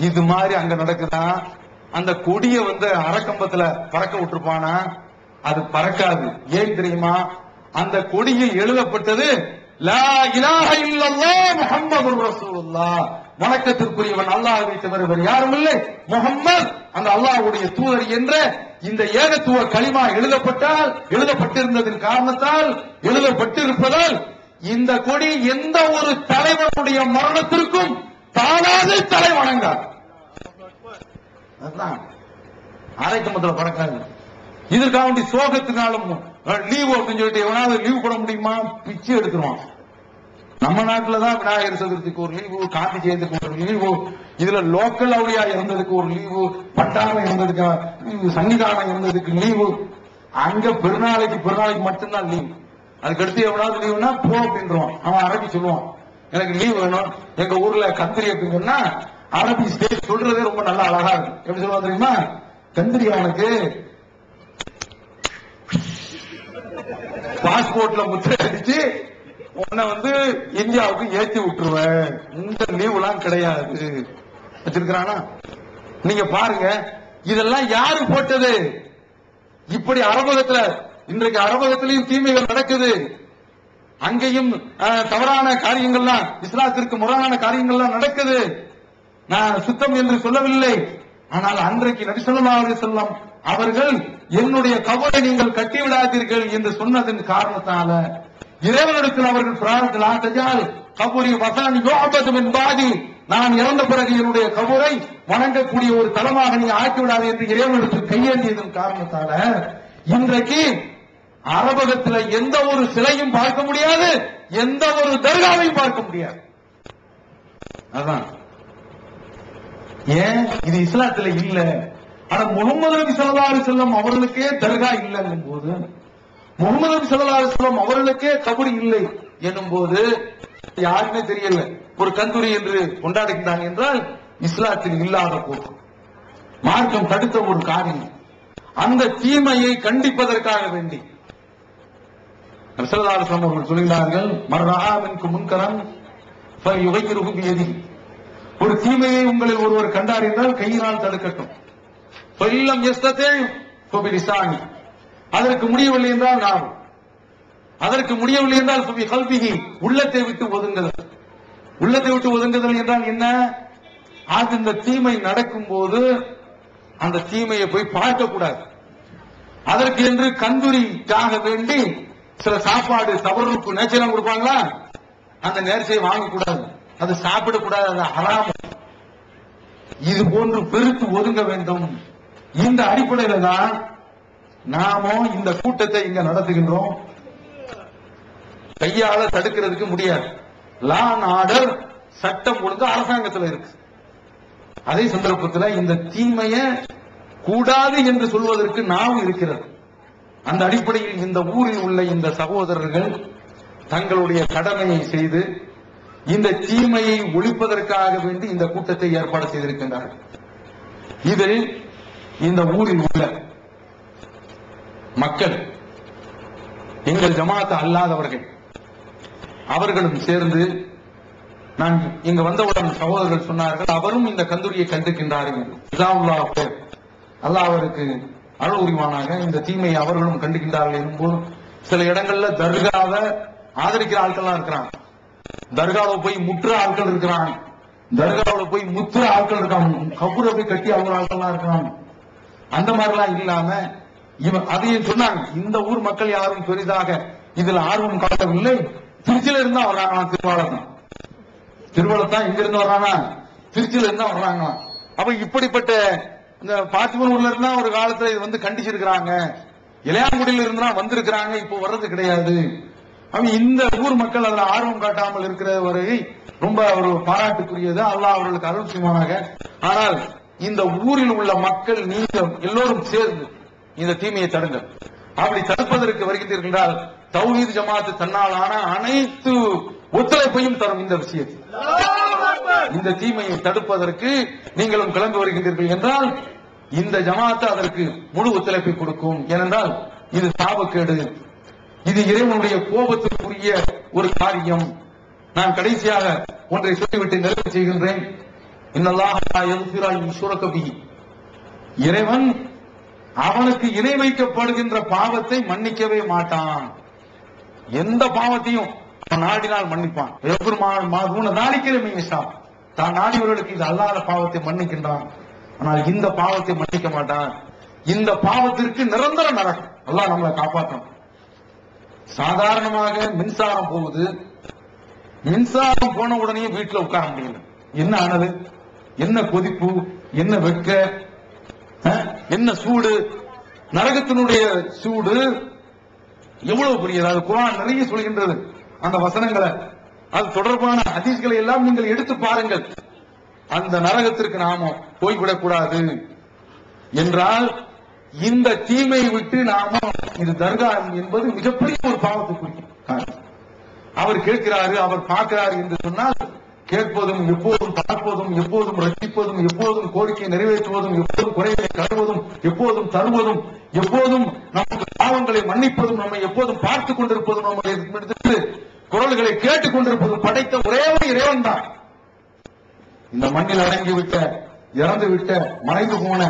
இது மாதிரி அங்க நடக்குதான். அந்த கொடிய அரைக்கம்பத்துல பறக்க விட்டுருப்பானா, அது பறக்காது. ஏன் தெரியுமா, அந்த கொடியில் எழுதப்பட்டது லா இலாஹ இல்லல்லாஹ் முஹம்மதுர் ரசூலுல்லாஹ், வணக்கத்திற்குரியவன் அல்லாஹ்வை தவிர வேறு யாரும் இல்லை, முஹம்மது அந்த அல்லாஹ்வுடைய தூதர் என்ற இந்த ஏகத்துவ கலிமா எழுதப்பட்டிருந்ததின் காரணத்தால், எழுதப்பட்டிருப்பதால் இந்த கொடி எந்த ஒரு தலைவனுடைய மரணத்திற்கும் தானாக தலை வணங்காது. அதுதான் அரைக்கம்பத்துல பறக்காது. இதற்காக வேண்டி சோகத்தினாலும் லீவு அப்படின்னு சொல்லிட்டு எவனாவது லீவ் போட முடியுமா, பிச்சு எடுத்துருவான். நம்ம நாட்டுலதான் விநாயகர் சதுர்த்திக்கு ஒரு லீவு, காந்தி ஜெயந்திக்கு ஒரு லீவு, இதுல லோக்கல் அவுளியா இருந்ததுக்கு ஒரு லீவு, பட்டாரம் இருந்ததுக்கு லீவு, சன்னிதானம் இருந்ததுக்கு லீவு. அங்க பெருநாளைக்கு மட்டும்தான் லீவு. அதுக்கடுத்து எவனாவது லீவுனா போ அப்படின்றான். அவன் அரபி சொல்லுவான், எனக்கு லீவ் வேணும். எங்க ஊர்ல கந்திரி அப்படின்னா அரபி ஸ்டேட் சொல்றதே ரொம்ப நல்லா அழகா இருக்கு. எப்படி சொல்லுவாங்க தெரியுமா, கந்திரி அவனுக்கு பாஸ்போர்ட்ல முத்திரை அடிச்சு உன்னை இந்தியாவுக்கு ஏற்றி விட்டுருவேன், இந்த லீவ் எல்லாம் கிடையாது வச்சிருக்கிறானா. நீங்க பாருங்க, இதெல்லாம் யாரு போட்டது? இப்படி அரபகத்துல இன்றைக்கு அரபகத்திலையும் தீமைகள் நடக்குது. அங்கேயும் தவறான காரியங்கள்லாம், இஸ்லாத்திற்கு முரணான காரியங்கள்லாம் நடக்குது. நான் சுத்தம் என்று சொல்லவில்லை. ஆனால் அன்றைக்கு நபி ஸல்லல்லாஹு அலைஹி வஸல்லம் அவர்கள் என்னுடைய கபரை நீங்கள் கட்டிவிடாதீர்கள் என்று சொன்னதன் காரணத்தால இறைவனிடத்தில் அவர்கள் பிரார்த்தனை கபூரி வசானி யுஅபது மின் பாதி, நான் இறந்த பிறகு என்னுடைய கபரை வணங்கக்கூடிய ஒரு தலமாக நீங்க ஆக்கிவிடாது என்று இறைவனிடத்தில் கையேந்தியதன் காரணத்தால இன்றைக்கு அரபகத்துல எந்த ஒரு சிலையும் பார்க்க முடியாது, எந்த ஒரு தர்காவையும் பார்க்க முடியாது. அதான் ஏன், இது இஸ்லாத்துல இல்ல. ஆனா முகமது நபி ஸல்லல்லாஹு அலைஹி வஸல்லம் அவர்களுக்கே தர்கா இல்லைங்கும் போது, முகமது நபி ஸல்லல்லாஹு அலைஹி வஸல்லம் அவர்களுக்கே கபர் இல்லை என்னும் போது யாருமே தெரியல. ஒரு கந்தூரி என்று கொண்டாடுகின்றாங்க என்றால் இஸ்லாத்தில் இல்லாத போக்கு, மார்க்கம் தடுத்த ஒரு காரியம். அந்த தீமையை கண்டிப்பதற்காக வேண்டி ஸல்லல்லாஹு அலைஹி வஸல்லம் அவர்கள் சொல்கிறார்கள், மர்ரஆ மின்கும் முன்கரன் ஃபல்யுகையிர்ஹு பியதிஹி. ஒரு தீமையை உங்களில் ஒருவர் கண்டார் என்றால் கையினால் தடுக்கட்டும். ஃபல்லம் யஸ்ததி ஃபபிலிசானி. அதற்கு முடியவில்லை என்றால் நாவு. அதற்கு முடியவில்லை என்றால் ஃபபி கல்பிஹி. உள்ளத்தை விட்டு ஒதுங்குதல். உள்ளத்தை விட்டு ஒதுங்குதல் என்றால் என்ன? அது இந்த தீமை நடக்கும் போது அந்த தீமையை போய் பார்க்க கூடாது. அதற்கு என்று கந்துரிக்காக வேண்டி சில சாப்பாடு தவறுக்கு நேர்ச்சையெல்லாம் கொடுப்பாங்களா, அந்த நேர்ச்சையை வாங்கக்கூடாது, அது சாப்பிடக்கூடாது, அது ஹராம். இது போன்று பெருத்து ஒதுங்க வேண்டும். இந்த அடிப்படையில தான் நாமோ இந்த கூட்டத்தை இங்க நடத்துகின்றோம். கையால தடுக்கிறதுக்கு முடியாது. லா அண்ட் ஆர்டர், சட்டம் ஒழுங்கு அரசாங்கத்தில் இருக்கு. அதே சந்தர்ப்பத்தில் இந்த தீமைய கூடாது என்று சொல்வதற்கு நாவு இருக்கிறது. அந்த அடிப்படையில் இந்த ஊரில் உள்ள இந்த சகோதரர்கள் தங்களுடைய கடமையை செய்து இந்த தீமையை ஒழிப்பதற்காக வேண்டி இந்த கூட்டத்தை ஏற்பாடு செய்திருக்கின்றார்கள். இதில் இந்த ஊரில் உள்ள மக்கள், எங்கள் ஜமாத் அல்லாதவர்கள், அவர்களும் சேர்ந்து, நான் இங்க வந்தவுடன் சகோதரர்கள் சொன்னார்கள், அவரும் இந்த கந்தூரியை கண்டிருக்கின்றார்கள். அல்லாஹ் அவருக்கு அருள் உரிவானாக. இந்த தீமையை அவர்களும் கண்டிக்கின்றார்கள் என்போது சில இடங்கள்ல தர்காவை ஆதரிக்கிற ஆட்கள்லாம் இருக்கிறாங்க, தர்காவில் போய் முற்ற ஆட்கள் இருக்கிறாங்க, தர்காவில் போய் முத்துற ஆட்கள் இருக்காங்க, கபூரை போய் கட்டி அவங்க ஆட்கள்லாம் இருக்காங்க. அந்த மாதிரிலாம் இல்லாம அதையும் சொன்னாங்க. இந்த ஊர் மக்கள் யாரும் பெரிதாக இதில் ஆர்வம் காட்டவில்லை. திருச்சியில இருந்தா வர்றாங்க, திருவள்ளத்தான் எங்க இருந்து வர்றாங்க, திருச்சியில இருந்தா வர்றாங்க. அப்ப இப்படிப்பட்ட இந்த பாத்திமூர்ல இருந்தா ஒரு காலத்துல இது வந்து கண்டிச்சிருக்கிறாங்க, இளையாங்குடியில இருந்தா வந்திருக்கிறாங்க, இப்போ வர்றது கிடையாது. இந்த ஊர் மக்கள் அதுல ஆர்வம் காட்டாமல் இருக்கிற வரை ரொம்ப ஒரு பாராட்டுக்குரியது. அல்லாஹ் அவர்களுக்கு அருள் செய்வானாக. ஆனால் இந்த ஊரில் உள்ள மக்கள் நீங்க எல்லோரும் சேர்ந்து இந்த தீமையை தடுங்க. அப்படி தடுப்பதற்கு வருகிறீர்கள் என்றால் தௌஹீத் ஜமாத் தன்னால் ஆன அனைத்து ஒத்துழைப்பையும் தரும். இந்த விஷயத்தில் இந்த தீமையை தடுப்பதற்கு நீங்களும் கிளம்பி வருகின்றீர்கள் என்றால் இந்த ஜமாத் அதற்கு முழு ஒத்துழைப்பை கொடுக்கும். ஏனென்றால் இது சாபக்கேடு, இது இறைவனுடைய கோபத்திற்குரிய ஒரு காரியம். நான் கடைசியாக ஒன்றை சொல்லிவிட்டு நிறைவு செய்கின்றேன். இறைவன் அவனுக்கு இணை வைக்கப்படுகின்ற பாவத்தை மன்னிக்கவே மாட்டான். எந்த பாவத்தையும் நாடினால் மன்னிப்பான். தான் நாடியவர்களுக்கு இது அல்லாத பாவத்தை மன்னிக்கின்றான். ஆனால் இந்த பாவத்தை மன்னிக்க மாட்டான். இந்த பாவத்திற்கு நிரந்தர நரகம். அல்லாஹ் நம்மளை காப்பாற்றணும். சாதாரணமாக மின்சாரம் போகுது, மின்சாரம் போன உடனே வீட்டில் உட்கார முடியல. என்ன ஆனது, என்ன கொதிப்பு, என்ன வெட்க, என்ன சூடு, நரகத்தினுடைய சூடு எவ்வளவு பெரியது. அது குர்ஆன் நிறைய சொல்கின்றது. அந்த வசனங்களை, அது தொடர்பான ஹதீஸ்களை எல்லாம் நீங்கள் எடுத்து பாருங்கள். அந்த நரகத்திற்கு நாம போய்விடக்கூடாது என்றால் இந்த தீமையை விட்டு நாம, இது தர்கா என்பது மிகப்பெரிய ஒரு பாவத்துக்குரிய காரியம். அவர் கேட்கிறாரு, அவர் பார்க்கிறாரு என்று சொன்னால் கேட்பதும் எப்போதும் பார்ப்பதும் எப்போதும் ரசிப்பதும் எப்போதும் கோரிக்கை நிறைவேற்றுவதும் எப்போதும் குறைகளை கழுவதும் எப்போதும் தருவதும் எப்போதும் நமக்கு பாவங்களை மன்னிப்பதும் நம்மை எப்போதும் பார்த்துக் கொண்டிருப்பதும் நம்முடைய குரல்களை கேட்டுக் கொண்டிருப்பதும் படைத்த ஒரே ஒரு இறைவன் தான். இந்த மண்ணில் அடங்கிவிட்ட, இறந்துவிட்ட, மறைந்து போன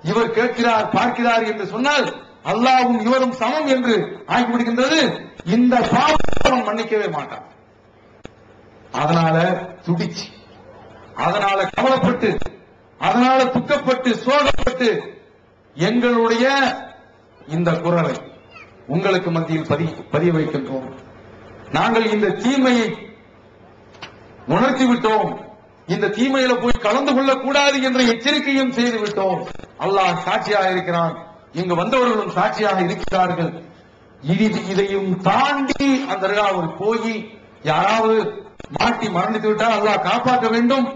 இவர் கேட்கிறார், பார்க்கிறார் என்று சொன்னால் அல்லாஹ்வும் இவரும் சமம் என்று ஆகிவிடுகின்றது. இந்த பாவத்தை மன்னிக்கவே மாட்டான். அதனால துடிச்சு, அதனால கவலைப்பட்டு, அதனால துக்கப்பட்டு, சோகப்பட்டு எங்களுடைய இந்த குரலை உங்களுக்கு மத்தியில் பதிய வைக்கின்றோம். நாங்கள் இந்த தீமையை உணர்த்தி விட்டோம். இந்த தீமையில போய் கலந்து கொள்ளக்கூடாது என்ற எச்சரிக்கையும் செய்து விட்டோம். அல்லாஹ் சாட்சியாக இருக்கிறான், இங்கு வந்தவர்களும் சாட்சியாக இருக்கிறார்கள். இதையும் தாண்டி அந்த தர்காவில் போய் யாராவது மாட்டி மரணித்து விட்டால் அல்லாஹ் காப்பாற்ற வேண்டும்.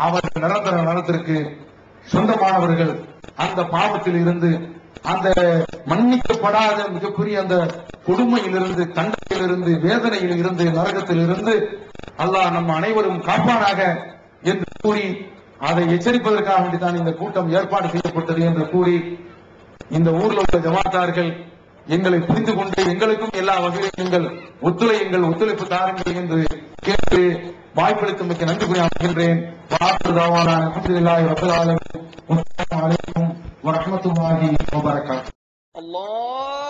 அவர்கள் நிரந்தர நலத்திற்கு சொந்தமானவர்கள். அந்த பாவத்தில் இருந்து, அந்த மன்னிக்கப்படாத மிகப்பெரிய அந்த கொடுமையிலிருந்து, தண்டனையிலிருந்து, வேதனையில் இருந்து, நரகத்தில் இருந்து அல்லாஹ் நம்ம அனைவரும் காப்பானாக என்று கூறி, அதை எச்சரிப்பதற்காக வேண்டித்தான் இந்த கூட்டம் ஏற்பாடு செய்யப்பட்டது என்று கூறி, இந்த ஊர்ல உள்ள ஜமாத்தார்கள் எங்களை புரிந்து கொண்டு எங்களுக்கும் எல்லா வகையிலும் நீங்கள் ஒத்துழைப்பு தாருங்கள் என்று கேட்டு வாய்ப்பளித்து மிக்க நன்றி கூறி அமைகின்றேன். அல்ஹம்துலில்லாஹி ரப்பில் ஆலமீன். அஸ்ஸலாமு அலைக்கும் வரஹ்மத்துல்லாஹி வபரகாத்துஹு.